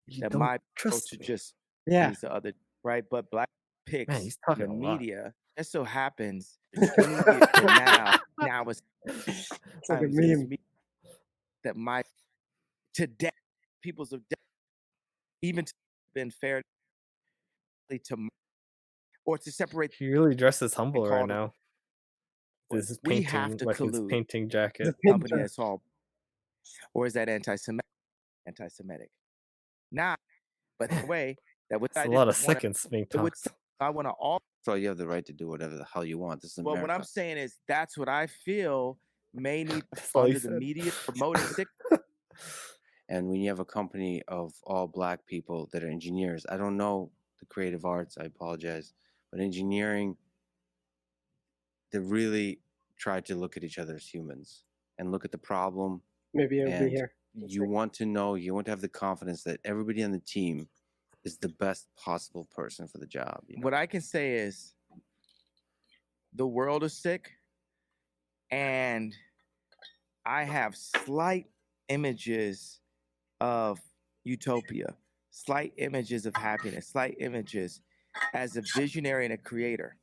you that don't my trust to me. just Yeah. use the other right, but black Man, picks he's in talking the a lot. media. It so happens 20 years from now it's like a times is meme. me that my today people's have even been fair to or to separate. He really dresses humble right called- now. This is we painting, have to like his collude. painting jacket. Company that's all, or is that anti-Semitic? Nah, but the way that what It's I a did lot of wanna- sick and smink it would- talks. I want to all. So you have the right to do whatever the hell you want. This is Well, America. what I'm saying is that's what I feel may need all he under the said. media promoting sick. And when you have a company of all black people that are engineers, I don't know the creative arts, I apologize, but engineering, they really try to look at each other as humans and look at the problem. Maybe it'll be and here. You want to know, you want to have the confidence that everybody on the team is the best possible person for the job. You know? What I can say is the world is sick, and I have slight images of utopia, slight images of happiness, slight images as a visionary and a creator.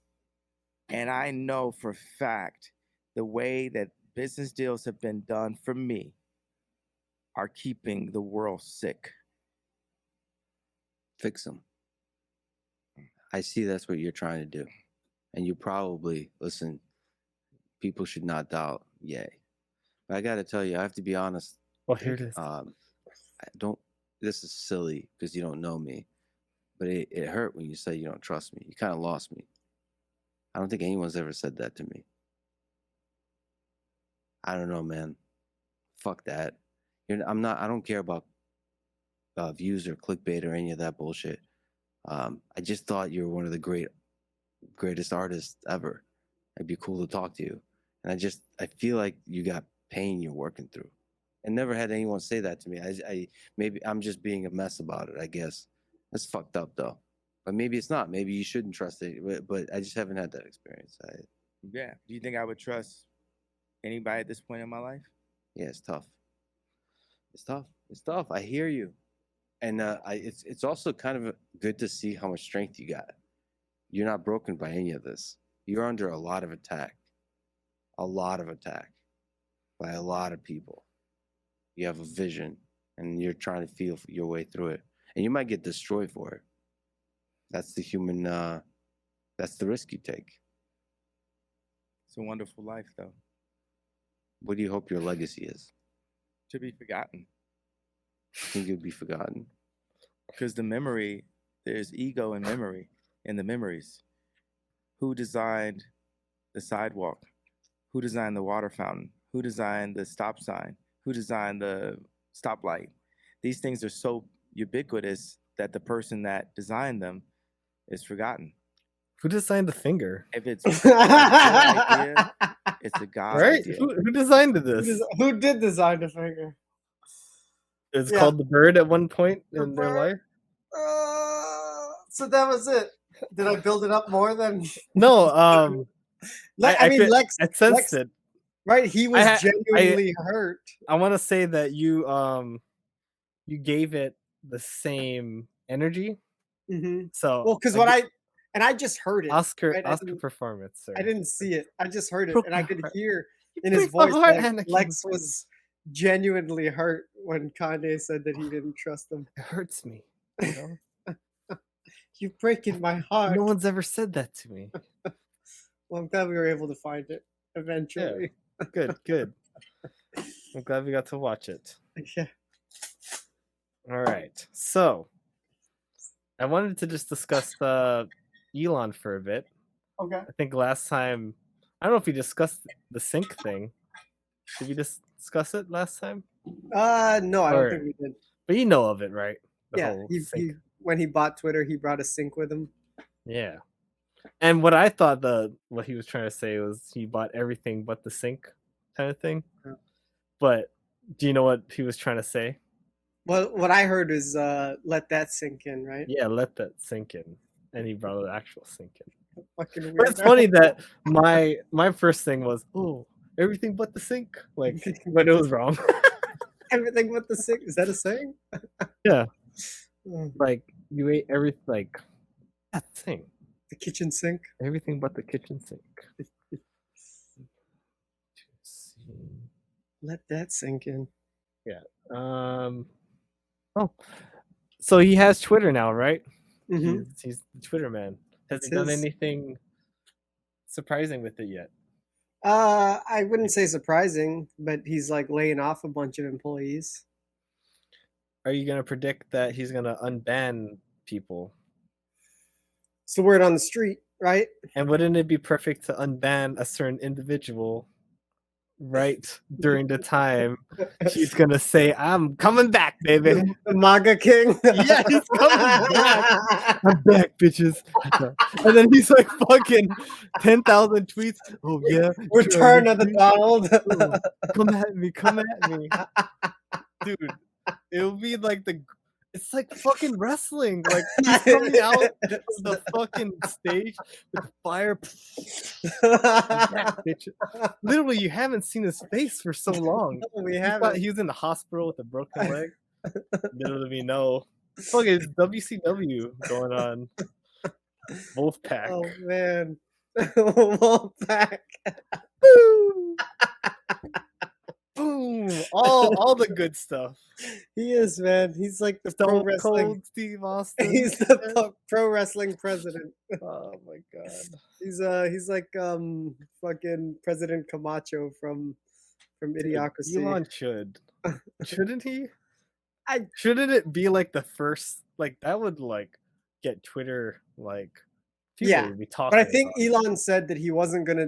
And I know for a fact the way that business deals have been done for me are keeping the world sick. Fix them. I see that's what you're trying to do. And you probably, listen, people should not doubt, yay. But I got to tell you, I have to be honest. Well, here it is. This is silly because you don't know me, but it hurt when you say you don't trust me. You kind of lost me. I don't think anyone's ever said that to me. I don't know, man. Fuck that. I don't care about views or clickbait or any of that bullshit. I just thought you were one of the greatest artists ever. It'd be cool to talk to you. And I feel like you got pain you're working through. I never had anyone say that to me. Maybe I'm just being a mess about it, I guess. That's fucked up though. But maybe it's not. Maybe you shouldn't trust it. But I just haven't had that experience. Yeah. Do you think I would trust anybody at this point in my life? Yeah, it's tough. It's tough. It's tough. I hear you. And it's also kind of good to see how much strength you got. You're not broken by any of this. You're under a lot of attack. A lot of attack by a lot of people. You have a vision and you're trying to feel your way through it. And you might get destroyed for it. That's the human, that's the risk you take. It's a wonderful life, though. What do you hope your legacy is? To be forgotten. I think you'll be forgotten. Because there's ego in memory, in the memories. Who designed the sidewalk? Who designed the water fountain? Who designed the stop sign? Who designed the stoplight? These things are so ubiquitous that the person that designed them is forgotten. Who designed the finger? If it's a good idea, it's a God Right? idea. Who designed this? Who did design the finger? It's called the bird at one point in their life. So that was it. Did I build it up more than? No. I sensed it. Right, he was genuinely hurt. I want to say that you gave it the same energy. Mm-hmm. So well, because I just heard it. Oscar right? performance. Sir. I didn't see it. I just heard it, Broke and I my could heart. hear You in his broke voice my heart, that Anakin. Lex was genuinely hurt when Kanye said that he didn't trust him. It hurts me. You know? You're breaking my heart. No one's ever said that to me. Well, I'm glad we were able to find it eventually. Yeah. Good. I'm glad we got to watch it. Yeah. All right. So, I wanted to just discuss Elon for a bit. Okay. I think last time, I don't know if we discussed the sync thing. Did we discuss it last time? No, I don't Or- think we did. But you know of it, right? The Yeah, whole he, sync. when he bought Twitter, he brought a sync with him. Yeah. And what I thought what he was trying to say was he bought everything but the sync kind of thing. Yeah. But do you know what he was trying to say? Well, what I heard is let that sink in, right? Yeah, let that sink in. And he brought the actual sink in. Fucking weird. But it's funny that my first thing was, oh, everything but the sink. Like, but it was wrong. Everything but the sink. Is that a saying? Yeah. Oh, Like you ate everything, like that thing. the kitchen sink. Everything but the kitchen sink. Let that sink in. Oh, so he has Twitter now, right? Mhm. He's the Twitter man. Has That's he done his. anything surprising with it yet? I wouldn't say surprising, but he's like laying off a bunch of employees. Are you gonna predict that he's gonna unban people? It's the word on the street, right? And wouldn't it be perfect to unban a certain individual right during the time he's gonna say, "I'm coming back, baby"? The MAGA king. Yeah, he's coming back. I'm back, bitches. And then he's like fucking 10,000 tweets. Oh yeah, Return of the Donald. come at me, come at me, dude. It'll be like it's like fucking wrestling. Like he's coming out of the fucking stage with the fire. Bitch. Literally, you haven't seen his face for so long. We You thought haven't. he was in the hospital with a broken leg. Little did we know. Fucking it's WCW going on. Wolfpack. Oh man. Wolfpack. Boom. Boom. All the good stuff. He is, man. He's like the pro Stone wrestling. Cold Steve Austin. He's the pro wrestling president. Oh my god. He's like fucking President Camacho from Idiocracy. Elon shouldn't he? I- Shouldn't it be like the first, like that would like get Twitter like people Yeah, would be talking. But I think about it. Elon said that he wasn't gonna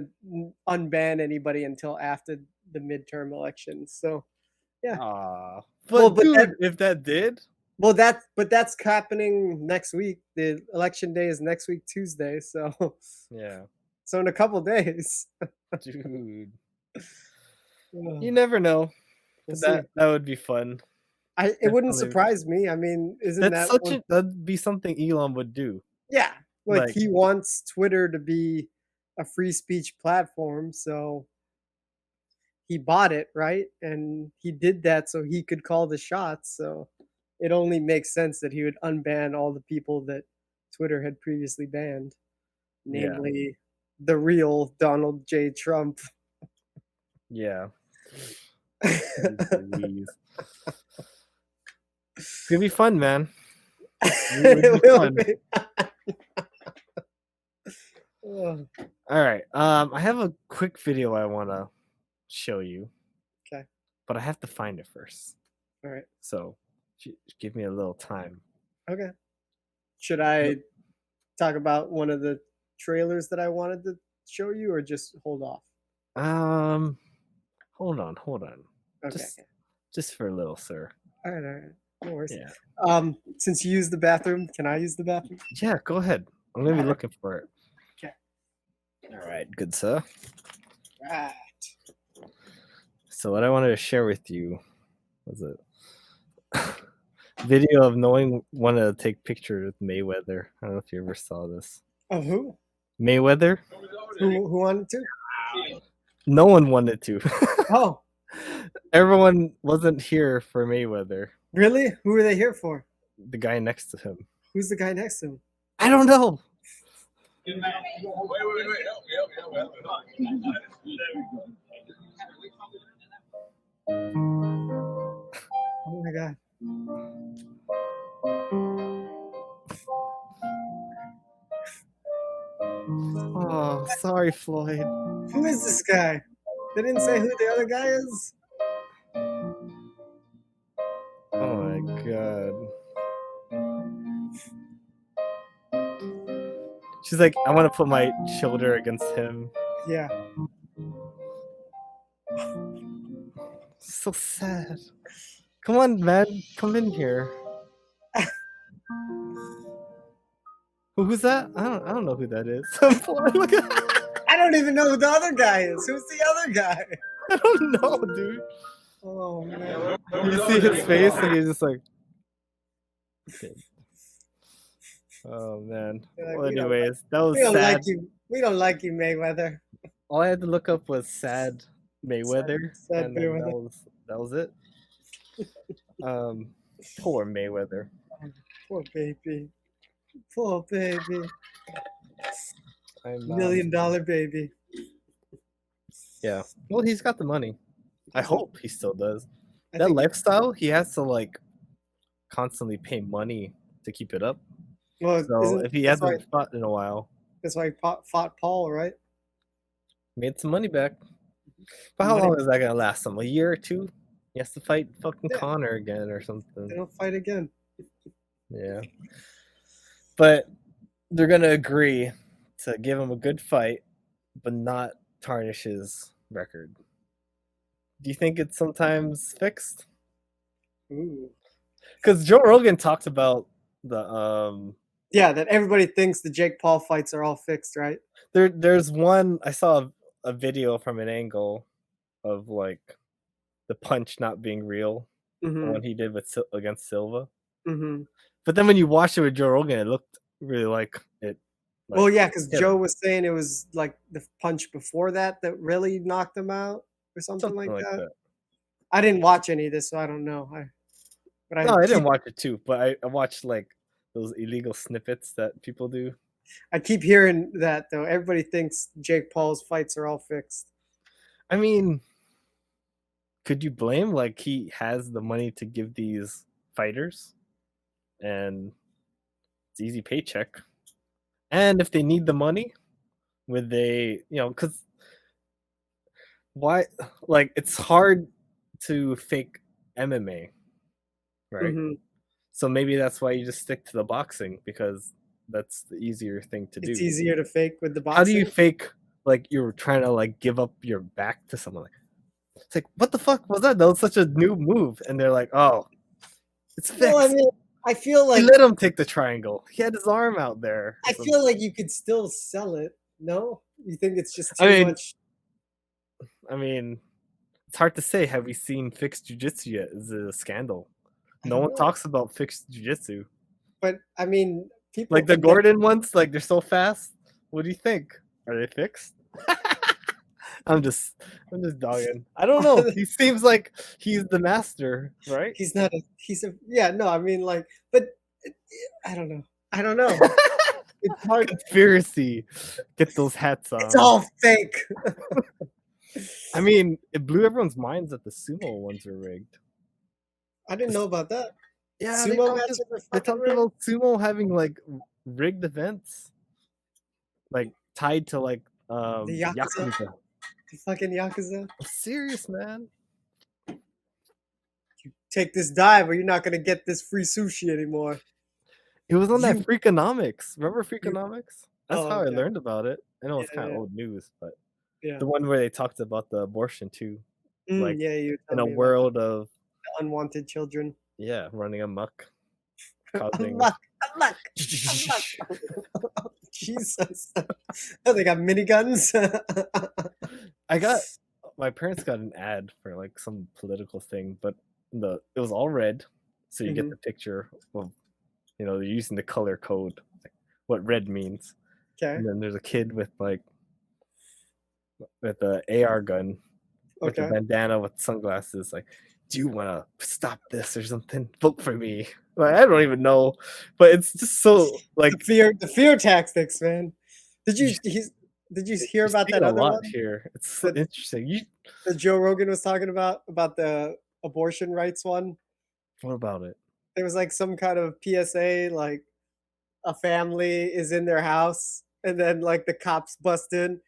unban anybody until after the midterm elections. So But, Well, but dude, that- if that did, well, that's happening next week. The election day is next week Tuesday. So yeah, so in a couple days. dude, We'll you never know. see. That would be fun. It wouldn't definitely. surprise me. I mean, isn't That's that such that'd be something Elon would do. yeah? Like like- he wants Twitter to be a free speech platform, so he bought it, right? And he did that so he could call the shots. So it only makes sense that he would unban all the people that Twitter had previously banned, Yeah. namely the real Donald J. Trump. Yeah. Jeez. It's gonna be fun, man. It will fun. be. Oh, All right. I have a quick video I want to show you. Okay. But I have to find it first. all right. So give me a little time. Okay. Should I talk about one of the trailers that I wanted to show you, or just hold off? Hold on. Okay. Just for a little, sir. All right. No worries. Yeah. Since you use the bathroom, can I use the bathroom? Yeah, go ahead. I'm gonna be Alright. looking for it. Okay. All right, good sir. Right. So what I wanted to share with you was a video of wanting to take pictures with Mayweather. I don't know if you ever saw this. Oh, who? Mayweather? Who wanted to? No one wanted to. Oh, Everyone wasn't here for Mayweather. really? Who are they here for? The guy next to him. Who's the guy next to him? I don't know. Oh my god. Oh, sorry, Floyd. Who is this guy? They didn't say who the other guy is? Oh my god. She's like, I want to put my shoulder against him. Yeah. So sad. Come on, man. Come in here. Who's that? I don't know who that is. Look at I don't even know who the other guy is. Who's the other guy? I don't know, dude. Oh man. You see his face and he's just like okay. Oh man. Like, Well, we don't anyways, that was We don't sad. like you. We don't like you, Mayweather. All I had to look up was sad Mayweather, Sad and then Mayweather. that was it. Poor Mayweather. Poor baby. Poor baby. I'm, $1 million baby. Yeah. Well, he's got the money. I hope he still does. I That think- lifestyle, he has to like constantly pay money to keep it up. Well, So if he that's hasn't fought in a while, That's why he fought Paul, right? made some money back. But how Money- long is that gonna last him? A year or two? He has to fight fucking Yeah. Connor again or something. They don't fight again. Yeah. But they're gonna agree to give him a good fight, but not tarnish his record. Do you think it's sometimes fixed? Ooh. Because Joe Rogan talked about the Yeah, that everybody thinks the Jake Paul fights are all fixed, right? there's one I saw a video from an angle of like the punch not being real, the Mm-hmm. one he did with against Silva. Mm-hmm. But then when you watch it with Joe Rogan, it looked really like it. Like, Well, yeah, because hit Joe him. was saying it was like the punch before that really knocked him out or something, Something like like that. that. I didn't watch any of this, so I don't know. No, I didn't watch it too, but I watched like those illegal snippets that people do. I keep hearing that though. Everybody thinks Jake Paul's fights are all fixed. I mean, could you blame? Like he has the money to give these fighters, and it's easy paycheck. And if they need the money, would they? Because why? Like it's hard to fake MMA, right? Mhm. So maybe that's why you just stick to the boxing because that's the easier thing to do. It's easier to fake with the boxing. How do you fake like you're trying to like give up your back to someone? Like it's like what the fuck was that? That was such a new move, and they're like, oh, it's fixed. Well, I mean, I feel He like let him take the triangle. He had his arm out there. I feel like you could still sell it. No, you think it's just too I mean, much? I mean, it's hard to say. Have we seen fixed jujitsu yet? Is it a scandal? No don't one know. talks about fixed jujitsu. But I mean, people Like the forget- Gordon ones, like they're so fast. What do you think? Are they fixed? I'm just dogging. I don't know. He seems like he's the master, right? He's not a. He's a. Yeah, no, I mean, like, but I don't know. I don't know. It's hard. Conspiracy. Get those hats on. It's all fake. I mean, it blew everyone's minds that the sumo ones were rigged. I didn't know about that. Yeah, Sumo matches are they fucking talked rigged? about sumo having like rigged events, like tied to like The Yakuza. Yakuza. The fucking Yakuza. I'm serious, man. Take this dive, or you're not gonna get this free sushi anymore. It was on that You- Freakonomics. Remember Freakonomics? That's Oh, how I okay. learned about it. I know it's Yeah, kind of yeah. old news, but Yeah. the one where they talked about the abortion too, like Yeah, you in a world of unwanted children. running amok, causing. Amok. Jesus. Oh, they got miniguns. My parents got an ad for like some political thing, but it was all red, so you get Mhm. the picture of they're using the color code, like what red means, Okay. and then there's a kid with a AR gun, with a Okay. bandana with sunglasses, like, do you want to stop this or something? Vote for me. Like, I don't even know, but it's just so like The fear tactics, man. Did you hear about see that a other lot one here. It's so interesting. that Joe Rogan was talking about the abortion rights one? What about it? There was like some kind of PSA, like a family is in their house and then like the cops bust in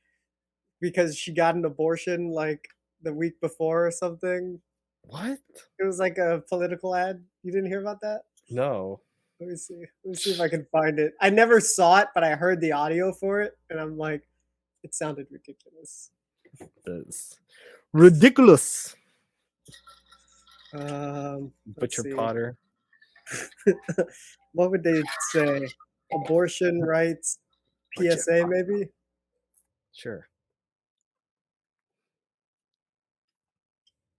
because she got an abortion like the week before or something. What? It was like a political ad. You didn't hear about that? No. Let me see. Let me see if I can find it. I never saw it, but I heard the audio for it, and I'm like, it sounded ridiculous. That's ridiculous. Let's Butcher see. Potter. What would they say? Abortion rights PSA, maybe? Sure.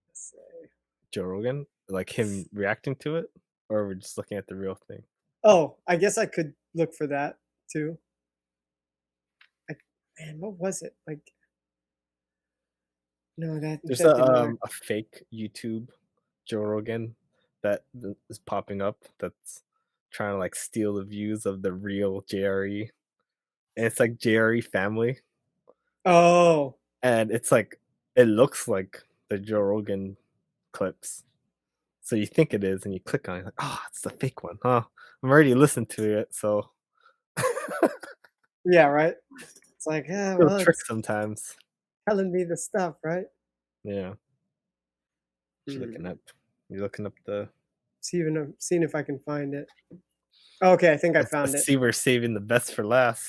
Let's say. Joe Rogan, like him reacting to it, or we're just looking at the real thing. Oh, I guess I could look for that too. Man, what was it like? No, that There's that didn't work. a fake YouTube Joe Rogan that is popping up that's trying to like steal the views of the real JRE, and it's like JRE family, Oh, and it's like it looks like the Joe Rogan clips. So you think it is, and you click on it, like, oh, it's the fake one, huh? I'm already listened to it, so yeah, right. It's like, yeah, little well, trick it's sometimes. telling me the stuff, right? Yeah. You're looking up the. Seeing if I can find it. Okay, I think I found it. See, we're saving the best for last.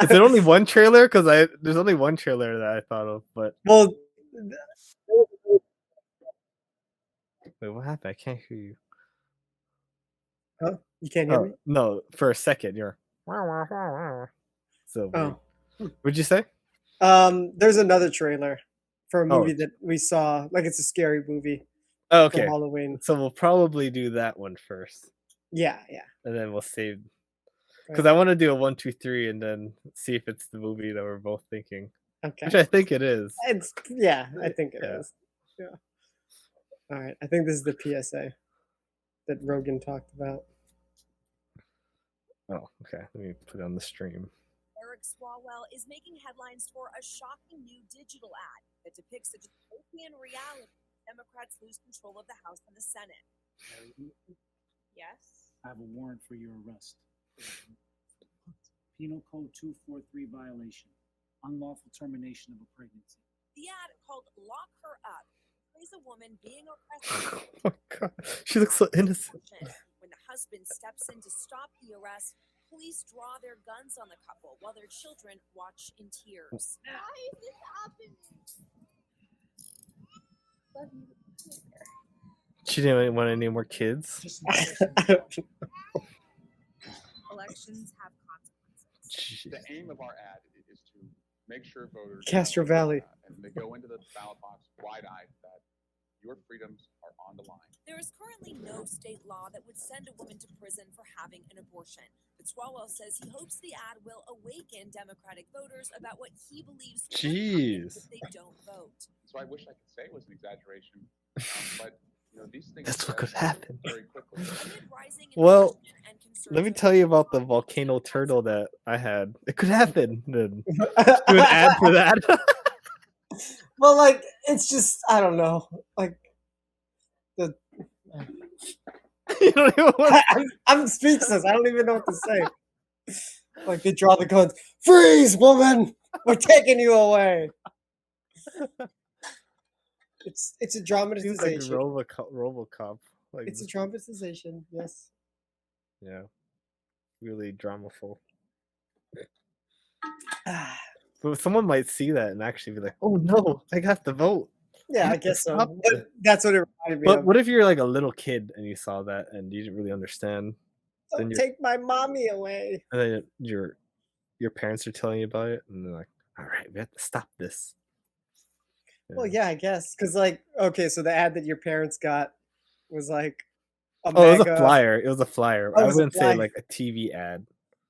Is there only one trailer? Because there's only one trailer that I thought of, but Well, wait, what happened? I can't hear you. huh? You can't hear me? No, for a second you're. So Oh. What'd you say? There's another trailer for a Oh. movie that we saw. Like it's a scary movie Oh, for okay. Halloween. So we'll probably do that one first, Yeah. and then we'll save. Right. Because I want to do a 1, 2, 3, and then see if it's the movie that we're both thinking. Okay. Which I think it is. I think it is. Yeah. All right. I think this is the PSA that Rogan talked about. Oh, okay. Let me put it on the stream. Eric Swalwell is making headlines for a shocking new digital ad that depicts a dystopian reality. Democrats lose control of the House and the Senate. Yes. I have a warrant for your arrest. Penal Code 243 violation. Unlawful termination of a pregnancy. The ad, called Lock Her Up, plays a woman being arrested. Oh my god. She looks so innocent. When the husband steps in to stop the arrest, police draw their guns on the couple while their children watch in tears. Why is this happening? She didn't want any more kids. Elections have consequences. The aim of our ad is to make sure voters Castro know, Valley. and they go into the ballot box wide-eyed that your freedoms are on the line. There is currently no state law that would send a woman to prison for having an abortion. But Swalwell says he hopes the ad will awaken Democratic voters about what he believes could happen if they don't vote. So I wish I could say it was an exaggeration, but you know these things. That's what could happen. Very quickly. Well, let me tell you about the volcano turtle that I had. It could happen. Then do an ad for that. Well, like it's just I don't know. Like the You don't even want I'm speechless. I don't even know what to say. Like they draw the guns. Freeze, woman! We're taking you away. It's a Seems like dramatization. RoboCop. Like It's a dramatization. Yes. yeah, really dramaful. But someone might see that and actually be like, "Oh no, I got the vote." Yeah, I guess so. Stop But it. that's what it reminded me But of. what if you're like a little kid and you saw that and you didn't really understand? Don't Then you're, take my mommy away. and then your parents are telling you about it, and they're like, "All right, we have to stop this." Well, yeah, I guess. Because, like, okay, so the ad that your parents got was like a Oh, it was a mega- flyer. It was a flyer. Oh, it I was a wouldn't say flyer. like a TV ad.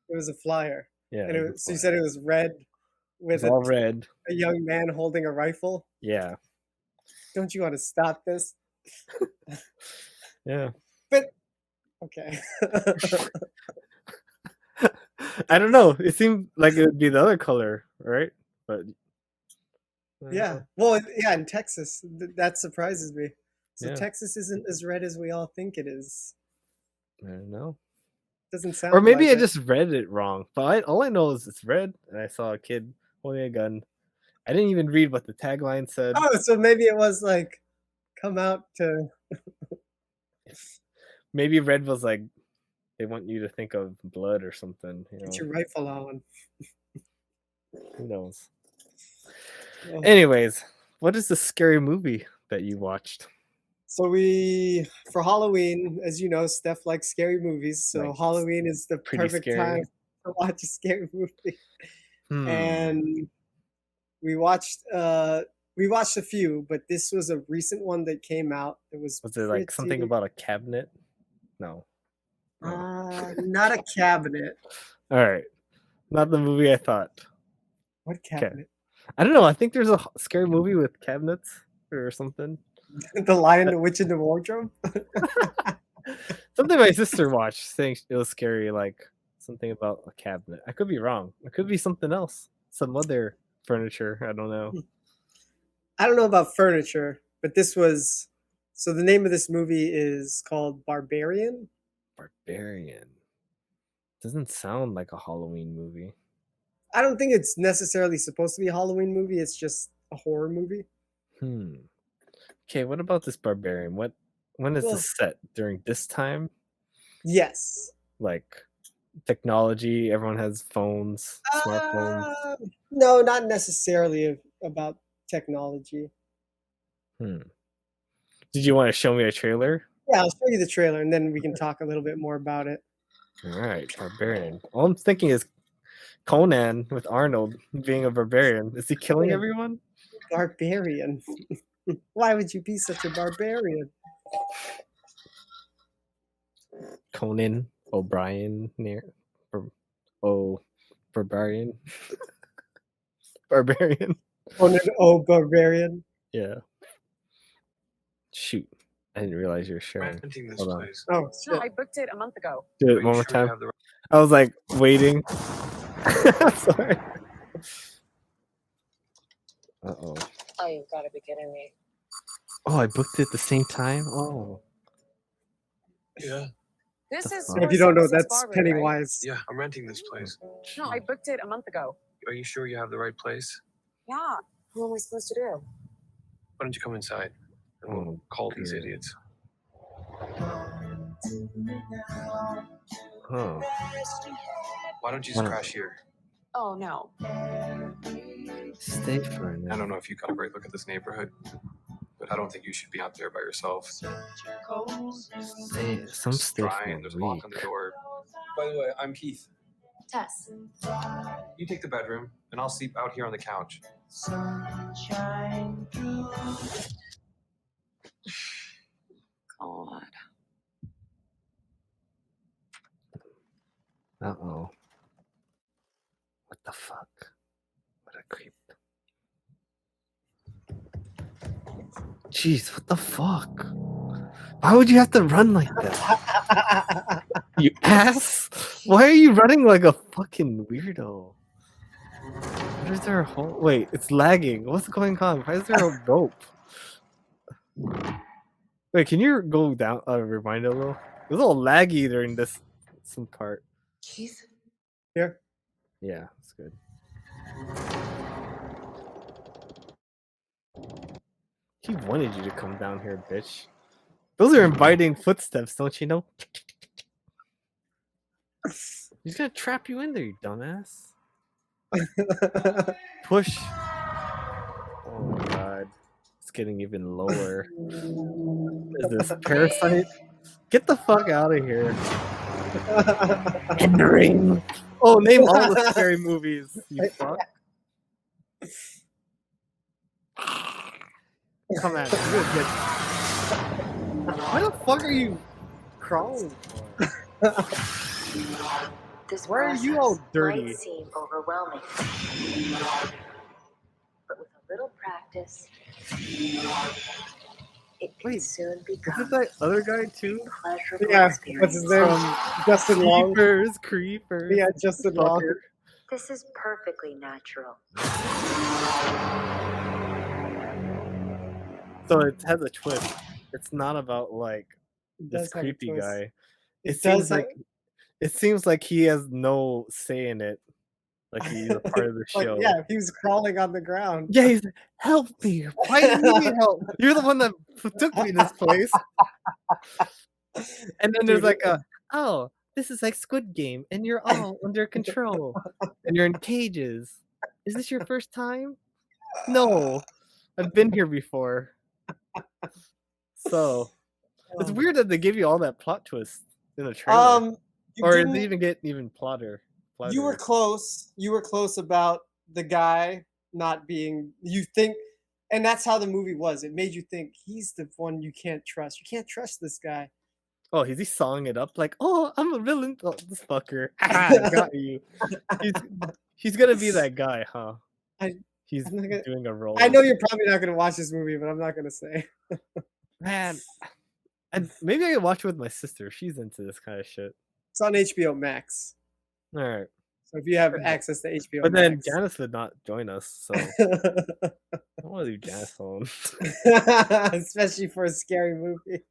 It was a flyer. Yeah, And it was a so you said it was red with It's all red. a young man holding a rifle. Yeah, Don't you want to stop this? yeah. But okay. I don't know. It seemed like it would be the other color, right? But Yeah. Well, yeah, in Texas, that surprises me. So Yeah. Texas isn't as red as we all think it is. I don't know. Doesn't sound. Or maybe like I just read it wrong. But all I know is it's red, and I saw a kid holding a gun. I didn't even read what the tagline said. Oh, so maybe it was like, come out to. Maybe red was like they want you to think of blood or something. You Get know, your rifle on. who knows? Oh. Anyways, what is the scary movie that you watched? So for Halloween, as you know, Steph likes scary movies. So Like, Halloween is the pretty perfect scary? time to watch a scary movie. Hmm. And we watched a few, but this was a recent one that came out. It was Was it like something about a cabinet? No. not a cabinet. All right, not the movie I thought. What Okay. cabinet? I don't know. I think there's a scary movie with cabinets or something. The Lion, the Witch, and the Wardrobe. Something my sister watched saying it was scary, like something about a cabinet. I could be wrong. It could be something else. Some other furniture. I don't know. I don't know about furniture, but this was. So the name of this movie is called Barbarian. Barbarian. Doesn't sound like a Halloween movie. I don't think it's necessarily supposed to be a Halloween movie. It's just a horror movie. Okay, what about this Barbarian? When is Well- this set? During this time? Yes. Like technology, everyone has phones, smartphones. No, not necessarily about technology. Did you want to show me a trailer? Yeah, I'll show you the trailer and then we can talk a little bit more about it. All right, Barbarian. All I'm thinking is Conan with Arnold being a barbarian. Is he killing Yeah. everyone? Barbarian. Why would you be such a barbarian? Conan O'Brien near Barbarian. Barbarian. Conan Barbarian. Yeah. Shoot. I didn't realize you were sharing. Hold on. Oh, No, I booked it a month ago. Do it one more time. I was like waiting. Sorry. Uh-oh. Oh, you've got to be kidding me. Oh, I booked it at the same time? Oh. Yeah. This is. If you don't know, 476 that's Barbary, right? Pennywise. Yeah, I'm renting this place. No, I booked it a month ago. Are you sure you have the right place? Yeah. What am I supposed to do? Why don't you come inside and we'll call these idiots? Huh. Why don't you just crash here? Oh no. Stay for a I minute. don't know if you got a great look at this neighborhood, but I don't think you should be out there by yourself. Stay for Try and a there's a lock on week. the door. By the way, I'm Keith. Tess. You take the bedroom, and I'll sleep out here on the couch. God. Uh-oh. What the fuck? What a creep. Jeez, what the fuck? Why would you have to run like that? You ass? Why are you running like a fucking weirdo? What is there a whole... Wait, it's lagging. What's going on? Why is there a rope? Wait, can you go down, rewind a little? It was a little laggy during this some part. Keith? Here. Yeah, it's good. He wanted you to come down here, bitch. Those are inviting footsteps, don't you know? He's gonna trap you in there, you dumbass. Push. Oh my god. It's getting even lower. What is this? Parasite? Get the fuck out of here. Entering. Oh, name all the scary movies, you fuck. Come on. You're gonna get... Why the fuck are you crawling for? This Why are you all dirty? might seem overwhelming, but with a little practice, it can soon Is become it that other guy too? pleasurable Yeah, experience. what's his name? Justin Long. Creepers. Yeah, Justin Long. Fucker. This is perfectly natural. So it has a twist. It's not about like this does have a creepy twist. guy. It It seems does like he has no say in it. Like he's a part of the Like, show. yeah, he was crawling on the ground. Yeah, he's like, help me. Why do you need help? You're the one that took me this place. And then there's Dude, like a, oh, This is like Squid Game, and you're all under control, and you're in cages. Is this your first time? No, I've been here before. So it's weird that they give you all that plot twist in the trailer, You or didn't- they even get even plotter. You were close. You were close about the guy not being. You think, and that's how the movie was. It made you think he's the one you can't trust. You can't trust this guy. Oh, is he sawing it up like, oh, I'm a villain? Oh, this fucker. I got you. He's gonna be that guy, huh? He's I'm not gonna- doing a role. I know you're probably not going to watch this movie, but I'm not going to say. Man, and maybe I can watch it with my sister. She's into this kind of shit. It's on HBO Max. All right. So if you have access to HBO But then Max. Janice would not join us, so I don't want to leave Janice alone. Especially for a scary movie.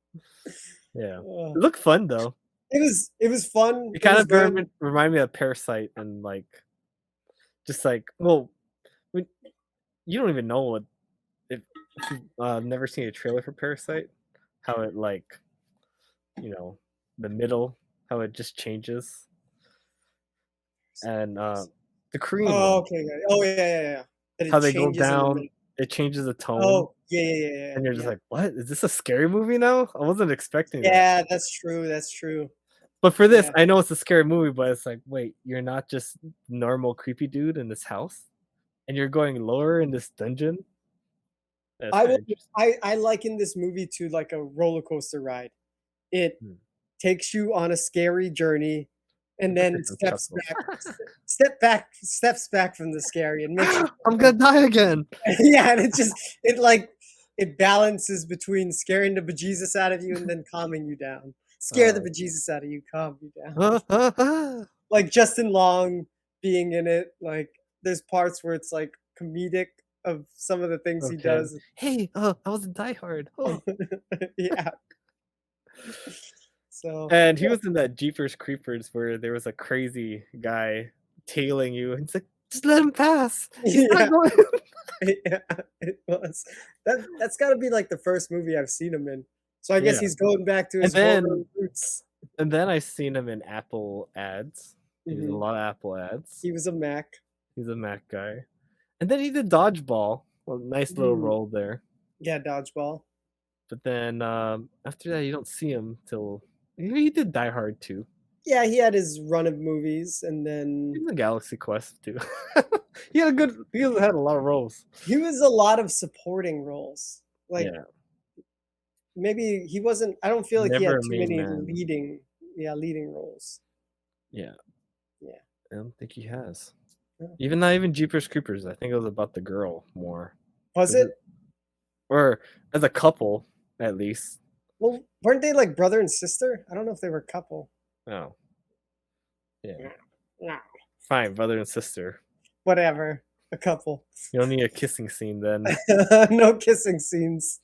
Yeah, it looked fun though. It was fun. It kind was of good. remind me of Parasite and like, just like, well, you don't even know what if you've never seen a trailer for Parasite, how it like, the middle, how it just changes, and the Korean one, Okay. Oh yeah. That it how they go changes in the down, middle. it changes the tone. Oh yeah. And you're just like, what? Is this a scary movie now? I wasn't expecting that. Yeah, that's true. That's true. But for this, Yeah. I know it's a scary movie, but it's like, wait, you're not just normal creepy dude in this house, and you're going lower in this dungeon. That's I liken this movie to like a roller coaster ride. It takes you on a scary journey, and then steps back from the scary and makes you I'm gonna die again. yeah, and it balances between scaring the bejesus out of you and then calming you down. Scare the bejesus out of you, calm you down. Like Justin Long being in it, like there's parts where it's like comedic of some of the things he does. Hey, I was in Die Hard. Oh. Yeah. So And he was in that Jeepers Creepers where there was a crazy guy tailing you, and it's like, just let him pass. He's not going. Yeah, it was. That's got to be like the first movie I've seen him in. So I guess Yeah. he's going back to his then- horror roots. And then I seen him in Apple ads. He was in a Mhm. lot of Apple ads. He was a Mac. He's a Mac guy. And then he did Dodgeball. A nice little role there. Yeah, Dodgeball. But then after that, you don't see him till he did Die Hard too. Yeah, he had his run of movies, and then He was in Galaxy Quest too. He had a lot of roles. he was a lot of supporting roles. Like Yeah. maybe he wasn't. I don't feel like he Never had a too main many man. leading roles. Yeah. Yeah. I don't think he has. Yeah. Not even Jeepers Creepers. I think it was about the girl more. Was it? Or as a couple, at least. Well, weren't they like brother and sister? I don't know if they were a couple. Oh. Yeah. No. Fine, brother and sister. Whatever. A couple. You don't need a kissing scene then. No kissing scenes.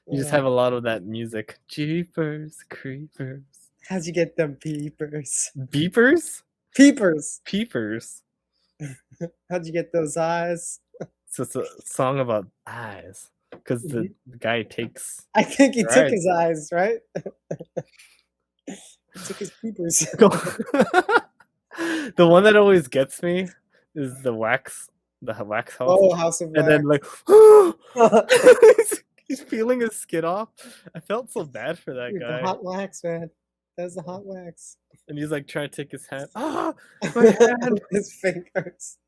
You just have a lot of that music. Jeepers Creepers. How'd you get them peepers? Beepers? Peepers. Peepers. How'd you get those eyes? So it's a song about eyes. Because the guy takes. I think he took Right. his eyes, right? He took his peepers. The one that always gets me is the wax house. Oh, House of And then like he's peeling his skin off. I felt so bad for that Dude, guy. the hot wax, man. That's the hot wax. And he's like trying to take his hand. Ah, my hand. His fingers.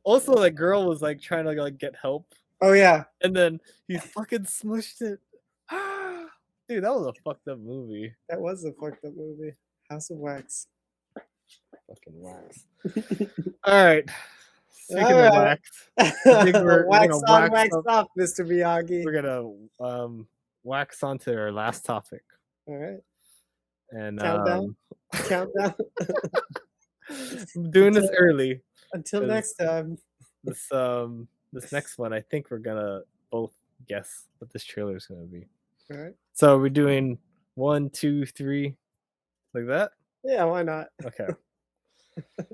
Also, that girl was like trying to like get help. Oh yeah. And then he fucking smushed it. Ah, dude, that was a fucked up movie. That was a fucked up movie. House of Wax. Fucking wax. All right. Speaking of Alright. wax, I think we're Wax gonna on, wax up- off, Mr. Miyagi. We're gonna wax onto our last topic. All right. And Countdown. Countdown. I'm doing this early. Until 'cause next time. This next one, I think we're gonna both guess what this trailer is gonna be. All right. So we're doing 1, 2, 3, like that. Yeah, why not? Okay.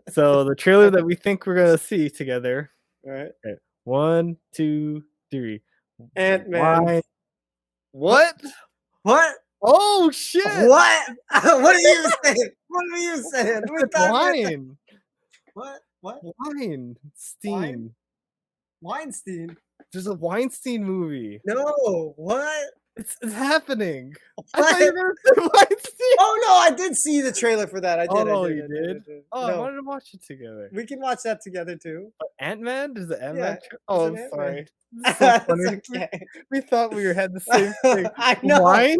So the trailer that we think we're gonna see together. All right. Okay. 1, 2, 3. Ant-Man. What? What? Oh shit! What? What are you saying? What are you saying? We It's thought you were- wine. What? What? Weinstein. Weinstein? There's a Weinstein movie. No. What? It's happening. I What? thought you were gonna say Weinstein. Oh no, I did see the trailer for that. I did. Oh, I did. you I did. I did? did. Oh, I No, wanted to watch it together. we can watch that together too. Ant-Man? Is it Ant-Man? Yeah, Oh, I'm it's an sorry. Ant-Man. This is so That's funny. okay. We thought we had the same thing. I know. Wine?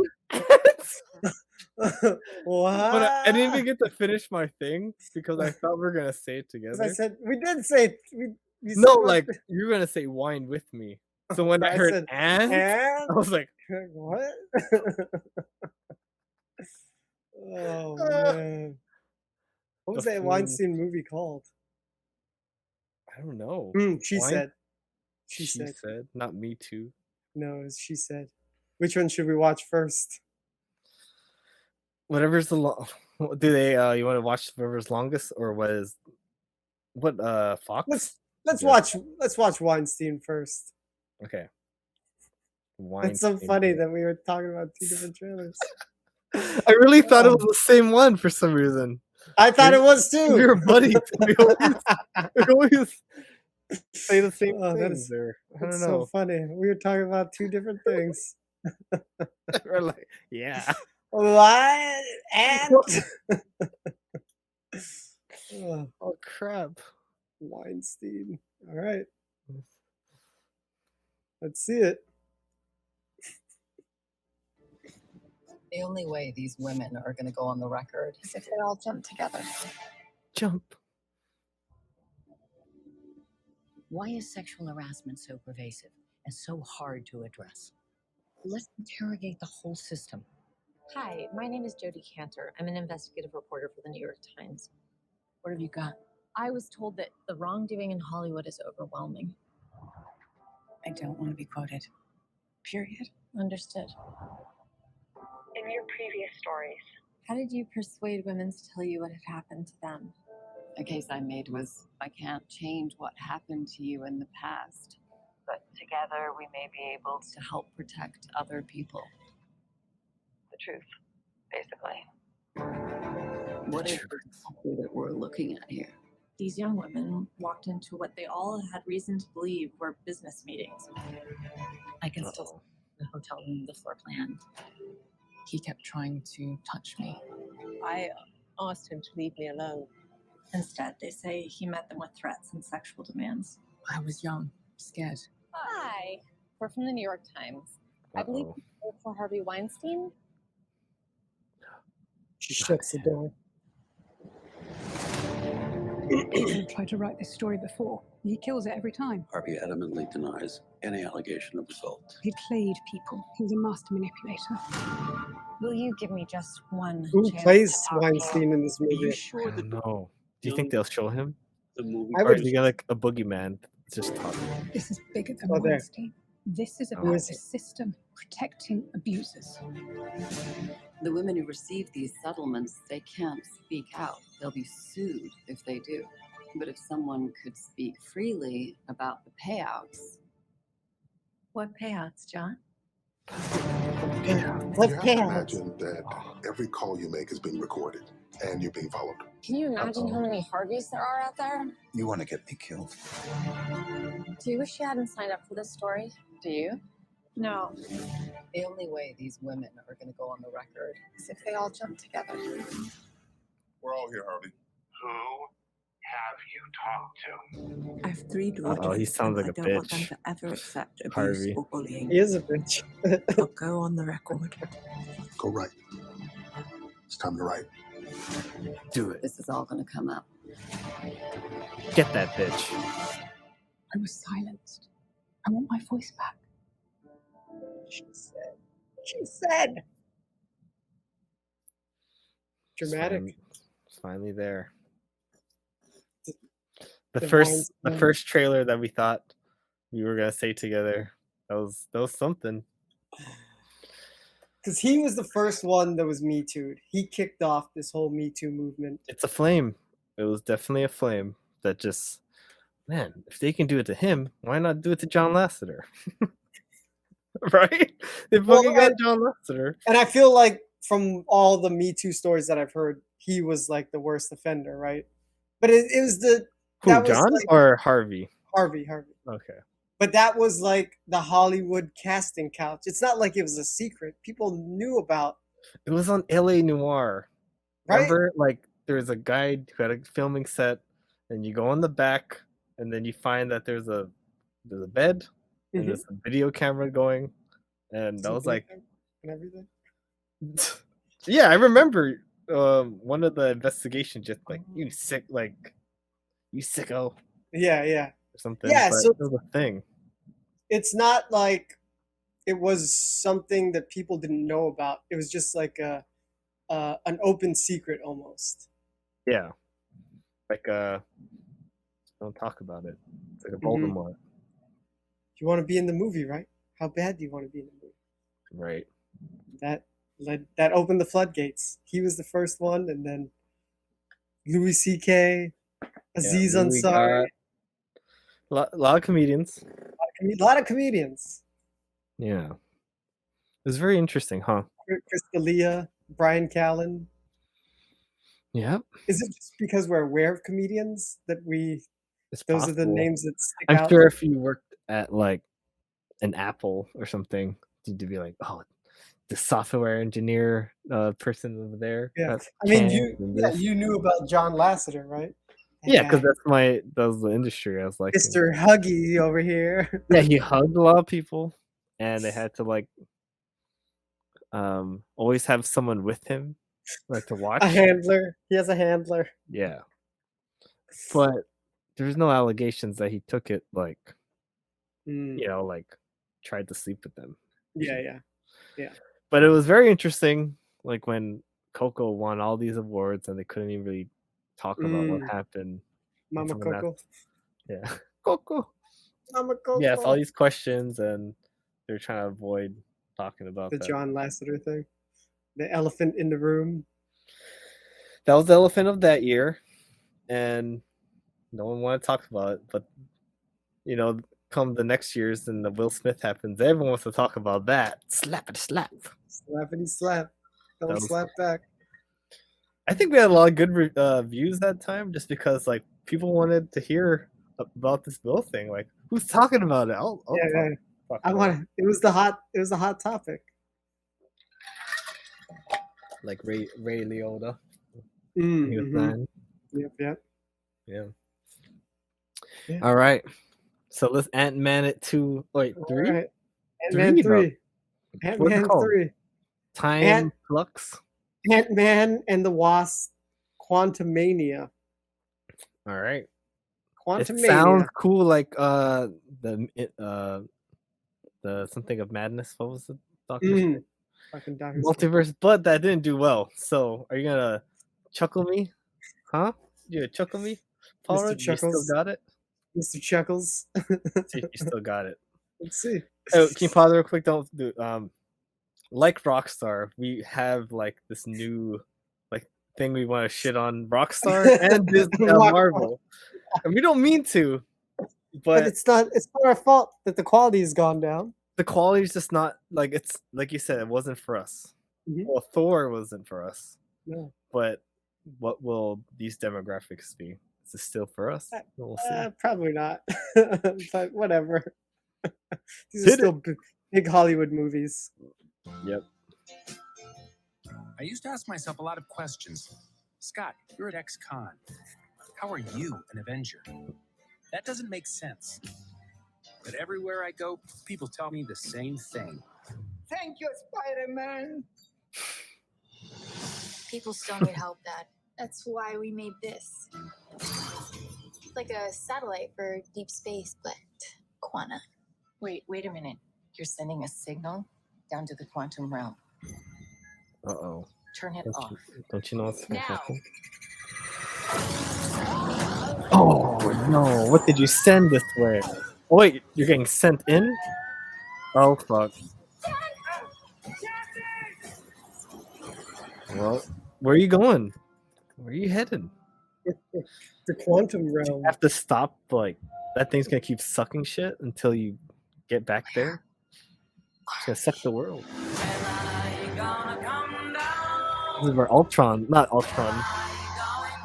What? But I didn't even get to finish my thing because I thought we were gonna say it Because together. I said we did say you said No, what- like you're gonna say wine with me. So when I heard said, and, and? I was like, What? Oh Uh, man. What was the that fiend. Weinstein movie called? I don't know. She Wine- said. She said, not me too. No, it was she said. Which one should we watch first? Whatever's the long. Do they? You want to watch whatever's longest, or what? Fox. Let's Yeah. watch Weinstein first. Okay. It's so Weinstein. funny that we were talking about two different trailers. I really thought it was the same one for some reason. I thought it was too. We were buddies. We always say the same Oh, that things. is- There. I don't It's know. so funny. We were talking about two different things. We're like, yeah. What? And oh, Oh crap. Weinstein. All right. Let's see it. The only way these women are going to go on the record is if they all jump together. Jump. Why is sexual harassment so pervasive and so hard to address? Let's interrogate the whole system. Hi, my name is Jody Cantor. I'm an investigative reporter for the New York Times. What have you got? I was told that the wrongdoing in Hollywood is overwhelming. I don't want to be quoted. Period. Understood. In your previous stories, How did you persuade women to tell you what had happened to them? The case I made was I can't change what happened to you in the past, but together we may be able to help protect other people. the truth, basically. What is it exactly that we're looking at here? These young women walked into what they all had reason to believe were business meetings. I can still see the hotel room, the floor plan. He kept trying to touch me. I asked him to leave me alone. Instead, they say he met them with threats and sexual demands. I was young, scared. Hi, we're from the New York Times. I believe you work for Harvey Weinstein. She shuts the door. Tried to write this story before. He kills it every time. Harvey adamantly denies any allegation of assault. He played people. He was a master manipulator. Will you give me just one Who chance plays to talk to you? Weinstein in this movie? I don't know. Do you think they'll show him? The movie I Or would- is he like a boogeyman just talking? This is bigger than Oh, there. Weinstein. This is Oh. about the system protecting abusers. The women who receive these settlements, they can't speak out. They'll be sued if they do. But if someone could speak freely about the payouts. What payouts, John? What You have to payouts? imagine that every call you make is being recorded and you're being followed. Can you imagine how many Harveys there are out there? You want to get me killed? Do you wish you hadn't signed up for this story? Do you? No. The only way these women are going to go on the record Is if they all jump together. We're all here, Harvey. Who have you talked to? I have 3 daughters. Oh, he sounds and like a I don't want them bitch. to ever accept abuse Harvey. or bullying. He is a bitch. I'll go on the record. Go right. It's time to write. Do it. This is all going to come out. Get that bitch. I was silenced. I want my voice back. She said. She said. Dramatic. It's finally there. The The first Weinstein. trailer that we thought we were gonna say together. That was something. Because he was the first one that was Me Too'd. He kicked off this whole Me Too movement. It's a flame. It was definitely a flame that just, man, if they can do it to him, why not do it to John Lasseter? right? They Well, fucking got John Lasseter. And I feel like from all the Me Too stories that I've heard, he was like the worst offender, right? But it was Who, that was John like or Harvey? Harvey. Okay. But that was like the Hollywood casting couch. It's not like it was a secret. People knew about, It was on LA Noir. right? Remember, like there was a guy who had a filming set, and you go on the back, and then you find that there's a bed, and Mhm. there's a video camera going, and that was like, and everything. yeah, I remember one of the investigations just like you sicko Yeah. or something. Yeah, but so it was a thing. it's not like it was something that people didn't know about. It was just like an open secret almost. Yeah, like don't talk about it. It's like a Mhm. Voldemort, You want to be in the movie, right? How bad do you want to be in the movie? right? That opened the floodgates. He was the first one, and then Louis C.K., Aziz Yeah, we Ansari, got a lot of comedians. a lot of comedians. Yeah, it was very interesting, huh? Chris D'Elia, Brian Callen. Yeah, Is it just because we're aware of comedians that it's those possible. are the names that stick I'm out? sure if you worked at like an Apple or something, you'd be like, oh, the software engineer person over there. Yeah, that's I mean, Ken and this. you knew about John Lasseter, right? Yeah, because guy. that was the industry I was like. Mr. Huggy over here. Yeah, he hugged a lot of people, and they had to like always have someone with him, like to watch. A handler. He has a handler. Yeah, but there's no allegations that he took it like, like tried to sleep with them. Yeah. But it was very interesting, like when Coco won all these awards and they couldn't even really talk about what happened. Mama Coco. Yeah, Coco. Mama Coco. Yes, all these questions, and they're trying to avoid talking about the that. John Lasseter thing. The elephant in the room. That was the elephant of that year, and no one wanted to talk about it. But come the next years and the Will Smith happens, everyone wants to talk about that. Slappity slap. Slappity slap. Don't was- slap back. I think we had a lot of good views that time, just because like people wanted to hear about this Will thing. Like, who's talking about it? I'll Yeah. talk I about want to. It was the hot topic. like Ray Liotta. Mm, He was mhm. 9. Yep. Yeah. Yeah. All right. So let's Ant-Man it 2. Wait, 3? All right. Ant-Man 3. What's it Ant-Man called? 3. Time Flux. Ant-Man and the Wasp. Quantumania. All right. It Quantumania. sounds cool, like the something of madness. What was the Doctor Strange? Fucking Doctor Strange. Multiverse, but that didn't do well. So are you gonna chuckle me? Huh? You gonna chuckle me? Paul, Mr. you still Chuckles. got it? Mr. Chuckles. See, you still got it. Let's see. Oh, can you pause real quick? Don't do like Rockstar, we have like this new like thing we want to shit on Rockstar and Disney Marvel. And we don't mean to, but it's not our fault that the quality has gone down. the quality is just not like it's like you said, it wasn't for us. Mhm. Well, Thor wasn't for us. No. But what will these demographics be? Is it still for us? We'll see. Probably not. But whatever. These Hit are still big Hollywood movies. Yep. I used to ask myself a lot of questions. Scott, you're at ex-con. How are you an Avenger? That doesn't make sense. But everywhere I go, people tell me the same thing. Thank you, Spider-Man. People still need help, Dad. That's why we made this. It's like a satellite for deep space, but quanta. Wait a minute. You're sending a signal down to the quantum realm. Uh-oh. Turn it off. Don't you know what's gonna Now. happen? Oh no, what did you send this way? Oh wait, you're getting sent in? Oh fuck. Well, where are you going? Where are you headed? The quantum realm. You have to stop, like, that thing's gonna keep sucking shit until you get back there? It's gonna suck the world. This is where Ultron, not Ultron.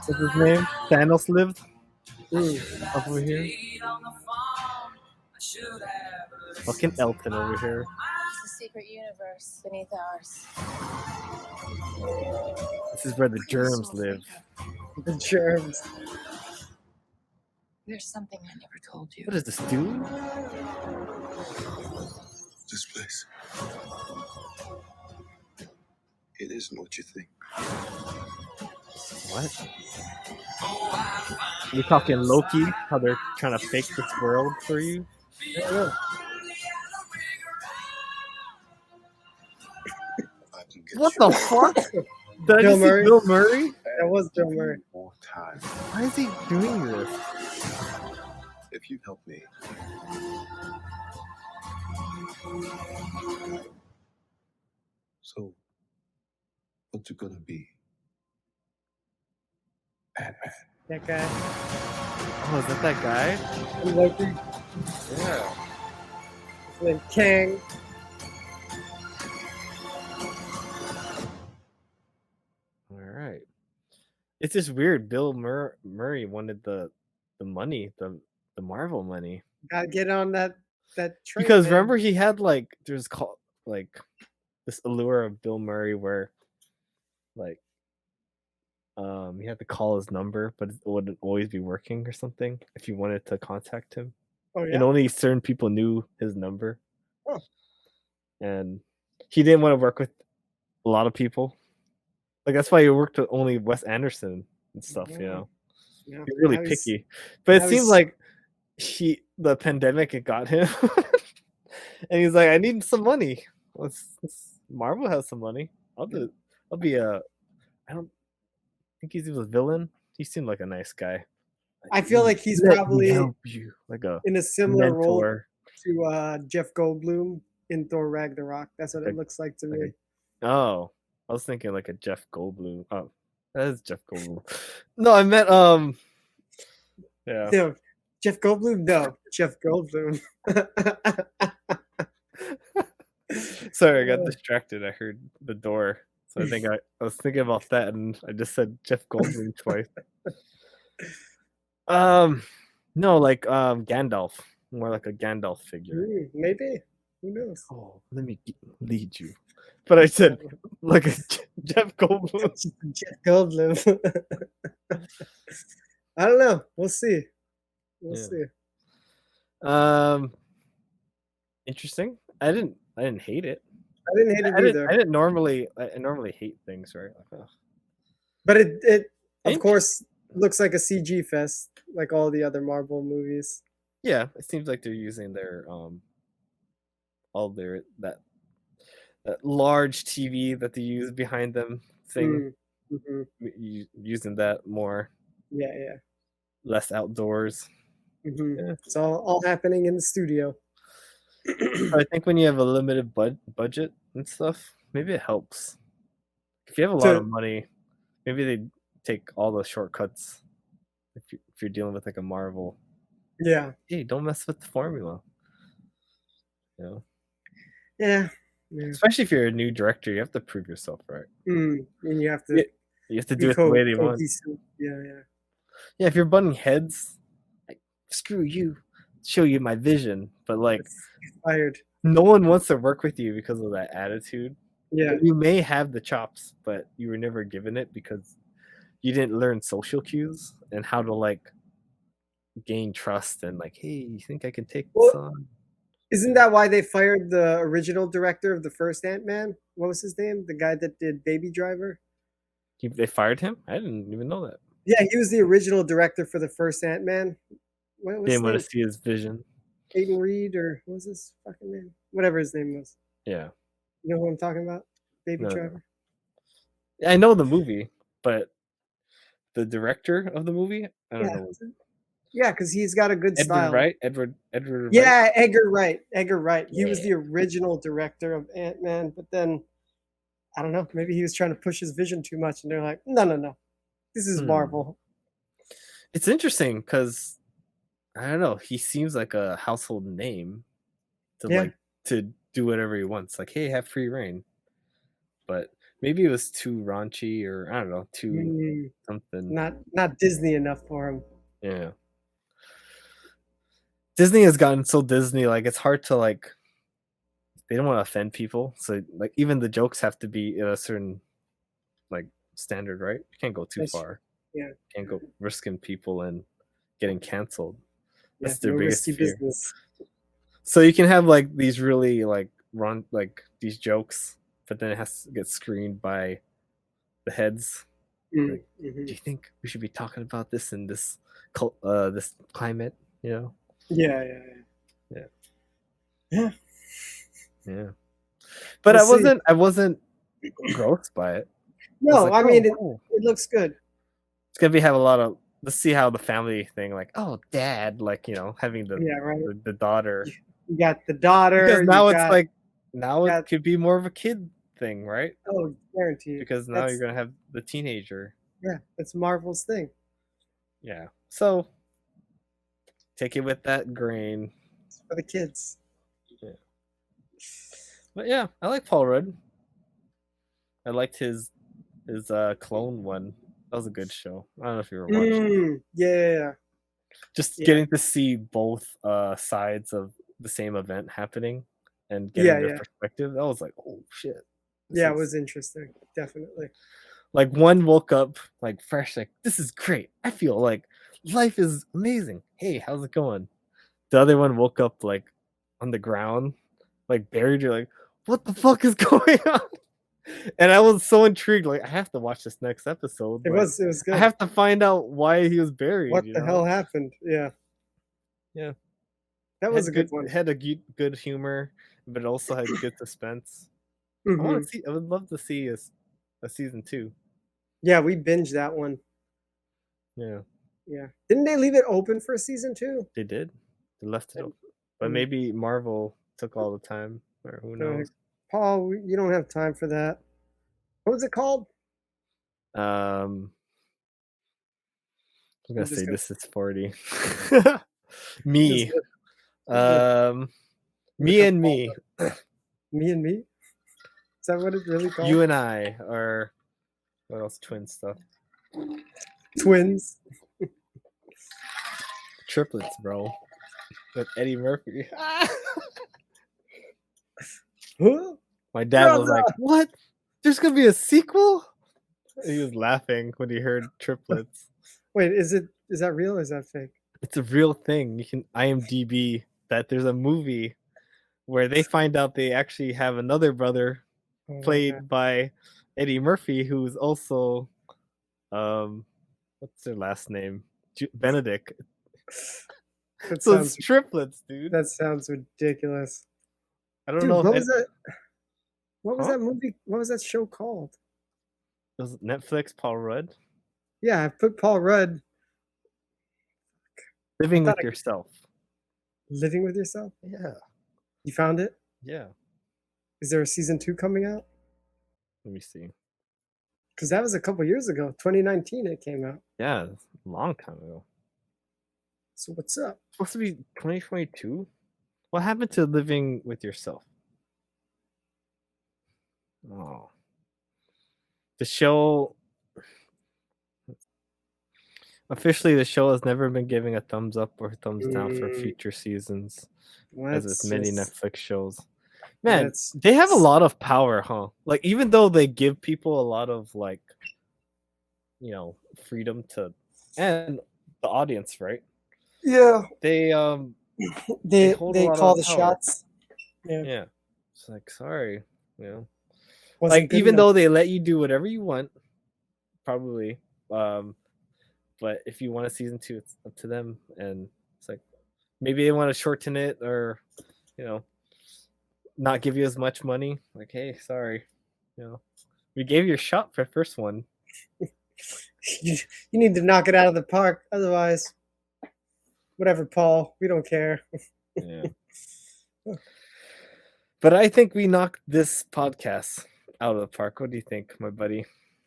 What's his name? Thanos lived. Up over here. Fucking Elton over here. It's a secret universe beneath ours. This is where the germs live. The germs. There's something I never told you. What is this, dude? This place. It isn't what you think. What? You're talking Loki? How they're trying to fake this world for you? Yeah. What the fuck? Did I Bill just see Murray? Bill Murray? That was Bill Murray. More time. Why is he doing this? If you help me. So, what's it gonna be? Batman. That guy. Oh, is that that guy? Loki. Yeah. His name Kang. All right. It's just weird. Bill Murray wanted the money, the Marvel money. Gotta get on that train. Because man. remember he had like there's called like this allure of Bill Murray where like he had to call his number, but it wouldn't always be working or something if you wanted to contact him. Oh yeah. And only certain people knew his number. Oh. And he didn't want to work with a lot of people. Like that's why he worked with only Wes Anderson and stuff, you know. Yeah. He's really Now he's- picky. But it now seems he's- like the pandemic it got him. And he's like, I need some money. Marvel has some money. I'll be a I don't think he's a villain. He seemed like a nice guy. I feel like he's Let me probably help you. Like a in a similar role mentor. to Jeff Goldblum in Thor Ragnarok. That's what it Like- looks like to like me. Oh, I was thinking like a Jeff Goldblum. Oh, that is Jeff Goldblum. No, I meant yeah. No, Jeff Goldblum? No, Jeff Goldblum. Sorry, I got distracted. I heard the door. So I think I was thinking about that and I just said Jeff Goldblum twice. No, like Gandalf. More like a Gandalf figure. Maybe. Who knows? Oh, let me lead you. But I said like a Jeff Goldblum. Jeff Goldblum. I don't know. We'll see. We'll Yeah. see. Interesting. I didn't hate it. I didn't hate it either. I normally hate things, right? Like, But it of course looks like a CG fest, like all the other Marvel movies. yeah, it seems like they're using their all their that large TV that they use behind them thing, using that more, Yeah. less outdoors. Yeah. It's all happening in the studio. I think when you have a limited budget and stuff, maybe it helps. If you have a lot To- of money, maybe they take all the shortcuts. If you're dealing with like a Marvel, Yeah. hey, don't mess with the formula. You know, Yeah. especially if you're a new director, you have to prove yourself, right? And you have to You have to be do it the way they want. cohesive. Yeah. Yeah, if you're butting heads, like screw you, show you my vision. But like, Fired. no one wants to work with you because of that attitude. Yeah. You may have the chops, but you were never given it because you didn't learn social cues and how to like gain trust and like, hey, you think I can take this on? Isn't that why they fired the original director of the first Ant-Man? What was his name? The guy that did Baby Driver? They fired him? I didn't even know that. Yeah, he was the original director for the first Ant-Man. What was Didn't want to his see his vision. name? Aiden Reed, or what was his fucking name? Whatever his name was. Yeah. You know who I'm talking about? Baby No. Driver. I know the movie, but the director of the movie, I don't know. Yeah, because he's got a good style. Edward Wright? Yeah, Edgar Wright. Edgar Wright. He was the original director of Ant-Man, but then I don't know. Maybe he was trying to push his vision too much, and they're like, no. This is Marvel. It's interesting because I don't know. He seems like a household name to Yeah. like to do whatever he wants. Like, hey, have free reign. But maybe it was too raunchy, or I don't know, too something. Not Disney enough for him. Yeah. Disney has gotten so Disney, like it's hard to like. They don't want to offend people, so like even the jokes have to be in a certain like standard, right? You can't go too far. Yeah. Can't go risking people and getting canceled. That's Yeah, their no biggest risky fear. business. So you can have like these really like these jokes, but then it has to get screened by the heads. Like, do you think we should be talking about this in this this climate? You know? Yeah. But We'll see. I wasn't grossed by it. No, like, I mean cool. it looks good. It's gonna have a lot of. Let's see how the family thing, like, oh, dad, like having the daughter. You got the daughter. Because now you it's got- like it could be more of a kid thing, right? Oh, guaranteed. Because now you're gonna have the teenager. Yeah, it's Marvel's thing. Yeah. So take it with that grain. It's for the kids. Yeah. But yeah, I like Paul Rudd. I liked his clone one. That was a good show. I don't know if you were watching. Yeah. Just getting to see both sides of the same event happening and getting their perspective. That was like, oh shit. It was interesting. Definitely. Like one woke up like fresh, like this is great. I feel like life is amazing. Hey, how's it going? The other one woke up like on the ground, like buried. You're like, what the fuck is going on? And I was so intrigued. Like, I have to watch this next episode. It was good. I have to find out why he was buried. What the hell happened? Yeah. Yeah. That was a good one. It had a good humor, but it also had good suspense. Mhm. I would love to see a season 2. Yeah, we binged that one. Yeah. Yeah. Didn't they leave it open for season 2? They did. They left it open. But maybe Marvel took all the time, or who knows. Paul, you don't have time for that. What was it called? I'm gonna say this is 40. Me. Me and me. Me and me? Is that what it's really called? You and I, or what else? Twin stuff. Twins. Triplets, bro. With Eddie Murphy. Huh? My dad was like, "What? There's gonna be a sequel?" He was laughing when he heard triplets. Wait, is that real or is that fake? It's a real thing. You can IMDb that there's a movie where they find out they actually have another brother played by Eddie Murphy, who's also what's their last name? Benedict. So it's triplets, dude. That sounds ridiculous. I don't know. What was that? What was that movie? What was that show called? It was Netflix. Paul Rudd. Yeah, I put Paul Rudd. Living with Yourself. Living with Yourself? Yeah. You found it? Yeah. Is there a season 2 coming out? Let me see. Because that was a couple years ago. 2019 it came out. Yeah, a long time ago. So what's up? It's supposed to be 2022? What happened to Living with Yourself? Oh. The show... Officially, the show has never been giving a thumbs up or thumbs down for future seasons, as with many Netflix shows. Man, they have a lot of power, huh? Like, even though they give people a lot of, like, freedom to... And the audience, right? Yeah. They call the shots. Yeah. It's like, sorry, Wasn't like, even good though enough. they let you do whatever you want, probably, but if you want a season 2, it's up to them. And it's like, maybe they want to shorten it or, not give you as much money. Like, hey, sorry, we gave you a shot for the first one. You need to knock it out of the park. Otherwise, whatever, Paul. We don't care. Yeah. But I think we knocked this podcast out of the park. What do you think, my buddy?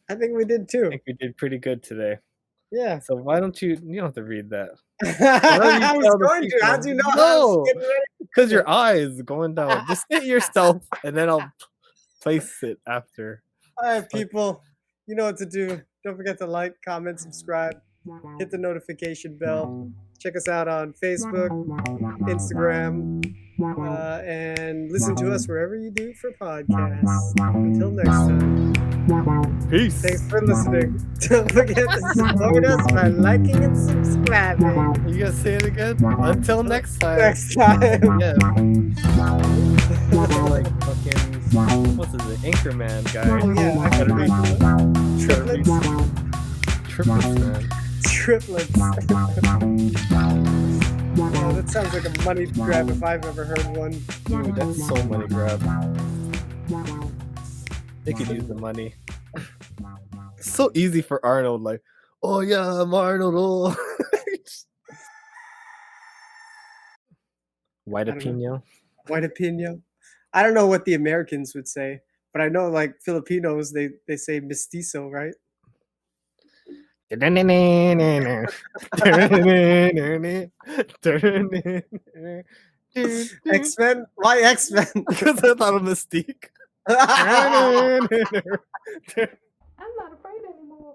I think we did too. I think we did pretty good today. Yeah. So why don't you don't have to read that. I was going to. How'd you know? I was getting ready to Because your eyes going down. Just hit yourself, and then I'll place it after. All right, people. You know what to do. Don't forget to like, comment, subscribe, hit the notification bell. Check us out on Facebook, Instagram, and listen to us wherever you do for podcasts. Until next time. Peace. Thanks for listening. Don't forget to support us by liking and subscribing. You gonna say it again? Until next time. Next time. Yeah. Like fucking, what's his name? Anchorman guy. Oh, yeah. I Gotta read Triplets. Triplets, man. Triplets. Oh, that sounds like a money grab if I've ever heard one. Dude, that's so money grab. They could use the money. It's so easy for Arnold, like, oh yeah, I'm Arnold. Oh. White opinion. White opinion. I don't know what the Americans would say, but I know like Filipinos, they say mestizo, right? X-Men? Why X-Men? Because I thought of Mystique.